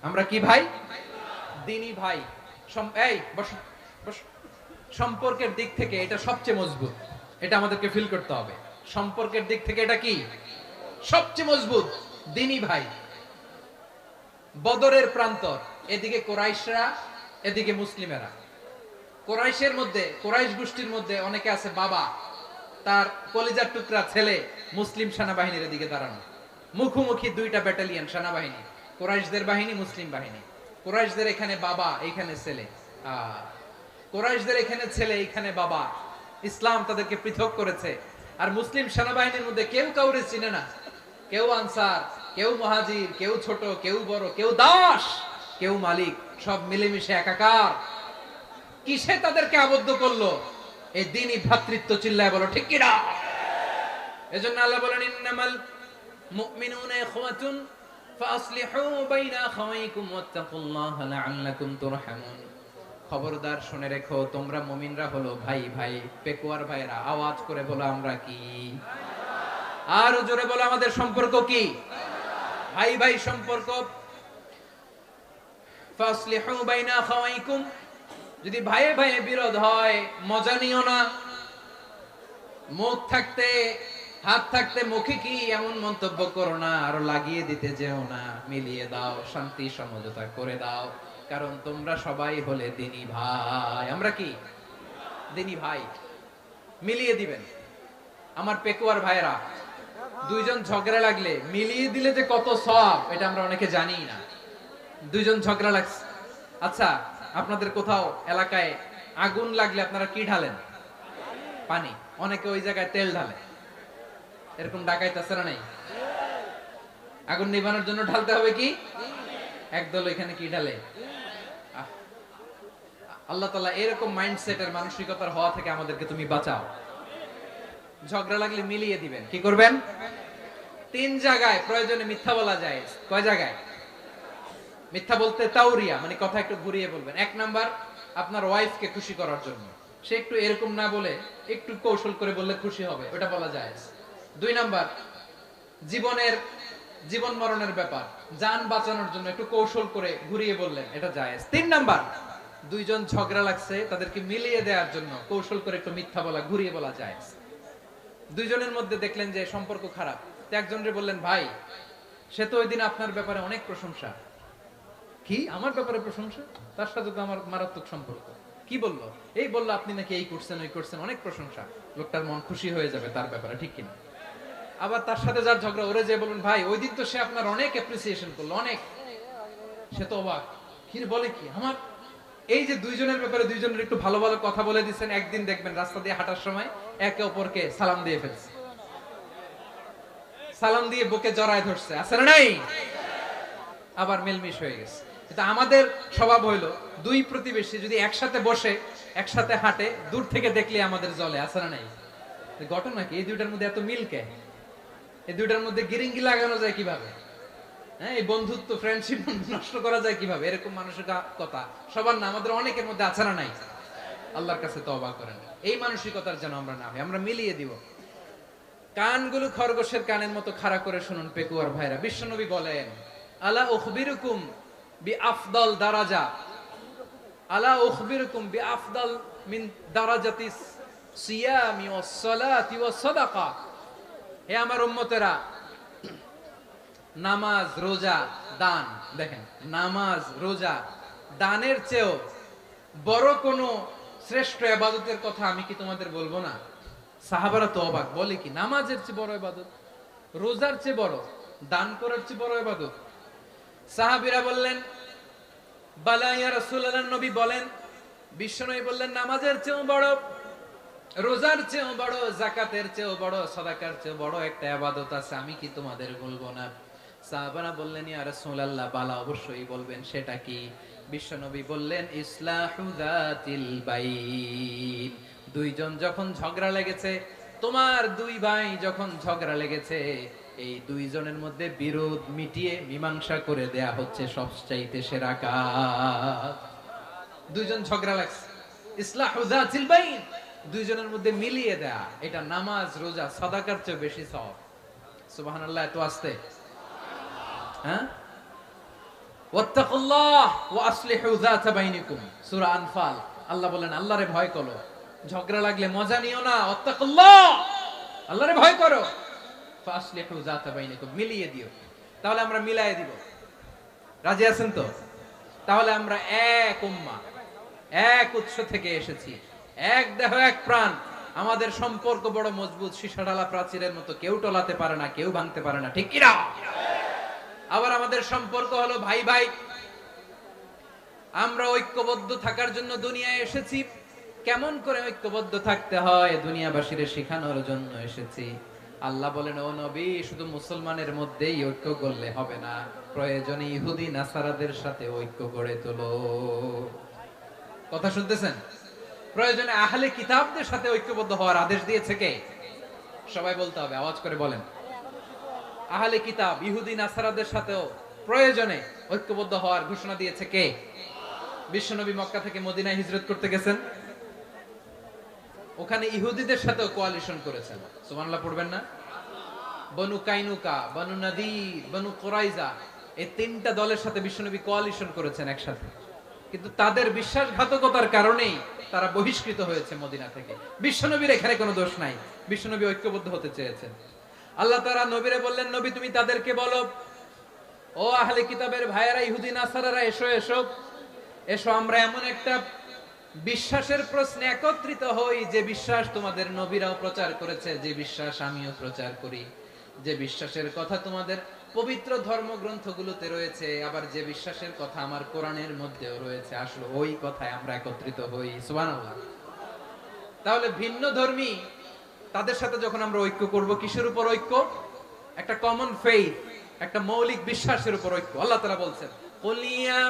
আমরা কি ভাই? দ্বীনি ভাই। এই বসো বসো। সম্পর্কের দিক থেকে এটা সবচেয়ে মজবুত। এটা আমাদেরকে ফিল করতে হবে। সম্পর্কের দিক থেকে এটা কি? সবচেয়ে মজবুত, দ্বীনি ভাই। বদরের প্রান্তর, এদিকে কোরাইশরা, এদিকে মুসলিমেরা। কোরাইশের মধ্যে, কোরাইশ গোষ্ঠীর মধ্যে অনেকে আছে বাবা, তার কলিজার টুকরা ছেলে মুসলিম সেনাবাহিনীর দিকে দাঁড়ানো। মুখোমুখি দুইটা ব্যাটালিয়ন সেনাবাহিনী, কোরাইশদের বাহিনী, মুসলিম বাহিনী। কোরাইশদের এখানে বাবা, এখানে ছেলে। কোরাইশদের এখানে ছেলে, এখানে বাবা। ইসলাম তাদেরকে পৃথক করেছে। আর মুসলিম সেনাবাহিনীর মধ্যে কেউ কাউরে চিনে না। কেউ আনসার, কেউ মুহাজির, কেউ ছোট, কেউ বড়, কেউ দাস, কেউ মালিক, সব মিলেমিশে একাকার। কিসে তাদেরকে আবদ্ধ করলো? এই দ্বীনি ভ্রাতৃত্ব। চিল্লায় বলো ঠিক কিনা? এজন্য আল্লাহ বলেন, ইন্নামাল মুমিনুনা ইখওয়াতুন ফাসলিহু বাইনা আখাওয়াইকুম ওয়াত্তাকুল্লাহা লাআল্লাকুম তুরহামুন। খবরদার শুনে রেখো, তোমরা মুমিনরা হলো ভাই ভাই। পেকুয়ার ভাইরা আওয়াজ করে বলো, আমরা কি? আর জোরে বলো, আমাদের সম্পর্ক কি? ভাই ভাই সম্পর্ক। ফাসলিহু বাইনা আখাওয়াইকুম, যদি ভাইয়ে ভাইয়ে বিরোধ হয় মজা নিও না। মুখ থাকতে, হাত থাকতে মুখে কি এমন মন্তব্য করো না, আরো লাগিয়ে দিতে যেও না। মিলিয়ে দাও, শান্তি সমঝোতা করে দাও, কারণ তোমরা সবাই হলে দ্বীনি ভাই। আমরা কি? দ্বীনি ভাই। মিলিয়ে দিবেন। আমার পেকুয়ার ভাইরা, দুইজন ঝগড়া লাগলে মিলিয়ে দিলে যে কত সওয়াব, এটা আমরা অনেকে জানি না। দুইজন ঝগড়া লাগছে, আচ্ছা আপনাদের কোথাও এলাকায় আগুন লাগলে আপনারা কি ঢালেন? পানি। অনেকে ওই জায়গায় তেল ঢালে। এরকম ডাকাইতে আছে না নাই? আগুন নিভানোর জন্য ঢালতে হবে কি? একদল এখানে কি ঢালে? আল্লাহ তাআলা এরকম মাইন্ডসেটের, মানসিকতার হওয়া থেকে আমাদেরকে তুমি বাঁচাও। ঝগড়া লাগলে মিলিয়ে দিবেন। কি করবেন? তিন জায়গায় প্রয়োজনে মিথ্যা বলা যায়। কয় জায়গায় মিথ্যা বলতে? তাওরিয়া, মানে কথা একটু ঘুরিয়ে বলবেন। এক নাম্বার, আপনার ওয়াইফকে খুশি করার জন্য, সে একটু এরকম না বলে একটু কৌশল করে বললে খুশি হবে, ওটা বলা যায়। 2 নাম্বার, জীবন মরণের ব্যাপার, জান বাঁচানোর জন্য একটু কৌশল করে ঘুরিয়ে বললেন, এটা জায়েজ। 3 নাম্বার, দুইজন ঝগড়া লাগছে তাদেরকে মিলিয়ে দেওয়ার জন্য কৌশল করে একটু মিথ্যা বলা, ঘুরিয়ে বলা জায়েজ। দুইজনের মধ্যে দেখলেন যে সম্পর্ক খারাপ, তো একজনরে বললেন, ভাই সে তো ওই দিন আপনার ব্যাপারে অনেক প্রশংসা। কি আমার ব্যাপারে প্রশংসা? তার সাথে তো আমার মারাত্মক সম্পর্ক। কি বললো? এই বললো আপনি নাকি এই করছেন ওই করছেন, অনেক প্রশংসা। লোকটার মন খুশি হয়ে যাবে তার ব্যাপারে, ঠিক কিনা? আবার তার সাথে যার ঝগড়া, ওরে যে বলুন, ভাই ওই দিন তো সে আপনার অনেক অ্যাপ্রিসিয়েশন করলো, অনেক। সে তো অবাক, কি বলে কি আমার? এই যে দুইজনের ব্যাপারে দুইজনের একটু ভালো ভালো কথা বলে দিচ্ছেন, একদিন দেখবেন রাস্তা দিয়ে হাঁটার সময় একে অপরকে সালাম দিয়ে ফেলছে, সালাম দিয়ে বুকে জড়ায় ধরছে, আছে না নাই? আবার মিলমিশ হয়ে গেছে। কিন্তু আমাদের স্বভাব হইলো, দুই প্রতিবেশী যদি একসাথে বসে একসাথে হাঁটে, দূর থেকে দেখলে আমাদের জলে, আছে না নাই? ঘটনা কি এই দুইটার মধ্যে এত মিল কে? এই দুইটার মধ্যে গিরিঙ্গি লাগানো যায় কিভাবে? হ্যাঁ, এই বন্ধুত্ব ফ্রেন্ডশিপ নষ্ট করা যায় কিভাবে? এরকম মানসিকতা সবার না, আমাদের অনেকের মধ্যে আছে না নাই? আল্লাহর কাছে তওবা করেন, এই মানসিকতার যেন আমরা না হই, আমরা মিলিয়ে দিব। কানগুলো খরগোশের কানের মতো খাড়া করে শুনুন পেকুয়ার ভাইরা। বিশ্বনবী বলেন, আলা উখবিরুকুম বিআফদাল দারাজা, আলা উখবিরুকুম বিআফদাল মিন দারাজাতিস সিয়ামি ওয়াস সালাতি ওয়াস সাদাকা। হে আমার উম্মতেরা, নামাজ, রোজা, দান, দেখেন নামাজ, রোজা, দানের চেয়েও বড় কোন শ্রেষ্ঠ ইবাদতের কথা আমি কি তোমাদের বলবো না? সাহাবারা তো অবাক, বলে কি নামাজের চেয়ে বড় ইবাদত, রোজার চেয়ে বড়, দান করার চেয়ে বড় ইবাদত? সাহাবীরা বললেন, বালা ইয়া রাসূলুল্লাহ, নবী বলেন। বিশ্বনবী বললেন, নামাজের চেয়েও বড়, রোজার চেয়েও বড়, যাকাতের চেয়েও বড়, সাদাকার চেয়েও বড় একটা ইবাদত আছে, আমি কি তোমাদের বলবো না? সাহাবারা বললেন, ইয়া রাসূলুল্লাহ, বালা, অবশ্যই বলবেন, সেটা কি? বিশ্বনবী বললেন, ইসলাহু যাতিল বাইন। দুইজন যখন ঝগড়া লেগেছে, তোমার দুই ভাই যখন ঝগড়া লেগেছে, এই দুইজনের মধ্যে বিরোধ মিটিয়ে মীমাংসা করে দেয়া হচ্ছে সবচাইতে সেরা কাজ। দুইজন ঝগড়া লাগছে, ইসলাহু যাতিল বাইন, দুইজনের মধ্যে মিলিয়ে দেয়া, এটা নামাজ, রোজা, সাদাকার চেয়ে বেশি সওয়াব। সুবহানাল্লাহ, এত আস্তে, হ্যাঁ? ওয়াত্তাকুল্লাহ ওয়া আসলিহু যাতা বাইনিকুম, সূরা আনফাল। আল্লাহ বলেন, আল্লাহরে ভয় করো, ঝগড়া লাগলে মজা নিও না, ওয়াত্তাকুল্লাহ, আল্লাহরে ভয় করো, ফাসলিহু যাতা বাইনিকুম, মিলিয়ে দিও। তাহলে আমরা মিলায়ে দিব, রাজি আছেন তো? তাহলে আমরা এক উম্মাহ, এক উৎস থেকে এসেছি, এক দেহ এক প্রাণ, আমাদের সম্পর্ক বড় মজবুত, সীসাডালা প্রাচীরের মতো, কেউ টলাতে পারে না, কেউ ভাঙতে পারে না, ঠিক কিনা? আবার আমাদের সম্পর্ক হলো ভাই ভাই, আমরা ঐক্যবদ্ধ থাকার জন্য দুনিয়ায় এসেছি। কেমন করে ঐক্যবদ্ধ থাকতে হয় দুনিয়াবাসীরে শেখানোর জন্য এসেছি। আল্লাহ বলেন, ও নবী, শুধু মুসলমানের মধ্যেই ঐক্য করলে হবে না, প্রয়োজনে ইহুদি নাসারাদের সাথে ঐক্য গড়ে তোলো। কথা শুনতেছেন? প্রয়োজনে আহলে কিতাবদের সাথে ঐক্যবদ্ধ হওয়ার আদেশ দিয়েছে কে? সবাই বলতে হবে, আওয়াজ করে বলেন। আহলে কিতাব, ইহুদি নাসারাদের সাথেও প্রয়োজনে ঐক্যবদ্ধ হওয়ার ঘোষণা দিয়েছে কে? বিশ্বনবী মক্কা থেকে মদিনায় হিজরত করতে গেছেন, ওখানে ইহুদিদের সাথেও কোয়ালিশন করেছেন। সুবহানাল্লাহ পড়বেন না? বনু কাইনুকা, বনু নাদির, বনু কুরাইজা, এই তিনটা দলের সাথে বিশ্বনবী কোয়ালিশন করেছেন একসাথে। কিন্তু তাদের বিশ্বাসঘাতকতার কারণেই তারা বহিষ্কৃত হয়েছে মদিনা থেকে। বিশ্বনবীর এখানে কোনো দোষ নাই, বিশ্বনবী ঐক্যবদ্ধ হতে চেয়েছেন। আল্লাহ তাআলা নবীরে বললেন, নবী তুমি তাদেরকে বলো, ও আহলে কিতাবের ভাইয়েরা, ইহুদি নাসারারা, এসো এসো এসো, আমরা এমন একটা বিশ্বাসের প্রশ্নে একত্রিত হই, যে বিশ্বাস তোমাদের নবীরাও প্রচার করেছে, যে বিশ্বাস আমিও প্রচার করি, যে বিশ্বাসের কথা তোমাদের পবিত্র ধর্মগ্রন্থগুলোতে রয়েছে, আবার যে বিশ্বাসের কথা আমার কোরআনের মধ্যেও রয়েছে, আসলে ওই কথায় আমরা একত্রিত হই। সুবহানাল্লাহ। তাহলে ভিন্ন ধর্মী তাদের সাথে যখন আমরা ঐক্য করব, কিসের উপর ঐক্য? একটা কমন ফেইথ, একটা মৌলিক বিশ্বাসের উপর ঐক্য। আল্লাহ তাআলা বলছেন, কুল ইয়া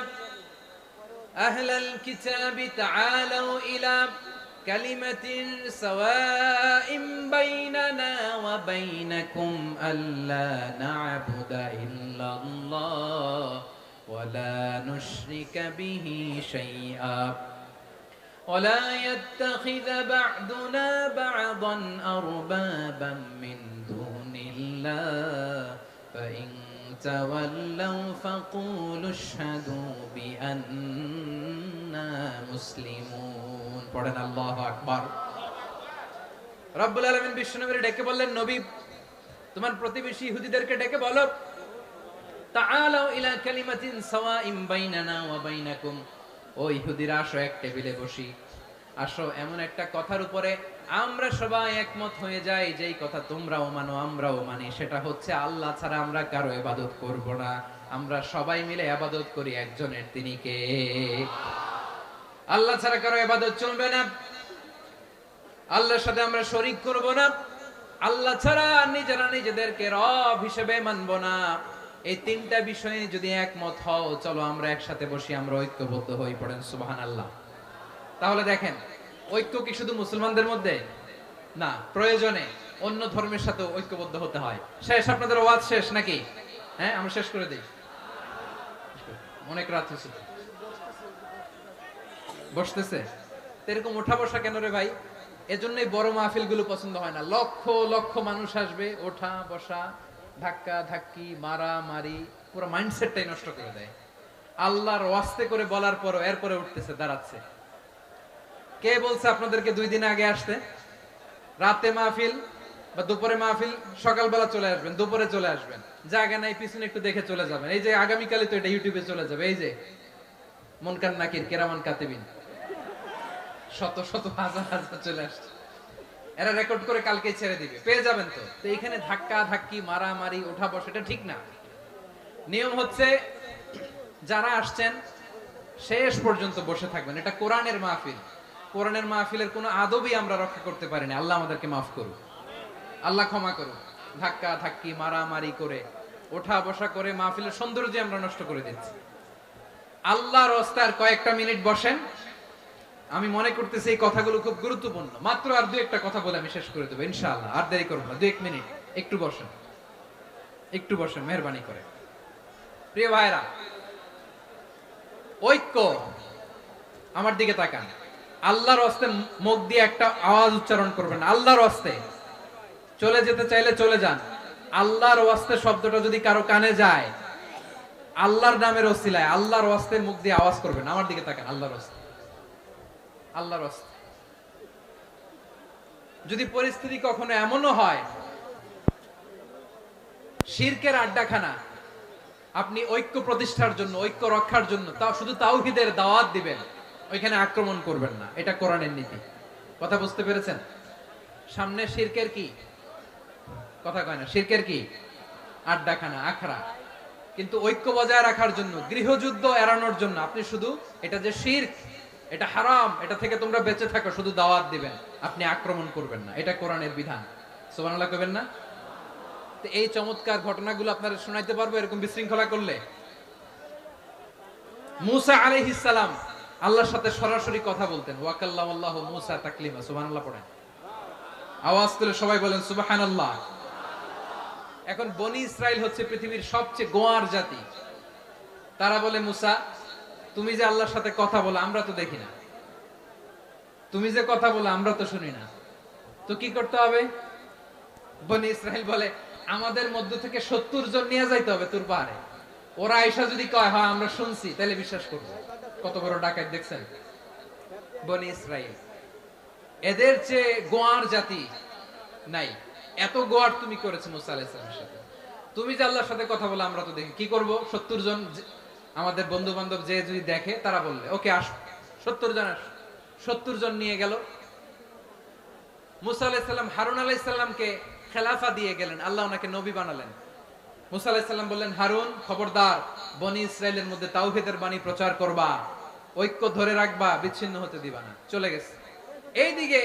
আহলাল কিতাবি তাআলাউ ইলা কালিমাতিন সাওয়াইন বাইনানা ওয়া বাইনাকুম আল্লা না'বুদা ইল্লাল্লাহ ওয়া লা নুশরিকা বিহি শাইআ ولا يتخذ بعضنا بعضا أربابا من دون الله فإن تولوا فقولوا اشهدوا بأننا مسلمون পড়েন আল্লাহু আকবার। রব্বুল আলামিন বিশ্বনবীর ডেকে বললেন, নবী তোমার প্রতিবেশী ইহুদিদেরকে ডেকে বলো, তাআলাউ ইলা কালিমাতিন সাওয়াইন বাইনানা ওয়া বাইনাকুম, ও ইহুদিরা আসো এক টেবিলে বসি, আসো এমন একটা কথার উপরে আমরা সবাই একমত হয়ে যাই, যেই কথা তোমরাও মানো আমরাও মানি, সেটা হচ্ছে আল্লাহ ছাড়া আমরা কারো ইবাদত করব না, আমরা সবাই মিলে ইবাদত করি একজনের, তিনি কে? আল্লাহ ছাড়া কারো ইবাদত চলবে না, আল্লাহর সাথে আমরা শরীক করব না, আল্লাহ ছাড়া নিজেরা নিজেদেরকে রব হিসেবে মানব না। এই তিনটা বিষয়ে যদি একমত হও, চলো আমরা একসাথে বসি, আমরা ঐক্যবদ্ধ হই। পড়েন সুবহানাল্লাহ। তাহলে দেখেন, ঐক্য কি শুধু মুসলমানদের মধ্যে না, প্রয়োজনে অন্য ধর্মের সাথে ঐক্যবদ্ধ হতে হয়। শেষ, আপনাদের ওয়াজ শেষ নাকি? হ্যাঁ, আমরা শেষ করে দিই, অনেক রাত হয়েছে। বসতেছে এরকম ওঠা বসা কেন রে ভাই? এজন্যই বড় মাহফিল গুলো পছন্দ হয় না। লক্ষ লক্ষ মানুষ আসবে, ওঠা বসা, ধাক্কা ধাক্কি, মারা মারি, পুরো মাইন্ডসেটটাই নষ্ট করে দেয়। আল্লাহর ওয়াস্তে করে বলার পরও এরপরে উঠতেছে, দাঁড়াচ্ছে। কে বলছে আপনাদেরকে 2 দিন আগে আসতে? রাতে মাহফিল বা দুপুরে মাহফিল, সকালবেলা চলে আসবেন, দুপুরে চলে আসবেন, জায়গা নাই পিছনে একটু দেখে চলে যাবেন। এই যে আগামীকালে তো এটা ইউটিউবে চলে যাবে, এই যে মুনকার নাকির কেরামান কাতিবিন শত শত হাজার হাজার চলে আসছে, এরা রেকর্ড করে কালকে ছেড়ে দিবে, পেয়ে যাবেন। তো এইখানে ধাক্কা ধাক্কি, মারামারি, ওঠা বসা, এটা ঠিক না। নিয়ম হচ্ছে যারা আসছেন শেষ পর্যন্ত বসে থাকবেন। এটা কোরআনের মাহফিল, কোরআনের মাহফিলের কোনো আদবই আমরা রক্ষা করতে পারিনি। আল্লাহ আমাদেরকে মাফ করুন, আল্লাহ ক্ষমা করুন। ধাক্কা ধাক্কি, মারামারি করে, ওঠা বসা করে মাহফিলের সৌন্দর্য আমরা নষ্ট করে দিচ্ছি। আল্লাহর রাস্তায় কয়েকটা মিনিট বসেন। আমি মনে করতেছি এই কথাগুলো খুব গুরুত্বপূর্ণ। মাত্র আর 2-1টা কথা বলে আমি শেষ করে দেবো ইনশাআল্লাহ, আর দেরি করবো না। 2-1 মিনিট একটু বসেন, একটু বসেন মেহরবানি করে। প্রিয় ভাইরা, ঐক্য, আমার দিকে তাকান। আল্লাহর রাস্তায় মুখ দিয়ে একটা আওয়াজ উচ্চারণ করবেন, আল্লাহর রাস্তায়। চলে যেতে চাইলে চলে যান। আল্লাহর ওয়াস্তে শব্দটা যদি কারো কানে যায়, আল্লাহর নামের ওসিলায় আল্লাহর ওয়াস্তে মুখ দিয়ে আওয়াজ করবেন। আমার দিকে তাকান, আল্লাহর ওয়াস্তে, আল্লাহর ওয়াস্তে। যদি পরিস্থিতি কখনো এমনও হয় শিরকের আড্ডাখানা, আপনি ঐক্য প্রতিষ্ঠার জন্য, ঐক্য রক্ষার জন্য তাও শুধু তাওহীদের দাওয়াত দিবেন, ওইখানে আক্রমণ করবেন না। এটা কোরআনের নীতি। কথা বুঝতে পেরেছেন? সামনে শিরকের কি কথা কয় না, শিরকের কি আড্ডাখানা, আখড়া। কিন্তু ঐক্য বজায় রাখার জন্য, গৃহযুদ্ধ এড়ানোর জন্য আপনি শুধু এটা যে শিরক, এটা হারাম, এটা থেকে তোমরা বেঁচে থাকো, শুধু দাওয়াত দিবেন, আপনি আক্রমণ করবেন না। এটা কোরআনের বিধান। সুবহানাল্লাহ কইবেন না? তো এই চমৎকার ঘটনাগুলো আপনারা শোনাইতে পারবো এরকম বিশৃঙ্খলা করলে। মূসা আলাইহিস সালাম আল্লাহর সাথে সরাসরি কথা বলতেন। ওয়া কাল্লামাল্লাহু মূসা তাকলিমা। সুবহানাল্লাহ পড়েন, আওয়াজ তুলে সবাই বলেন সুবহানাল্লাহ। এখন বনি ইসরাইল হচ্ছে পৃথিবীর সবচেয়ে গোয়ার জাতি। তারা বলে, মূসা তুমি যে আল্লাহর সাথে কথা বলো আমরা তো দেখি না, তুমি যে কথা বলো আমরা তো শুনি না, তো কি করতে হবে? বনি ইসরাইল বলে, আমাদের মধ্য থেকে 70 জন নিয়ে যাইতে হবে তোর পাহাড়ে। ওরা আয়েশা যদি কয় হ্যাঁ আমরা শুনছি, তাহলে বিশ্বাস করবো। কত বড় ডাকাত দেখছেন বনি ইসরাইল। এদের চেয়ে গোয়ার জাতি নাই। এত গোয়ার তুমি করেছো মুসা আলাইহিস সালামের সাথে। তুমি যে আল্লাহর সাথে কথা বলে আমরা তো দেখি, কি করব? 70 জন আমাদের বন্ধু বান্ধব যে যদি দেখে, তারা বললে ওকে আসো, 70 জন আসো। 70 জন নিয়ে গেল। মুসা আলাইহিস সালাম হারুন আলাইহিস সালামকে খেলাফা দিয়ে গেলেন, আল্লাহ ওনাকে নবী বানালেন। মুসা আলাইহিস সালাম বললেন, হারুন খবরদার, বনি ইসরাইলের মধ্যে তাওহীদের বাণী প্রচার করবা, ঐক্য ধরে রাখবা, বিচ্ছিন্ন হতে দিবা না। চলে গেছে। এইদিকে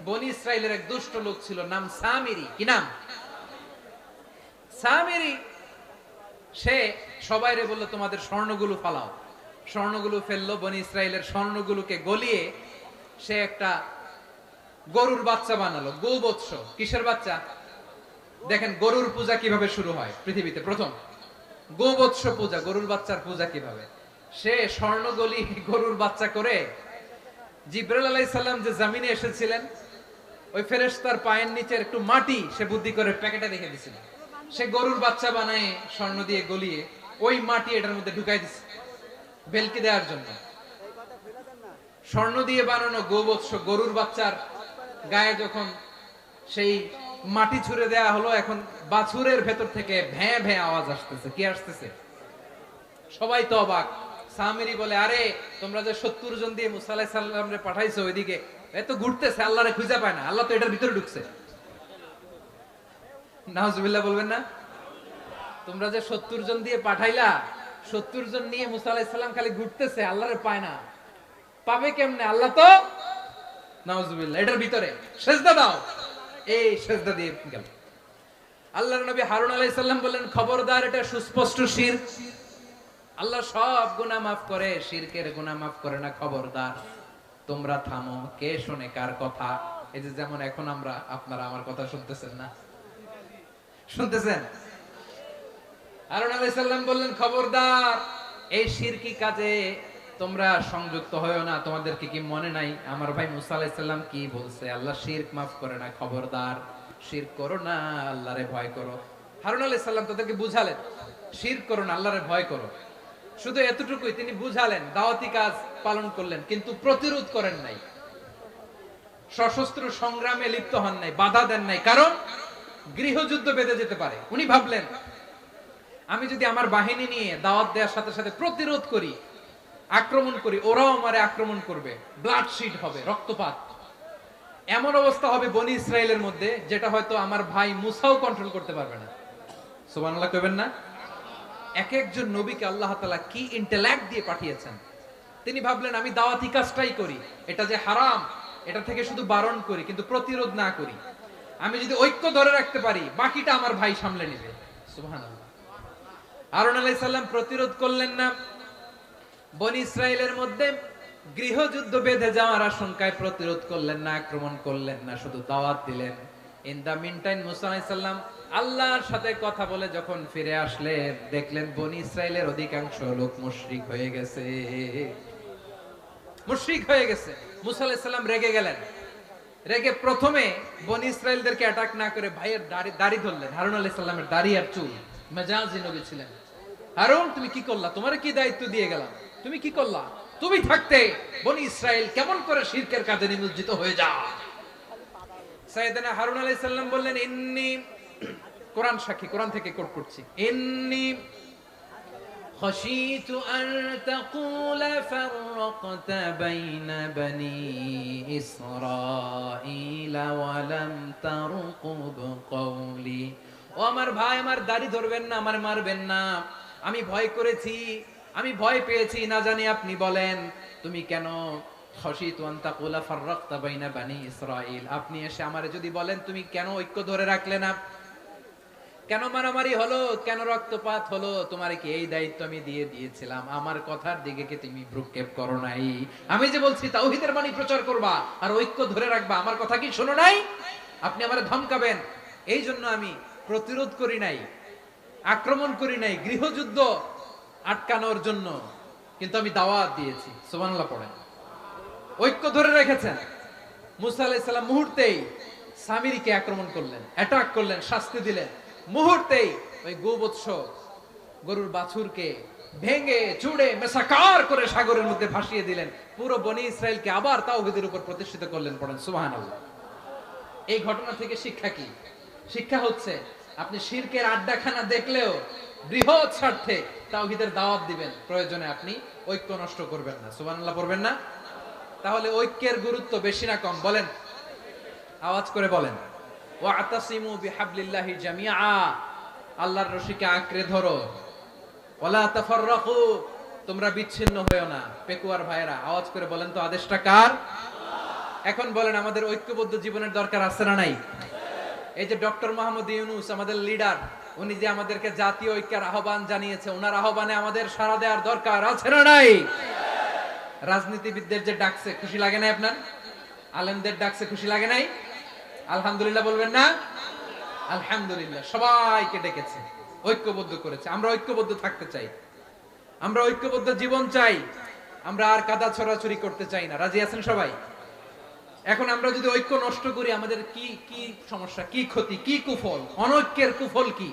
বনি ইসরাইলের এক দুষ্ট লোক ছিল, নাম সামিরি। কি নাম? সামিরি। সে সবাইরে বলল তোমাদের স্বর্ণগুলো ফালাও। স্বর্ণগুলো ফেললো। বনি ইসরাইলের স্বর্ণগুলোকে গলিয়ে সে একটা গরুর বাচ্চা বানালো। গোবৎস। কিসের বাচ্চা? দেখেন গরুর পূজা কিভাবে শুরু হয় পৃথিবীতে প্রথম। গোবৎস পূজা, গরুর বাচ্চার পূজা কিভাবে। সে স্বর্ণ গলি গরুর বাচ্চা করে জিবরাইল আলাইহিস সালাম যে জমিনে এসেছিলেন, ওই ফেরেশতার পায়ের নিচের একটু মাটি সে বুদ্ধি করে প্যাকেটে রেখে দিছিল। সে গরুর বাচ্চা বানায় স্বর্ণ দিয়ে গলিয়ে ওই মাটি এটার মধ্যে ঢুকাই দিছে ভেলকি দেওয়ার জন্য। স্বর্ণ দিয়ে বানানো গোবৎস গরুর বাচ্চার গায়ে যখন সেই মাটি ছুঁড়ে দেয়া হলো, এখন বাছুরের ভেতর থেকে ভ্যাঁ ভ্যাঁ আওয়াজ আসতেছে। কি আসতেছে? সবাই তো অবাক। সামিরি বলে, আরে তোমরা যে 70 জন দিয়ে মুসা আলাইহিস সালামরে পাঠাইছো ওইদিকে, এত ঘুরতেছে, আল্লাহরে খুঁজে পায় না, আল্লাহ তো এটার ভিতরে ঢুকছে। নাউজুবিল্লাহ বলবেন না? তোমরা যে 70 জন দিয়ে পাঠাইলা, 70 জন নিয়ে মুসা আলাইহিস সালাম খালি ঘুরতেছে, আল্লাহরে পায় না। পাবে কেমনে? আল্লাহ তো নাউজুবিল্লাহ এটার ভিতরে। সেজদা দাও। এই সেজদা দিয়ে গেল। আল্লাহর নবী হারুন আলাইহিস সালাম বললেন, খবরদার, এটা সুস্পষ্ট শিরক। আল্লাহ সব গুনাহ মাফ করে, শিরকের গুনাহ মাফ করে না, খবরদার তোমরা থামো। কে শুনে কার কথা? এই যে যেমন এখন আমরা, আপনারা আমার কথা শুনতেছেন না? শুনতেছেন? হারুন আলাইহিস সালাম বললেন, খবরদার, এই শিরকি কাজে তোমরা সংযুক্ত হয়ো না। তোমাদেরকে কি মনে নাই আমার ভাই মুসা আলাইহিস সালাম কি বলছে? আল্লাহ শিরক মাফ করে না, খবরদার শিরক করো না, আল্লাহরে ভয় করো। হারুন আলাইহিস সালাম তাদেরকে বুঝালেন, শিরক করো না, আল্লাহরে ভয় করো। শুধু এতটুকুই তিনি বুঝালেন, দাওয়াতি কাজ পালন করলেন, কিন্তু প্রতিরোধ করেন নাই, সশস্ত্র সংগ্রামে লিপ্ত হন নাই, বাধা দেন নাই, কারণ গৃহযুদ্ধ বেঁধে যেতে পারে। উনি ভাবলেন, আমি যদি আমার বাহিনী নিয়ে দাওয়াত দেওয়ার সাথে সাথে প্রতিরোধ করি, আক্রমণ করি, ওরাও আমারে আক্রমণ করবে, ব্লাডশিট হবে, রক্তপাত, এমন অবস্থা হবে বনি ইসরায়েলের মধ্যে যেটা হয়তো আমার ভাই মুসাও কন্ট্রোল করতে পারবে না। সুবহানাল্লাহ কইবেন না? এক একজন নবীকে আল্লাহ তাআলা কি ইন্টেলেক্ট দিয়ে পাঠিয়েছেন। তিনি ভাবলেন, আমি দাওয়াতি কাজটাই করি, এটা যে হারাম এটা থেকে শুধু বারণ করি, কিন্তু প্রতিরোধ না করি। আমি যদি ঐক্য ধরে রাখতে পারি, বাকিটা আমার ভাই সামলে নেবে। সুবহানাল্লাহ। হারুন আলাইহিস সালাম প্রতিরোধ করলেন না, বনি ইসরায়েলের মধ্যে গৃহযুদ্ধ বেঁধে যাওয়ার আশঙ্কায় প্রতিরোধ করলেন না, আক্রমণ করলেন না, শুধু দাওয়াত দিলেন। ইন দা মিন টাইম মুসা আলাইহিস সালাম আল্লাহর সাথে কথা বলে যখন ফিরে আসলেন, দেখলেন বনি ইসরায়েলের অধিকাংশ লোক মুশরিক হয়ে গেছে। মুশরিক হয়ে গেছে। মুসা আলাইহিস সালাম রেগে গেলেন। রেগে প্রথমে বনি ইসরায়েলদেরকে অ্যাটাক না করে ভাইয়ের দাড়ি ধরলেন। হারুন আলাইহিস সালামের দাড়ি আর চুল। মেজাজি নবী ছিলেন। হারুন, তুমি কি করলা? তোমারে কি দায়িত্ব দিয়ে গেলাম? তুমি কি করলা? তুমি থাকতে বনি ইসরায়েল কেমন করে শিরকের কাজে নিমজ্জিত হয়ে যায়? সাইয়েদনা হারুন আলাইহিস সালাম বললেন, ইন্নী, কোরআন সাক্ষী, কোরআন থেকে কোট করছি, ইন্নী খাশিতু আন তাকুলা ফাররাকতা বাইনা বনি ইসরাঈলা ওয়া লাম তারকুব কওলি। ও আমার ভাই, আমার দাড়ি ধরবেন না, আমার মারবেন না। আমি ভয় করেছি, আমি ভয় পেয়েছি, না জানি আপনি বলেন তুমি কেন খাশিতু আন তাকুলা ফাররাকতা বাইনা বনি ইসরাঈল, আপনি এসে আমারে যদি বলেন তুমি কেন ঐক্য ধরে রাখলে না, কেন মারামারি হলো, কেন রক্তপাত হলো, তোমারে কি এই দায়িত্ব আমি দিয়ে দিয়েছিলাম? আমার কথার দিকে কি তুমি ভ্রুক্ষেপ করো নাই? আমি যে বলছি তাওহীদের বাণী প্রচার করবা আর ঐক্য ধরে রাখবা, আমার কথা কি শোনো নাই? আপনি আমারে ধমকাবেন, এই জন্য আমি প্রতিরোধ করি নাই, আক্রমণ করি নাই, গৃহযুদ্ধ আটকানোর জন্য, কিন্তু আমি দাওয়াত দিয়েছি। সুবহানাল্লাহ পড়েন। ঐক্য ধরে রেখেছেন। মুসা আলাইহিস সালাম মুহূর্তেই সামিরীকে আক্রমণ করলেন, অ্যাটাক করলেন, শাস্তি দিলেন। মুহূর্তেই ওই গোবৎস গরুর বাছুরকে ভেঙে চুড়ে মেসাকার করে সাগরের মধ্যে ভাসিয়ে দিলেন। পুরো বনি ইসরায়েলকে আবার তাওহীদের উপর প্রতিষ্ঠিত করলেন। পড়েন সুবহানাল্লাহ। এই ঘটনা থেকে শিক্ষা কি? শিক্ষা হচ্ছে, আপনি শিরকের আড্ডাখানা দেখলেও বৃহৎ স্বার্থে তাওহীদের দাওয়াত দিবেন, প্রয়োজনে আপনি ঐক্য নষ্ট করবেন না। সুবহানাল্লাহ পড়বেন না? তাহলে ঐক্যের গুরুত্ব বেশি না কম? বলেন, আওয়াজ করে বলেন। ওয়াতাসিমু বিহাবলিল্লাহি জামিআ, আল্লাহর রশিকে আঁকড়ে ধরো। ওয়ালা তাফাররাকু, তোমরা বিচ্ছিন্ন হয়ো না। পেকুয়ার ভাইরা আওয়াজ করে বলেন তো, আদেশটা কার? এখন বলেন, আমাদের ঐক্যবদ্ধ জীবনের দরকার আছে না নাই? এই যে ডক্টর মোহাম্মদ ইউনূস আমাদের লিডার, উনি যে আমাদেরকে জাতীয় ঐক্যের আহ্বান জানিয়েছে, ওনার আহ্বানে আমাদের সাড়া দেওয়ার দরকার আছে না নাই? রাজনীতিবিদদের যে ডাকছে, খুশি লাগে নাই আপনার? আলেমদের ডাকছে, খুশি লাগে নাই? আলহামদুলিল্লাহ বলবেন না? আলহামদুলিল্লাহ। সবাইকে ডেকেছে, ঐক্যবদ্ধ করেছে। আমরা ঐক্যবদ্ধ থাকতে চাই, আমরা ঐক্যবদ্ধ জীবন চাই। আমরা আর কাদা ছড়াছড়ি করতে চাই না। রাজি আছেন সবাই? এখন আমরা যদি ঐক্য নষ্ট করি আমাদের কি কি সমস্যা, কি ক্ষতি, কি কুফল, অনৈক্যের কুফল কি?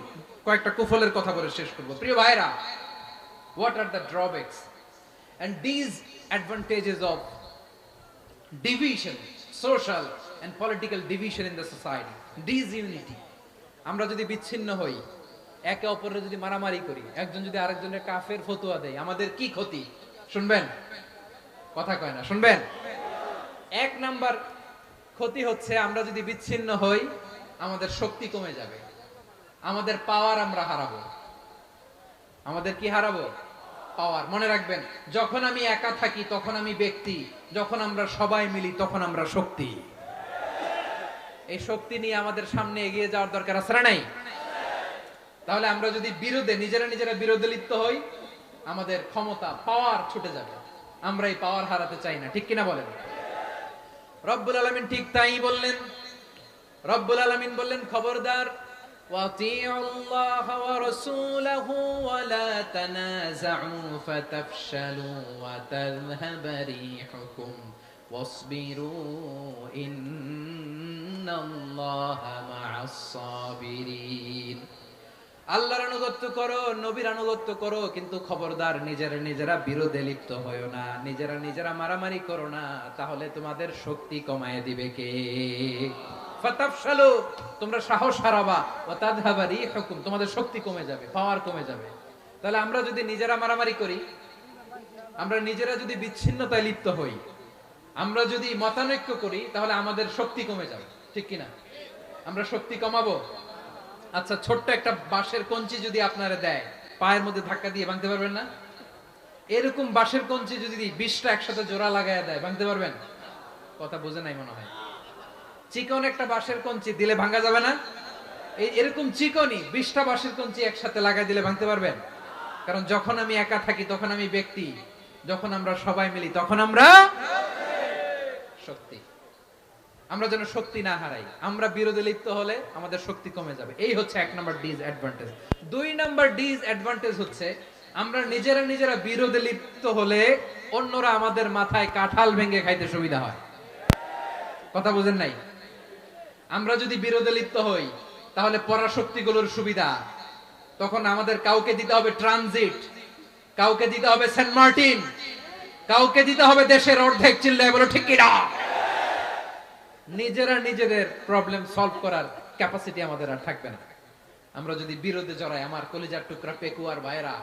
কয়েকটা কুফলের কথা বলে শেষ করব। প্রিয় ভাইরা, what are the drawbacks and disadvantages of division, social and political division in the society? Disunity. আমরা যদি বিচ্ছিন্ন হই, একে অপরের যদি মারামারি করি, একজন যদি আরেকজনের কাফের ফতোয়া দেয়, আমাদের কি ক্ষতি? শুনবেন? কথা কয় না, শুনবেন? এক নাম্বার ক্ষতি হচ্ছে আমরা যদি বিচ্ছিন্ন হই আমাদের শক্তি কমে যাবে, আমাদের পাওয়ার আমরা হারাবো। আমাদের কি হারাবো? পাওয়ার। মনে রাখবেন, যখন আমি একা থাকি তখন আমি ব্যক্তি, যখন আমরা সবাই মিলি তখন আমরা শক্তি। এই শক্তি নিয়ে আমাদের সামনে এগিয়ে যাওয়ার দরকার আছে না নাই? তাহলে আমরা যদি নিজেরা বিরোধে লিপ্ত হই আমাদের ক্ষমতা, পাওয়ার ছুটে যাবে। আমরা এই পাওয়ার হারাতে চাই না, ঠিক কিনা বলেন? রব্বুল আলামিন ঠিক তাই বললেন। রব্বুল আলামিন বললেন, খবরদার, ওয়াতিউল্লাহ ওয়া রাসূলাহু ওয়া লা তানাযাউ ফাতাফশালু ওয়া তাযহাবা রিহুকুম ওয়াসবিরু ইন্নাল্লাহা মা'আস সাবিরিন। আল্লাহর আনুগত্য করো, নবীর আনুগত্য করো, কিন্তু খবরদার নিজেরা বিরোধে লিপ্ত হয়ো না, নিজেরা মারামারি করো না, তাহলে তোমাদের শক্তি কমায় দিবে কে? ফাতাফশালু, তোমরা সাহস হারাবা, ওয়া তাযহাবা রিহুকুম, তোমাদের শক্তি কমে যাবে, পাওয়ার কমে যাবে। তাহলে আমরা যদি নিজেরা মারামারি করি, আমরা নিজেরা যদি বিচ্ছিন্নতায় লিপ্ত হই, আমরা যদি মতানৈক্য করি, তাহলে আমাদের শক্তি কমে যাবে, ঠিক কিনা? আমরা শক্তি কমাবো। আচ্ছা, ছোট্ট একটা বাঁশের কঞ্চি যদি আপনারা দেয়, পায়ের মধ্যে ধাক্কা দিয়ে ভাঙতে পারবেন না? এরকম বাঁশের কঞ্চি যদি 20টা একসাথে জোড়া লাগায় দেয়, ভাঙতে পারবেন? কথা বোঝে নাই মনে হয়। চিকন একটা বাঁশের কঞ্চি দিলে ভাঙা যাবে না? এরকম চিকনই 20টা বাঁশের কঞ্চি একসাথে লাগাই দিলে ভাঙতে পারবেন? কারণ যখন আমি একা থাকি তখন আমি ব্যক্তি, যখন আমরা সবাই মিলি তখন আমরা শক্তি। আমরা যেন শক্তি না হারাই। আমরা বিরোধে লিপ্ত হলে আমাদের শক্তি কমে যাবে। এই হচ্ছে এক নাম্বার ডিসঅ্যাডভান্টেজ। 2 নাম্বার ডিসঅ্যাডভান্টেজ হচ্ছে আমরা নিজেরা বিরোধে লিপ্ত হলে অন্যরা আমাদের মাথায় কাঁঠাল ভেঙে খাইতে সুবিধা হয়। কথা বুঝেন নাই? আমরা যদি বিরোধে লিপ্ত হই তাহলে পরাশক্তিগুলোর সুবিধা, তখন আমাদের কাউকে দিতে হবে ট্রানজিট, কাউকে দিতে হবে সেন্ট মার্টিন, কাউকে দিতে হবে দেশের অর্ধেক। চিল্লায় বলো ঠিক কিনা? নিজেদের প্রবলেম সলভ করার ক্যাপাসিটি আমাদের আর থাকবে না। আমরা যদি বিরোধে জড়াই, আমার কলিজার টুকরা পেকুয়ার ভাইরা,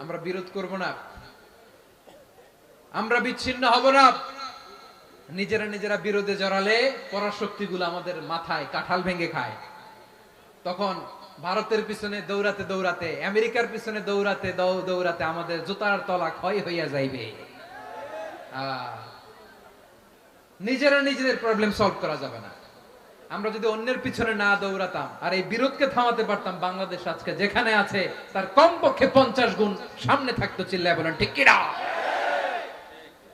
আমরা বিরোধ করব না, আমরা বিচ্ছিন্ন হব না। নিজেরা বিরোধে জড়ালে পরাশক্তিগুলো আমাদের মাথায় কাঁঠাল ভেঙে খায়। তখন ভারতের পিছনে দৌড়াতে, আমেরিকার পিছনে দৌড়াতে আমাদের জুতার তলা ক্ষয় হইয়া যাইবে। নিজেদের প্রবলেম সলভ করা যাবে না। আমরা যদি অন্যের পিছনে না দৌড়াতাম আর এই বিরোধকে থামাতে পারতাম, বাংলাদেশ আজকে যেখানে আছে তার কমপক্ষে 50 গুণ সামনে থাকতো। চিল্লায় বলেন ঠিক কিনা?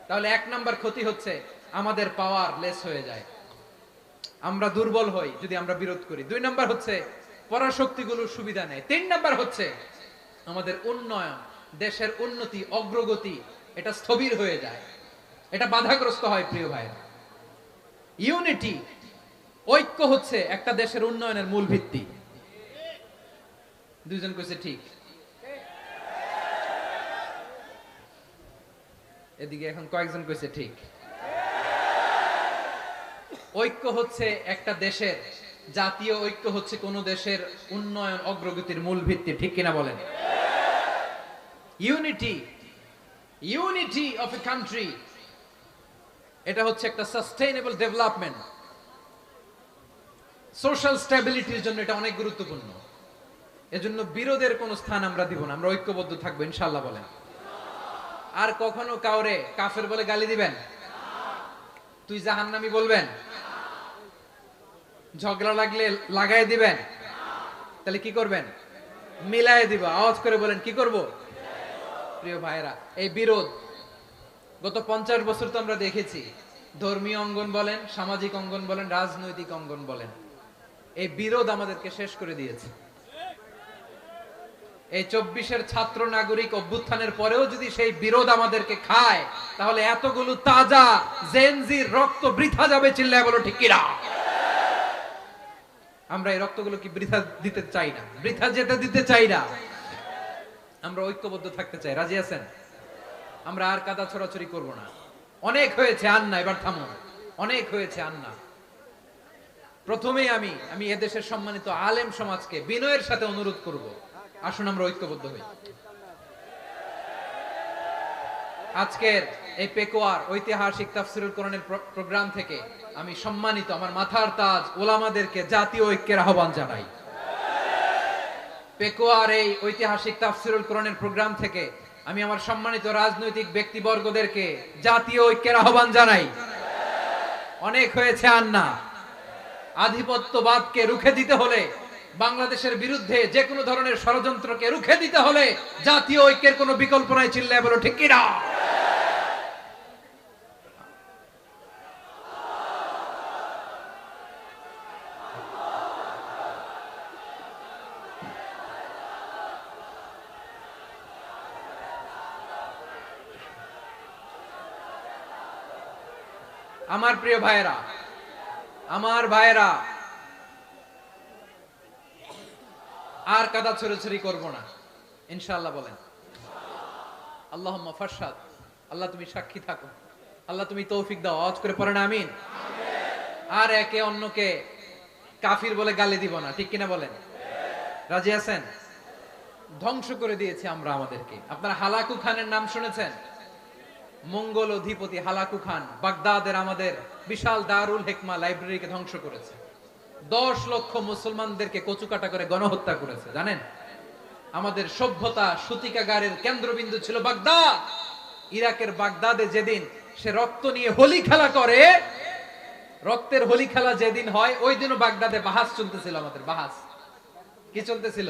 তাহলে 1 নাম্বার ক্ষতি হচ্ছে আমাদের পাওয়ার লেস হয়ে যায়, আমরা দুর্বল হই যদি আমরা বিরোধ করি। 2 নাম্বার হচ্ছে পরাশক্তিগুলোর সুবিধা নেয়। 3 নাম্বার হচ্ছে আমাদের উন্নয়ন, দেশের উন্নতি, অগ্রগতি, এটা স্থবির হয়ে যায়, এটা বাধাগ্রস্ত হয়। প্রিয় ভাইরা, ইউনিটি, ঐক্য হচ্ছে একটা দেশের উন্নয়নের মূল ভিত্তি। দুইজন কইছে ঠিক, এদিকে এখন কয়েকজন কইছে ঠিক। ঐক্য হচ্ছে একটা দেশের, জাতীয় ঐক্য হচ্ছে কোন দেশের উন্নয়ন, অগ্রগতির মূল ভিত্তি, ঠিক কিনা বলেন? ইউনিটি অফ এ কান্ট্রি, এটা হচ্ছে একটা সাস্টেইনেবল ডেভেলপমেন্ট, সোশ্যাল স্ট্যাবিলিটির জন্য এটা অনেক গুরুত্বপূর্ণ। এজন্য বিরোধের কোনো স্থান আমরা দিব না, আমরা ঐক্যবদ্ধ থাকবো ইনশাআল্লাহ বলেন। আর কখনো কাউরে কাফের বলে গালি দিবেন? তুই জাহান্নামী বলবেন? ঝগড়া লাগলে লাগাই দিবেন? তাহলে কি করবেন? মিলাই দিব। আওয়াজ করে বলেন কি করব? প্রিয় ভাইরা, এই বিরোধ গত 50 বছর তো আমরা দেখেছি, ধর্মীয় অঙ্গন বলেন, সামাজিক অঙ্গন বলেন, রাজনৈতিক অঙ্গন বলেন, এই বিরোধ আমাদেরকে শেষ করে দিয়েছে। এই 24-এর ছাত্র নাগরিক অভ্যুত্থানের পরেও যদি সেই বিরোধ আমাদেরকে খায়, তাহলে এতগুলো তাজা জেনজির রক্ত বৃথা যাবে। চিল্লায় বলো ঠিক কিনা? আমরা এই রক্তগুলো কি বৃথা দিতে চাই না, বৃথা যেতে দিতে চাই না। আমরা ঐক্যবদ্ধ থাকতে চাই। রাজি আছেন? আমরা আর কাদা ছড়াছড়ি করব না। অনেক হয়েছে, আন্না, এবার থামুন। অনেক হয়েছে, আন্না। প্রথমেই আমি এদেশের সম্মানিত আলেম সমাজকে বিনয়ের সাথে অনুরোধ করব, আসুন আমরা ঐক্যবদ্ধ হই। আজকের এই পেকুয়ার ঐতিহাসিক তাফসীরুল কোরআনের প্রোগ্রাম থেকে আমি সম্মানিত আমার মাথার তাজ ওলামাদেরকে জাতীয় ঐক্যের আহ্বান জানাই। পেকুয়ার এই ঐতিহাসিক তাফসীরুল কোরআনের প্রোগ্রাম থেকে আমি আমার সম্মানিত রাজনৈতিক ব্যক্তিবর্গদেরকে জাতীয় ঐক্যের আহ্বান জানাই। অনেক হয়েছে, আন্না। আধিপত্যবাদকে রুখে দিতে হলে, বাংলাদেশের বিরুদ্ধে যে কোনো ধরনের ষড়যন্ত্রকে রুখে দিতে হলে জাতীয় ঐক্যের কোনো বিকল্প নাই। চিল্লায় বলো ঠিক কিনা? আমার প্রিয় ভাইয়েরা, আমার ভাইয়েরা, আর কাদা ছড়াছড়ি করব না, ইনশাআল্লাহ। বলেন আল্লাহুম্মা ফারশাদ। আল্লাহ তুমি সাক্ষী থাকো, আল্লাহ তুমি তৌফিক দাও। আওয়াজ করে পড়েন আমিন। আর একে অন্যকে কাফির বলে গালি দিব না, ঠিক কিনা বলেন? রাজি আছেন? ধ্বংস করে দিয়েছি আমরা আমাদেরকে। আপনারা হালাকু খানের নাম শুনেছেন? মঙ্গল অধিপতি হালাকু খান বাগদাদের আমাদের বিশাল দারুল হিকমা লাইব্রেরিকে ধ্বংস করেছে। 10 লক্ষ মুসলমানদেরকে কচুকাটা করে গণহত্যা করেছে। জানেন, আমাদের সভ্যতা সূতিকাগারের কেন্দ্রবিন্দু ছিল বাগদাদ। ইরাকের বাগদাদে যেদিন সে রক্ত নিয়ে হোলি খেলা করে, রক্তের হোলি খেলা যেদিন হয়, ওই দিনও বাগদাদে বাহাস চলতেছিল। আমাদের বাহাস কি চলতেছিল?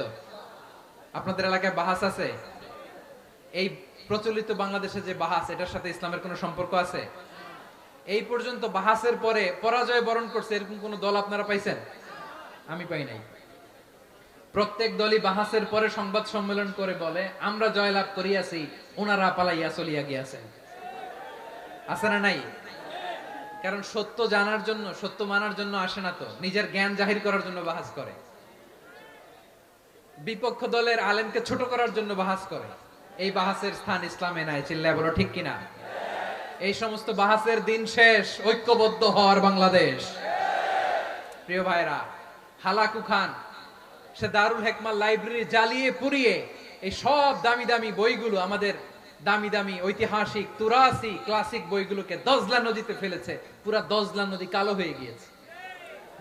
আপনাদের এলাকায় বাহাস আছে? এই প্রচলিত বাংলাদেশে যে বাহাস, এটার সাথে ইসলামের কোনো সম্পর্ক আছে? এই পর্যন্ত বাহাসের পরে পরাজয় বরণ করছে এরকম কোন দল আপনারা পাইছেন? আমি পাই নাই। প্রত্যেক দলই বাহাসের পরে সংবাদ সম্মেলন করে বলে, আমরা জয়লাভ করিয়াছি, ওনারা পালাইয়া চলিয়া গিয়াছেন। আছে না নাই? কারণ সত্য জানার জন্য, সত্য মানার জন্য আসে না তো, নিজের জ্ঞান জাহির করার জন্য বাহাস করে। বিপক্ষ দলের আলেমকে ছোট করার জন্য বাহাস করে। এই বাহাসের স্থান ইসলামে নাই। চিল্লায় বলো ঠিক কিনা? এই সমস্ত বাহাসের দিন শেষ। ঐক্যবদ্ধ হওয়ার বাংলাদেশ। প্রিয় ভাইরা, হালাকু খান সে দারুল হিকমা লাইব্রেরি জ্বালিয়ে পুড়িয়ে এই সব দামি দামি বইগুলো, আমাদের দামি দামি ঐতিহাসিক তুরাসি ক্লাসিক বইগুলোকে দজলা নদীতে ফেলেছে। পুরা দজলা নদী কালো হয়ে গিয়েছে।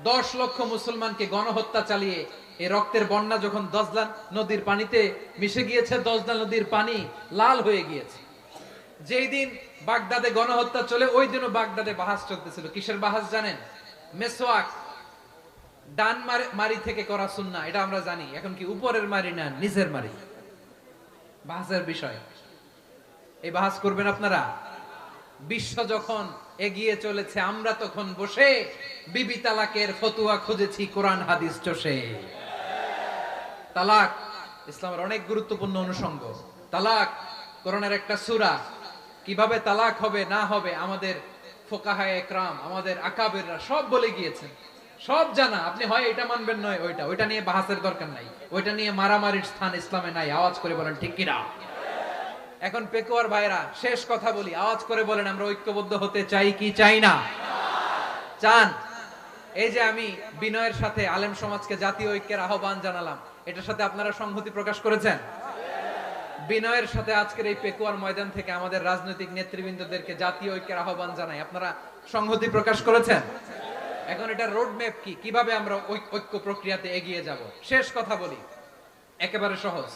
10 লক্ষ মুসলমানকে গণহত্যা চালিয়ে এই রক্তের বন্যা যখন দজলা নদীর পানিতে মিশে গিয়েছে, দজলা নদীর পানি লাল হয়ে গিয়েছে। যেই দিন বাগদাদে গণহত্যা চলে, ওই দিনও বাগদাদে বাহাস চলতেছিল। কিসের বাহাস জানেন? মেসওয়াক, ডান মারি থেকে করা সুন্নাহ, এটা আমরা জানি। এখন কি উপরের মারি না নিচের মারি? বাহাসের বিষয়। এই বাহাস করবেন আপনারা? বিশ্ব যখন এগিয়ে চলেছে, আমরা তখন বসে বিবি তালাকের ফতুয়া খুঁজেছি কোরআন হাদিস চষে। তালাক ইসলামের অনেক গুরুত্বপূর্ণ অনুষঙ্গ। তালাক কোরআনের একটা সূরা। কিভাবে তালাক হবে না হবে আমাদের ফুকাহায়ে একরাম, আমাদের আকাবেররা সব বলে গিয়েছেন, সব জানা। আপনি হয় এটা মানবেন, নয় ওইটা। ওইটা নিয়ে বাহাসের দরকার নাই, ওইটা নিয়ে মারামারির স্থান ইসলামে নাই। আওয়াজ করে বলেন ঠিক কিনা? এখন পেকুয়ার ভাইরা, শেষ কথা বলি, আওয়াজ করে বলেন আমরা ঐক্যবদ্ধ হতে চাই কি চাই না? চান? এই যে আমি বিনয়ের সাথে আলেম সমাজকে জাতীয় ঐক্যের আহ্বান জানালাম, এটার সাথে আপনারা সংহতি প্রকাশ করেছেন? বিনয়ের সাথে আজকের এই পেকুয়ার ময়দান থেকে আমাদের রাজনৈতিক নেতৃবৃন্দদেরকে জাতীয় ঐক্যের আহ্বান জানাই, আপনারা সংহতি প্রকাশ করেছেন? এখন এটা রোড ম্যাপ কি, কিভাবে আমরা ঐক্য প্রক্রিয়াতে এগিয়ে যাব? শেষ কথা বলি, একেবারে সহজ।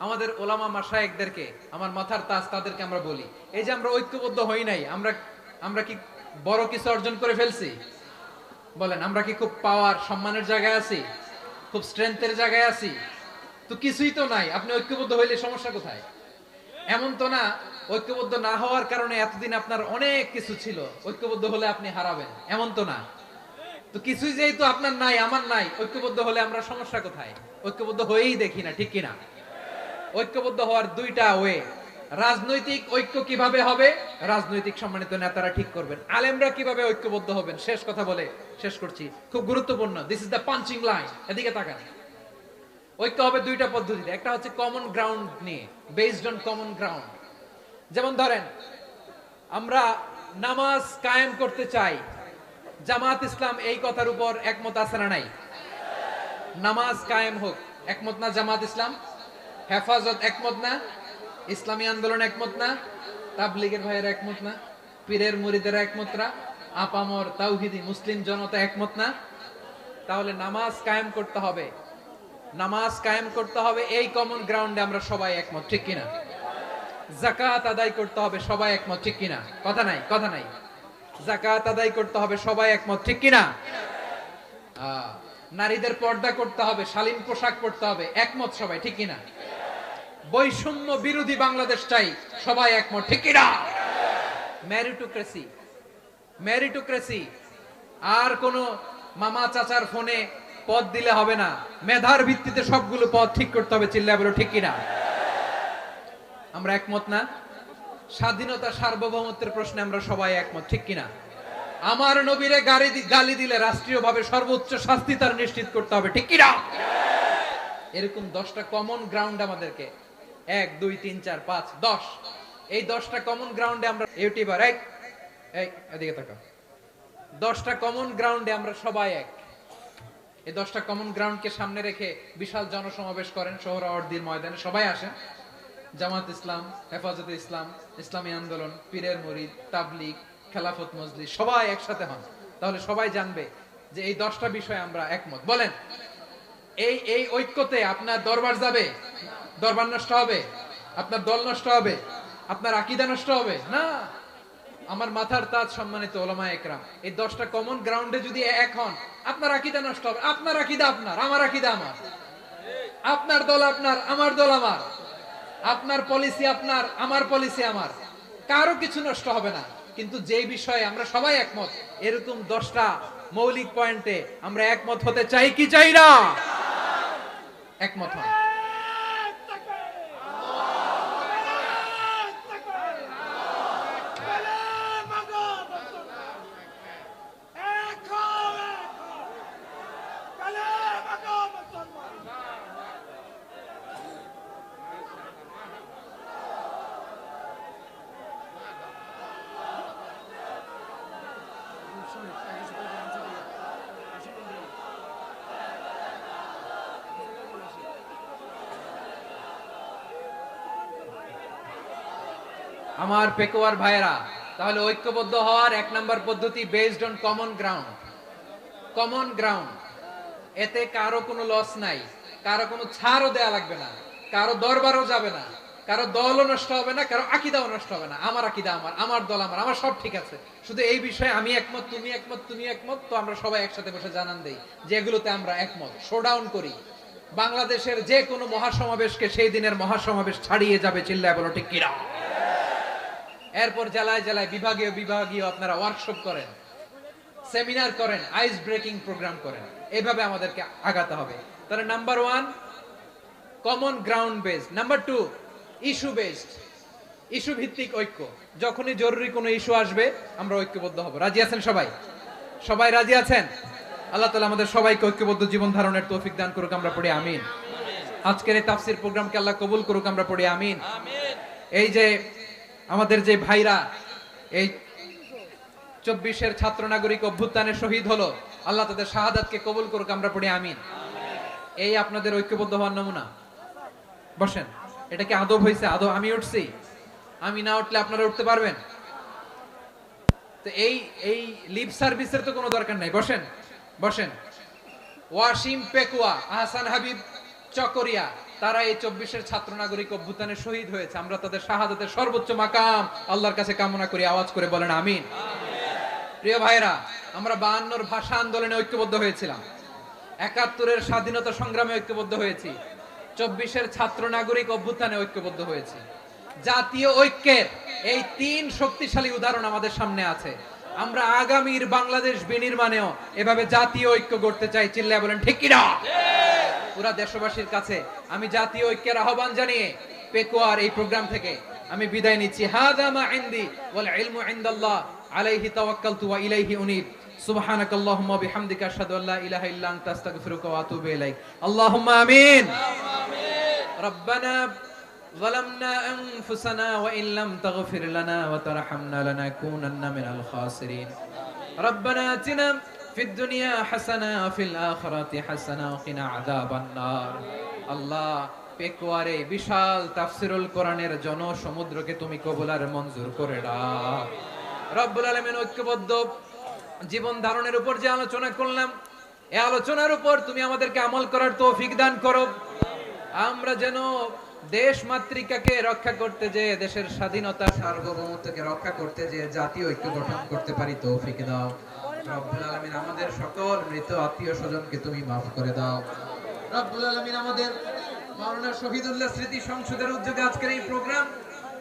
আমাদের ওলামা মাশায়েখদেরকে, আমার মাথার তাজ, তাদেরকে আমরা বলি, এই যে আমরা ঐক্যবদ্ধ হই নাই, আমরা কি বড় কিছু অর্জন করে ফেলছি? বলেন, আমরা কি খুব পাওয়ার সম্মানের জায়গায় আছি? খুব স্ট্রেংথের জায়গায় আছি? তো কিছুই তো নাই। আপনি ঐক্যবদ্ধ হইলে সমস্যা কোথায়? এমন তো না ঐক্যবদ্ধ না হওয়ার কারণে এতদিন আপনার অনেক কিছু ছিল, ঐক্যবদ্ধ হলে আপনি হারাবেন, এমন তো না। তো কিছুই যেহেতু আপনার নাই আমার নাই, ঐক্যবদ্ধ হলে আমরা সমস্যা কোথায়? ঐক্যবদ্ধ হয়েই দেখি না, ঠিক কিনা? ঐক্যবদ্ধ হওয়ার দুইটা ওয়ে। রাজনৈতিক ঐক্য কিভাবে হবে? রাজনৈতিক সম্মানিত নেতারা ঠিক করবেন। আলেমরা কিভাবে ঐক্যবদ্ধ হবেন? শেষ কথা বলে শেষ করছি, খুব গুরুত্বপূর্ণ। This is the punching line. এদিকে তাকান। ঐক্য হবে দুইটা পদ্ধতিতে। একটা হচ্ছে কমন গ্রাউন্ড নিয়ে, বেসড অন কমন গ্রাউন্ড। যেমন ধরেন, আমরা নামাজ কায়েম করতে চাই, জামাত ইসলাম এই কথার উপর একমত আছে না নাই? নামাজ কায়েম হোক, একমত না জামাত ইসলাম? হেফাজত একমত না? ইসলামী আন্দোলন একমত না? তাবলীগের ভাইয়েরা একমত না? পীরের মুরিদেরা একমত না? আপামর তাওহীদি মুসলিম জনতা একমত না? তাহলে নামাজ কায়েম করতে হবে। নামাজ কায়েম করতে হবে, এই কমন গ্রাউন্ডে আমরা সবাই একমত, ঠিক কিনা? যাকাত আদায় করতে হবে, সবাই একমত, ঠিক কিনা? কথা নাই, কথা নাই। যাকাত আদায় করতে হবে, সবাই একমত, ঠিক কিনা? নারীদের পর্দা করতে হবে, শালীন পোশাক পরতে হবে, একমত সবাই, ঠিক কিনা? বৈষম্য বিরোধী বাংলাদেশ চাই, সবাই একমত, ঠিক কিনা? Meritocracy, meritocracy. আর কোন মামা চাচার ফোনে পদ দিলে হবে না, মেধার ভিত্তিতে সবগুলো পদ ঠিক করতে হবে, চিল্লায় বলো ঠিক কিনা? আমরা একমত না? স্বাধীনতা সার্বভৌমত্বের প্রশ্নে আমরা সবাই একমত, ঠিক কিনা? আমার নবীরে গালি দিলে রাষ্ট্রীয়ভাবে সর্বোচ্চ শাস্তি তার নিশ্চিত করতে হবে, ঠিক কিনা? এরকম 10টা কমন গ্রাউন্ড আমাদেরকে, 1 2 3 4 5 10, এই 10টা কমন গ্রাউন্ডে আমরা ইউটিউবার এদিকে তাকাও, 10টা কমন গ্রাউন্ডে আমরা সবাই এক। এই 10টা কমন গ্রাউন্ডকে সামনে রেখে বিশাল জনসমাবেশ করেন সোহরাওয়ার্দীর ময়দানে, সবাই আসেন। জামাত ইসলাম, হেফাজতে ইসলাম, ইসলামী আন্দোলন, পীরের মুরিদ, তাবলীগ, খেলাফত মজলিস, সবাই একসাথে হন। তাহলে সবাই জানবে যে এই 10টা বিষয়ে আমরা একমত। বলেন, এই ঐক্যতে আপনার দরবার যাবে? দরবার নষ্ট হবে? আপনার দল নষ্ট হবে? আপনার আকীদা নষ্ট হবে না? আমার মাথার তাজ সম্মানিত ওলামায়ে একরাম, এই 10টা কমন গ্রাউন্ডে যদি এক হন, আপনার আকীদা নষ্ট হবে? আপনার আকীদা আপনার, আমার আকীদা আমার। আপনার দল আপনার, আমার দল আমার। আপনার পলিসি আপনার, আমার পলিসি আমার। কারো কিছু নষ্ট হবে না। কিন্তু যে বিষয়ে আমরা সবাই একমত, এরকম 10টা মৌলিক পয়েন্টে আমরা একমত হতে চাই কি চাই না? একমত হন। আমার পেকুয়ার ভাইরা, তাহলে ঐক্যবদ্ধ হওয়ার 1 নাম্বার পদ্ধতি based on common ground. Common ground, এতে কারো কোনো লস নাই, কারো কোনো ছাড়ও দেয়া লাগবে না, কারো দরবারও যাবে না, কারো দলও নষ্ট হবে না, কারো আকীদাও নষ্ট হবে না। আমার আকীদা আমার, আমার দল আমার, আমার সব ঠিক আছে। শুধু এই বিষয়ে আমি একমত, তুমি একমত, তুমি একমত, তো আমরা সবাই একসাথে বসে জানান দেই যে এগুলোতে আমরা একমত। শোডাউন করি। বাংলাদেশের যে কোনো মহাসমাবেশকে সেই দিনের মহাসমাবেশ ছাড়িয়ে যাবে, চিল্লায় বলো ঠিক কিনা? এরপর জেলায় জেলায় বিভাগীয় বিভাগীয় আপনারা ওয়ার্কশপ করেন, সেমিনার করেন, আইস ব্রেকিং প্রোগ্রাম করেন। এইভাবে আমাদেরকে আগাতে হবে। তাহলে number 1 common ground based, number 2 issue based, issue ভিত্তিক ঐক্য। যখনই জরুরি কোনো ইস্যু আসবে আমরা ঐক্যবদ্ধ হব। রাজি আছেন সবাই? সবাই রাজি আছেন? আল্লাহ তাআলা আমাদের সবাইকে ঐক্যবদ্ধ জীবন ধারণের তৌফিক দান করুক, আমরা পড়ি আমিন। আজকের এই তাফসীর প্রোগ্রামকে আল্লাহ কবুল করুক, আমরা পড়ি আমিন। এই যে আমাদের যে ভাইরা এই 24-এর ছাত্র নাগরিক অভ্যুত্থানে শহীদ হলো, আল্লাহ তাদের শাহাদাতকে কবুল করুক, আমরা পড়ি আমিন। এই আপনাদের ঐক্যবদ্ধ হওয়ার নমুনা। বসেন। এটা কি আদব হয়েছে? আদব আমি উঠছি, আমি না উঠলে আপনারা উঠতে পারবেন? তো এই লিপ সার্ভিসের তো কোনো দরকার নাই। বসেন, বসেন। ওয়াসিম পেকুয়া, আহসান হাবিব চকরিয়া, তারা এই 24-এর ছাত্র নাগরিক অভ্যুত্থানে শহীদ হয়েছে। আমরা তাদের শাহাদাতের সর্বোচ্চ মাকাম আল্লাহর কাছে কামনা করি। আওয়াজ করে বলেন আমিন। প্রিয় ভাইরা, আমরা 52-র ভাষা আন্দোলনে ঐক্যবদ্ধ হয়েছিলাম, 71-এর স্বাধীনতা সংগ্রামে ঐক্যবদ্ধ হয়েছি, 24-এর ছাত্র নাগরিক অভ্যুত্থানে ঐক্যবদ্ধ হয়েছি। জাতীয় ঐক্যের এই 3 শক্তিশালী উদাহরণ আমাদের সামনে আছে। আমরা আগামীর বাংলাদেশ বিনির্মাণেও এভাবে জাতীয় ঐক্য করতে চাই। চিল্লায় বলেন ঠিক কিনা? পুরা দেশবাসীর কাছে আমি জাতীয় ঐক্যের আহ্বান জানিয়ে পেকুয়ার এই প্রোগ্রাম থেকে আমি বিদায় নিচ্ছি। হাদা মা ইনদি ওয়াল ইলমু ইনদাল্লাহ আলাইহি তাওয়াক্কালতু ওয়া ইলাইহি উনীব। সুবহানাকাল্লাহুম্মা ওয়া বিহামদিকা আশহাদু আল্লা ইলাহা ইল্লা আনতা আস্তাগফিরুকা ওয়া আতুবু ইলাইক। আল্লাহুম্মা আমিন। রব্বানা ظلمنا أنفسنا وإن لم تغفر لنا وترحمنا لنكونن من الخاسرين. ربنا آتنا في الدنيا حسنة وفي الآخرة حسنة وقنا عذاب النار. الله পেকুয়ারে বিশাল তাফসিরুল কোরআনের জনসমুদ্রকে তুমি কবুল আর মঞ্জুর করে দাও। রব্বুল আলামিন ঐক্যবদ্ধ জীবন ধারণের উপর যে আলোচনা করলাম, এই আলোচনার উপর তুমি আমাদেরকে আমল করার তৌফিক দান করো। আমরা যেন দেশ মাতৃকাকে রক্ষা করতে যে, দেশের স্বাধীনতা সার্বভৌমত্বকে রক্ষা করতে যে জাতীয় ঐক্য গঠন করতে পারি তৌফিক দাও। রব্বুল আলামিন আমাদের সকল মৃত আত্মীয় স্বজনকে তুমি মাফ করে দাও। রব্বুল আলামিন আমাদের মাওলানা শহীদুল্লাহ স্মৃতি সংসদের উদ্যোগে আজকের এই প্রোগ্রাম,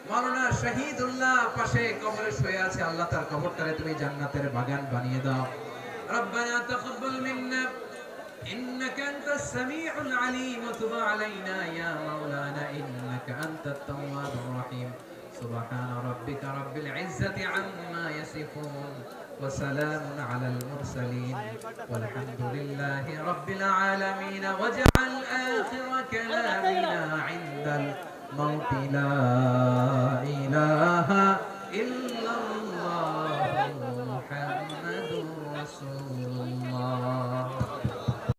মাওলানা শহীদুল্লাহ পাশে কবরে শুয়ে আছে, আল্লাহ তার কবরটারে তুমি জান্নাতের বাগান বানিয়ে দাও। রব্বানা তাকাব্বাল মিন্না إنك أنت السميع العليم وتب علينا يا مولانا إنك أنت التواب الرحيم. سبحان ربك رب العزة عما يصفون وسلام على المرسلين والحمد لله رب العالمين. واجعل آخر كلامنا عند الموت لا إله إلا الله.